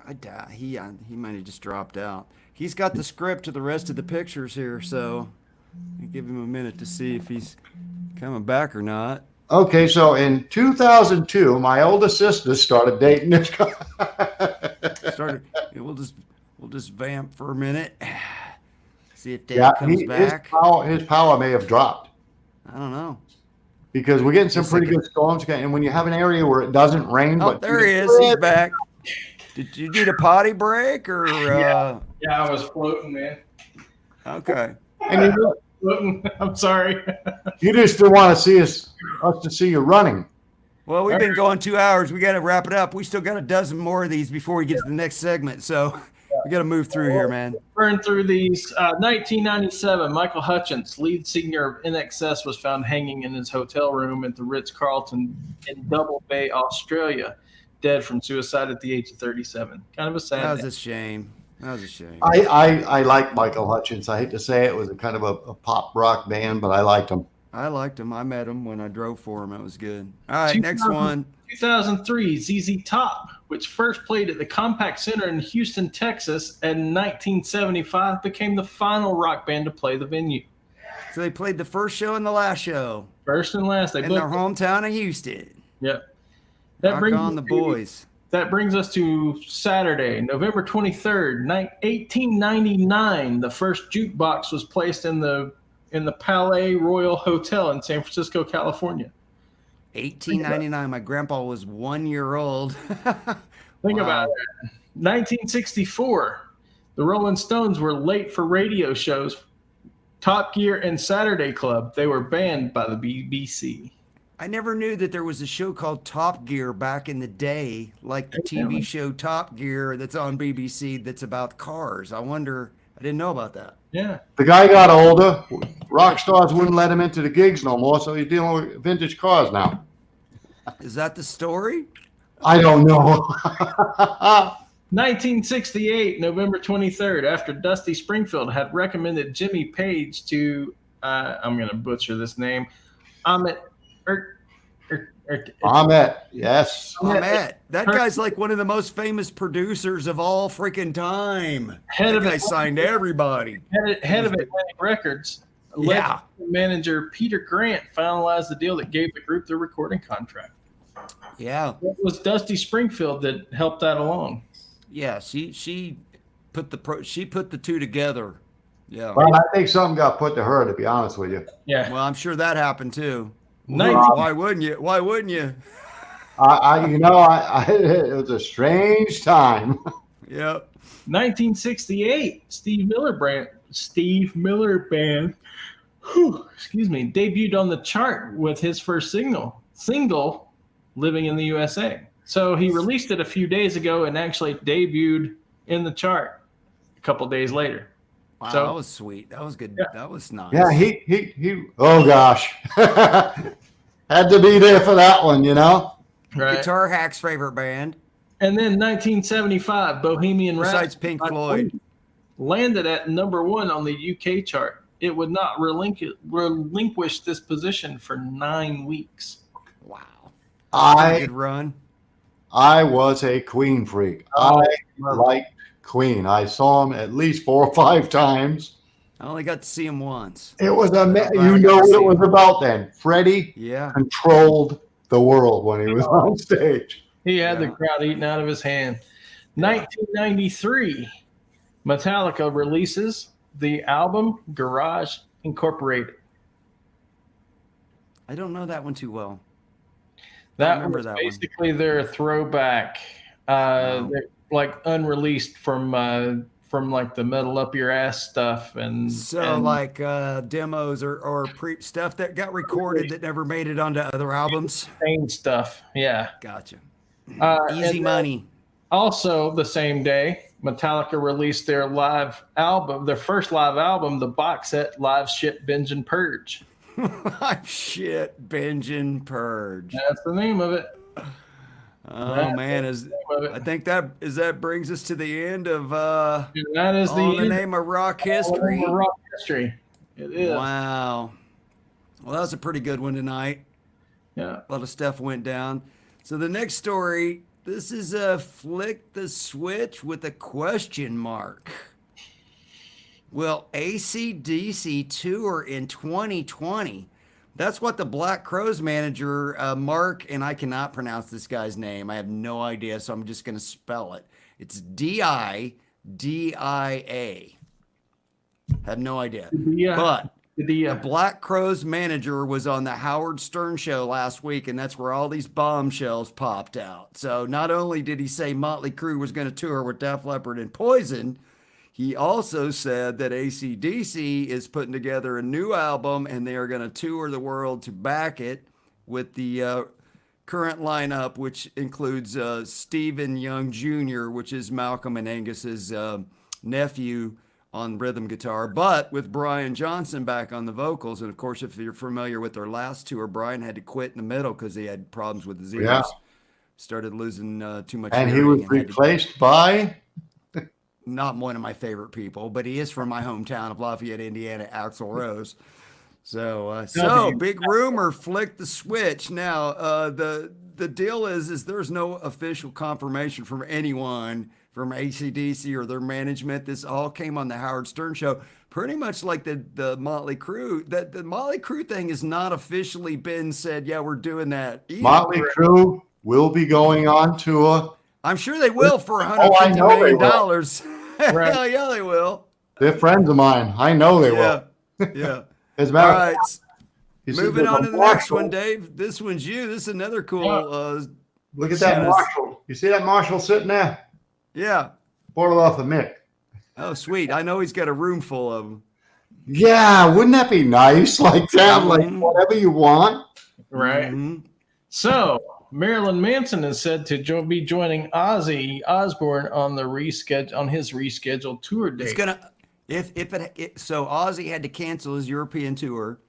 I doubt he might have just dropped out. He's got the script to the rest of the pictures here, so I'll give him a minute to see if he's coming back or not. Okay, so in 2002, my oldest sister started dating this guy. We'll just vamp for a minute. See if Dave comes back. His power may have dropped. I don't know. Because we're getting some pretty good storms, and when you have an area where it doesn't rain, there he is. He's back. Did you need a potty break or? Yeah, I was floating, man. Okay. And you're floating. I'm sorry. You just don't want to see us to see you running. Well, we've been going 2 hours. We got to wrap it up. We still got a dozen more of these before we get to the next segment. So we got to move through here, man. Burn through these. 1997, Michael Hutchence, lead singer of INXS, was found hanging in his hotel room at the Ritz-Carlton in Double Bay, Australia, dead from suicide at the age of 37. Kind of a sad. That was a shame. I like Michael Hutchence. I hate to say it was a kind of a pop rock band, but I liked him. I liked him. I met him when I drove for him. It was good. All right, next one. 2003, ZZ Top, which first played at the Compaq Center in Houston, Texas, and in 1975 became the final rock band to play the venue. So they played the first show and the last show. First and last. In their hometown of Houston. Yep. Rock on the boys. That brings us to Saturday, November 23rd, 1899. The first jukebox was placed in the Palais Royal Hotel in San Francisco, California. 1899. My grandpa was 1 year old. Think about it. 1964. The Rolling Stones were late for radio shows. Top Gear and Saturday Club. They were banned by the BBC. I never knew that there was a show called Top Gear back in the day, like the TV show Top Gear that's on BBC that's about cars. I didn't know about that. Yeah. The guy got older. Rock stars wouldn't let him into the gigs no more, so he's dealing with vintage cars now. Is that the story? I don't know. 1968, November 23rd, after Dusty Springfield had recommended Jimmy Page to, I'm going to butcher this name, Ahmet, yes. Ahmet. That guy's like one of the most famous producers of all freaking time. That guy signed everybody. Head of Atlantic Records. Yeah. Manager Peter Grant finalized the deal that gave the group their recording contract. Yeah. It was Dusty Springfield that helped that along. Yeah, she put the two together. Yeah. Well, I think something got put to her, to be honest with you. Yeah. Well, I'm sure that happened too. Why wouldn't you? Why wouldn't you? It was a strange time. Yep. 1968, Steve Miller Band, debuted on the chart with his first single, Living in the USA. So he released it a few days ago and actually debuted in the chart a couple days later. Wow, so, that was sweet. That was good. Yeah. That was nice. Yeah, he oh gosh. Had to be there for that one, you know? Right. Guitar Hack's favorite band. And then 1975, Bohemian Rhapsody. Besides Pink Floyd. Landed at number 1 on the UK chart. It would not relinquish this position for 9 weeks. Wow. Good run. I was a Queen freak. I liked Queen. I saw him at least 4 or 5 times. I only got to see him once. It was you know what it was about then. Freddie controlled the world when he was on stage. He had the crowd eating out of his hand. 1993, Metallica releases the album Garage Incorporated. I don't know that one too well. That was basically their throwback, like unreleased from like the metal up your ass stuff like demos or stuff that got recorded that never made it onto other albums. Same stuff, yeah. Gotcha. Easy money. Also, the same day, Metallica released their first live album, the box set Live Shit Binge and Purge. Shit, binge and purge. That's the name of it. Oh man, I think that brings us to the end of that is all the in the name of rock history. Rock history. It is. Wow. Well, that was a pretty good one tonight. Yeah. A lot of stuff went down. So the next story, this is flick the switch with a question mark. Will AC/DC tour in 2020? That's what the Black Crowes manager, Mark, and I cannot pronounce this guy's name. I have no idea, so I'm just going to spell it. It's DIDIA. Have no idea. But the Black Crowes manager was on the Howard Stern show last week, and that's where all these bombshells popped out. So not only did he say Motley Crue was going to tour with Def Leppard and Poison, he also said that AC/DC is putting together a new album and they are going to tour the world to back it with the current lineup, which includes Stephen Young Jr., which is Malcolm and Angus's nephew on rhythm guitar, but with Brian Johnson back on the vocals. And of course, if you're familiar with their last tour, Brian had to quit in the middle because he had problems with his ears. Yeah. Started losing too much. And he was replaced by... Not one of my favorite people, but he is from my hometown of Lafayette, Indiana, Axl Rose. So big rumor, flick the switch. Now, the deal is there's no official confirmation from anyone from AC/DC or their management. This all came on the Howard Stern show, pretty much like the Motley Crue. That the Motley Crue thing has not officially been said, yeah, we're doing that either. Motley Crue will be going on tour. I'm sure they will for $150 million. Right. Hell yeah, they will. They're friends of mine. I know they will. Yeah. As a matter all right. Moving on to the next one, Dave. This one's you. This is another cool. Look at that Marshall. You see that Marshall sitting there? Yeah. Bought it off of Mick. Oh, sweet. I know he's got a room full of them. Yeah. Wouldn't that be nice? Like that, like whatever you want. Right. Mm-hmm. So Marilyn Manson is said to be joining Ozzy Osbourne on his rescheduled tour date. It's gonna so Ozzy had to cancel his European tour,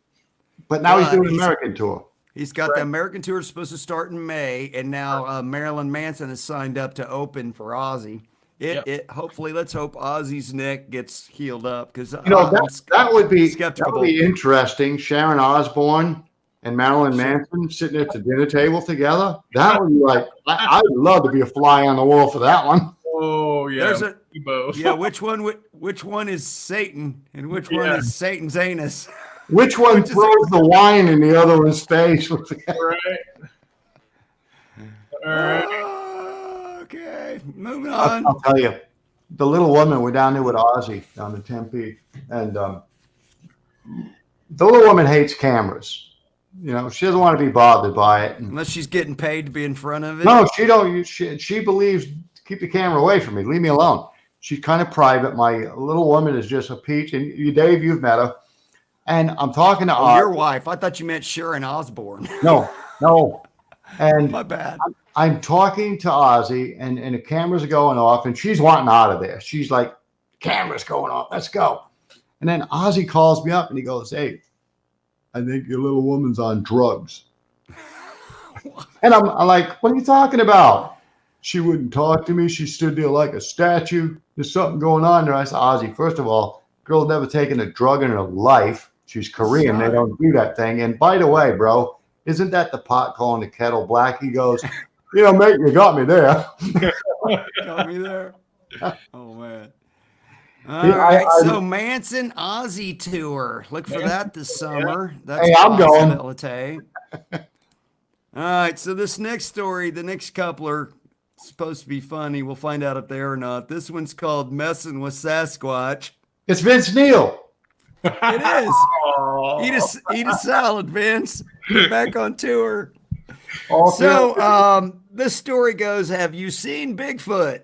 but now he's doing an American tour. He's got the American tour supposed to start in May, and now Marilyn Manson is signed up to open for Ozzy. Hopefully, let's hope Ozzy's neck gets healed up because that would be interesting. Sharon Osbourne and Marilyn Manson sitting at the dinner table together. That would be like, I would love to be a fly on the wall for that one. Oh yeah, both. Yeah, which one is Satan and which one is Satan's anus? Which one throws the wine in the other one's face? Right. All right. Okay, moving on. I'll tell you, the little woman, we're down there with Ozzy down in Tempe, and the little woman hates cameras. You know, she doesn't want to be bothered by it. Unless she's getting paid to be in front of it. No, she don't. She believes, keep the camera away from me. Leave me alone. She's kind of private. My little woman is just a peach. And you, Dave, you've met her. And I'm talking to your wife. I thought you meant Sharon Osbourne. No. And my bad. I'm talking to Ozzy, and the cameras are going off, and she's wanting out of there. She's like, camera's going off. Let's go. And then Ozzy calls me up, and he goes, hey, I think your little woman's on drugs. And I'm like, what are you talking about? She wouldn't talk to me. She stood there like a statue. There's something going on there. I said, Ozzy, first of all, girl's never taken a drug in her life. She's Korean. They don't do that thing. And by the way, bro, isn't that the pot calling the kettle black? He goes, mate, you got me there. Got me there. Oh, man. All right, so Manson Ozzy tour. Look for that this summer. That's I'm going. All right, so this next story, the next couple are supposed to be funny. We'll find out if they are or not. This one's called Messing with Sasquatch. It's Vince Neil. It is. Eat a salad, Vince. Get back on tour. So this story goes, have you seen Bigfoot?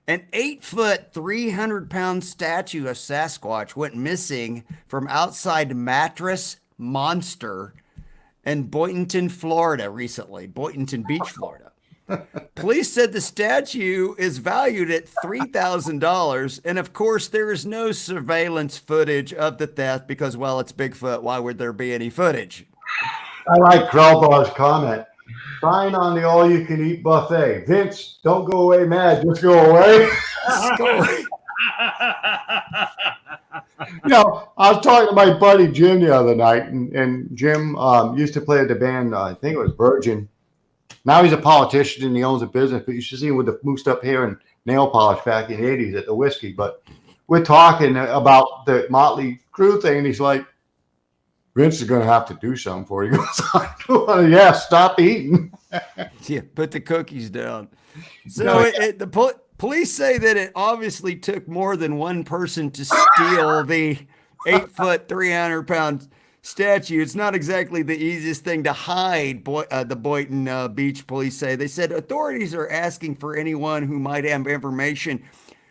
An 8-foot, 300-pound statue of Sasquatch went missing from outside Mattress Monster in Boynton, Florida recently. Boynton Beach, Florida. Police said the statue is valued at $3,000. And of course, there is no surveillance footage of the theft because, well, it's Bigfoot. Why would there be any footage? I like Crowbar's comment. Sign on the all-you-can-eat buffet. Vince, don't go away mad. Just go away. I was talking to my buddy Jim the other night, and Jim used to play at the band, I think it was Virgin. Now he's a politician and he owns a business, but you should see him with the moosed up hair and nail polish back in the 80s at the whiskey. But we're talking about the Motley Crue thing, and he's like, Vince is going to have to do something for you. He goes, yeah, stop eating. Yeah, put the cookies down. So police say that it obviously took more than one person to steal the 8-foot, 300-pound statue. It's not exactly the easiest thing to hide, the Boynton Beach police say. They said authorities are asking for anyone who might have information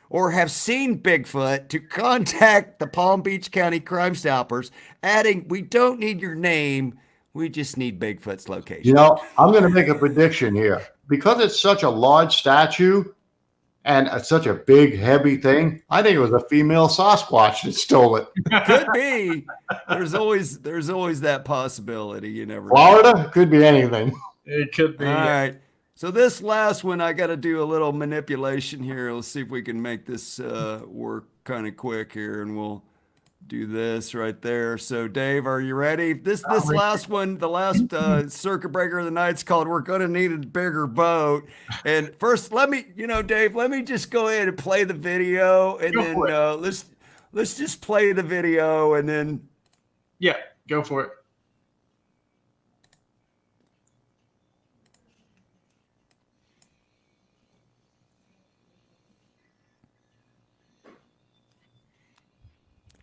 or have seen Bigfoot to contact the Palm Beach County Crime Stoppers, adding, we don't need your name. We just need Bigfoot's location. I'm going to make a prediction here. Because it's such a large statue and such a big, heavy thing, I think it was a female Sasquatch that stole it. Could be. There's always that possibility. You never know. Florida? Could be anything. It could be. All right. So this last one, I got to do a little manipulation here. Let's see if we can make this work kind of quick here, and we'll do this right there. So Dave, are you ready? This last one, the last circuit breaker of the night's called "We're Gonna Need a Bigger Boat." And first, Dave, let me just go ahead and play the video, and then let's just play the video, and then go for it.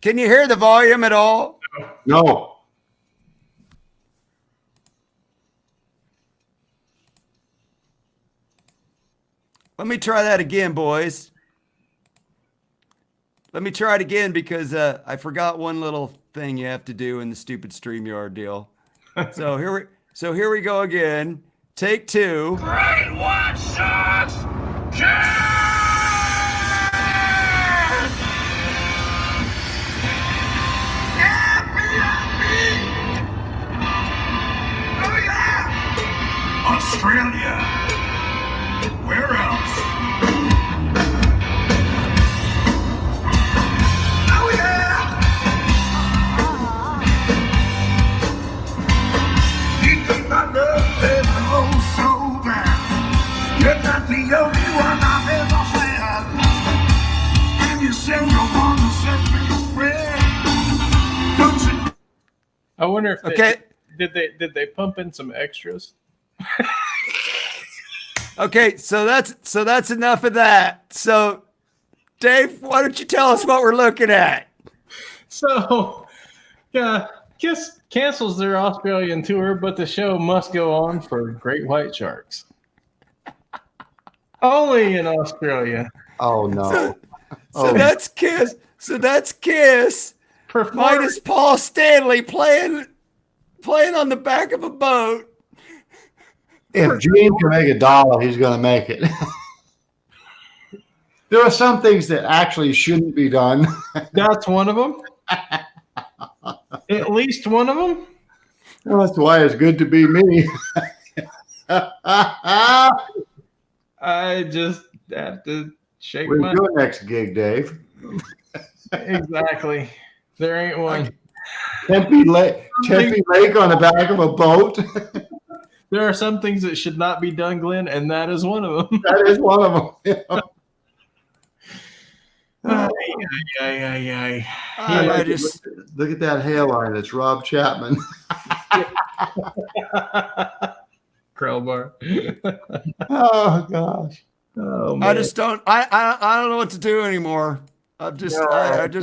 Can you hear the volume at all? No. Let me try that again, boys. Let me try it again because I forgot one little thing you have to do in the stupid StreamYard deal. So here we go again. Take 2. Great White Sharks! Australia. Where else? Oh yeah. You think I love them oh so bad. You're not the only one I've ever had. And you say you want to set me free. Don't you? I wonder if did they pump in some extras? Okay, so that's enough of that. So, Dave, why don't you tell us what we're looking at? So, Kiss cancels their Australian tour, but the show must go on for Great White Sharks. Only in Australia. Oh no! So that's Kiss. So that's Kiss. Minus Paul Stanley playing on the back of a boat. If Gene can make $1, he's going to make it. There are some things that actually shouldn't be done. That's one of them. At least one of them. Well, that's why it's good to be me. I just have to shake Where's my your next gig, Dave? Exactly. There ain't one. Tempe Lake on the back of a boat. There are some things that should not be done, Glenn, and that is one of them. That is one of them. Yeah. Look at that hairline. It's Rob Chapman. Crowbar. Oh gosh. Oh, man. I just don't. I don't know what to do anymore. I really don't.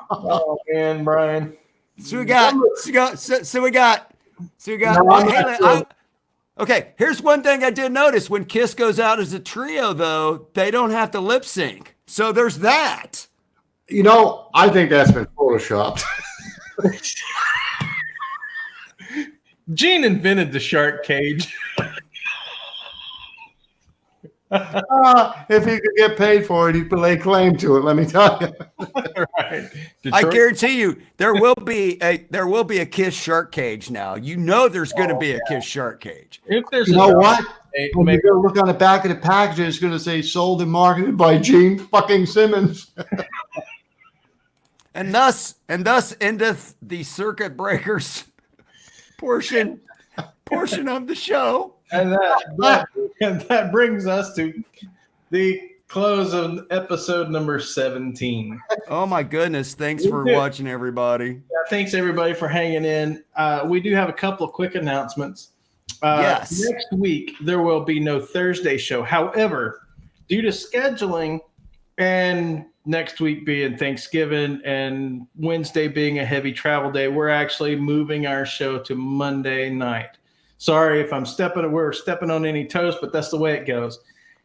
Oh man, Brian. Okay, here's one thing I did notice. When Kiss goes out as a trio, though, they don't have to lip sync. So there's that. I think that's been photoshopped. Gene invented the shark cage. If he could get paid for it, he'd lay claim to it. Let me tell you. Right. I guarantee you, there will be a Kiss shark cage now. There's going to be a Kiss shark cage. If there's You know what? When maybe, you go look on the back of the package, it's going to say sold and marketed by Gene fucking Simmons. And thus endeth the circuit breakers portion of the show. and that brings us to the close of episode number 17. Oh my goodness. Thanks for watching, everybody. Thanks everybody for hanging in. We do have a couple of quick announcements. Yes. Next week there will be no Thursday show. However, due to scheduling and next week being Thanksgiving and Wednesday being a heavy travel day, we're actually moving our show to Monday night. Sorry if we're stepping on any toes, but that's the way it goes.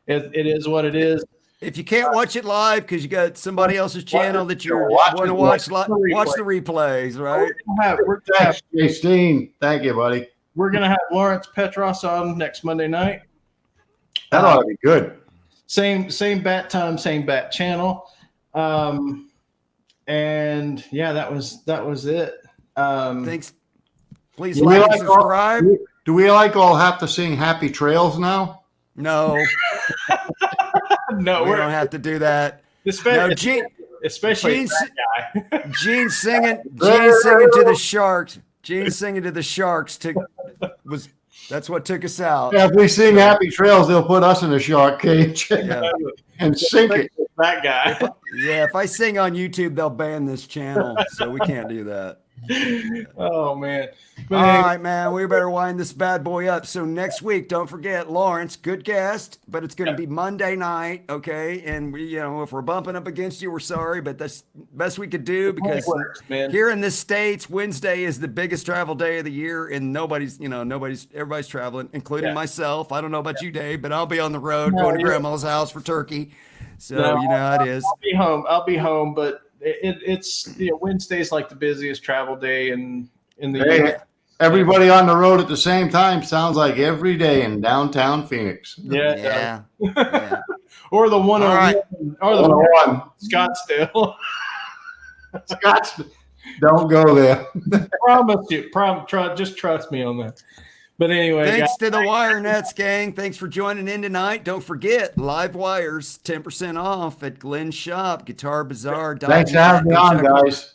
It is what it is. If you can't watch it live because you got somebody else's channel that you want to watch the replays, right? Thanks, Christine. Thank you, buddy. We're going to have Lawrence Petros on next Monday night. That ought to be good. Same bat time, same bat channel. And yeah, that was it. Thanks. Please like and subscribe. Do we all have to sing Happy Trails now? No. No, we don't have to do that. Especially that guy. Gene singing to the Sharks. Gene singing to the Sharks that's what took us out. Yeah, if we sing Happy Trails, they'll put us in a shark cage and sink it. That guy. If I sing on YouTube, they'll ban this channel, so we can't do that. Oh man. All right, man, we better wind this bad boy up. So next week, don't forget Lawrence, good guest, but it's going to be Monday night, okay? And we, if we're bumping up against you, we're sorry, but that's the best we could do because here in the States, Wednesday is the biggest travel day of the year, and everybody's traveling, including myself. I don't know about you, Dave, but I'll be on the road going to Grandma's house for turkey. So you know how it is. I'll be home, but it's Wednesday's like the busiest travel day in the year. Everybody on the road at the same time sounds like every day in downtown Phoenix. Yeah. Or the 101 or the 101 Scottsdale. Scottsdale. Don't go there. Promise you. Just trust me on that. But anyway, thanks to the Wire Nets gang. Thanks for joining in tonight. Don't forget, live wires, 10% off at Glenn's shop, Guitar Bazaar. Thanks for having me on, guys.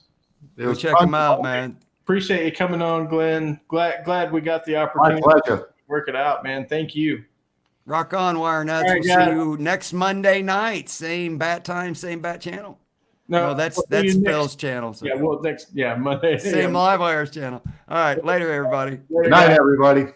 Go check them out, man. Appreciate you coming on, Glenn. Glad we got the opportunity to work it out, man. Thank you. Rock on, Wire Nuts. We'll see you next Monday night. Same bat time, same bat channel. No, that's Phil's channel. So. Yeah, Monday. Same live wires channel. All right, later, everybody. Good night, everybody.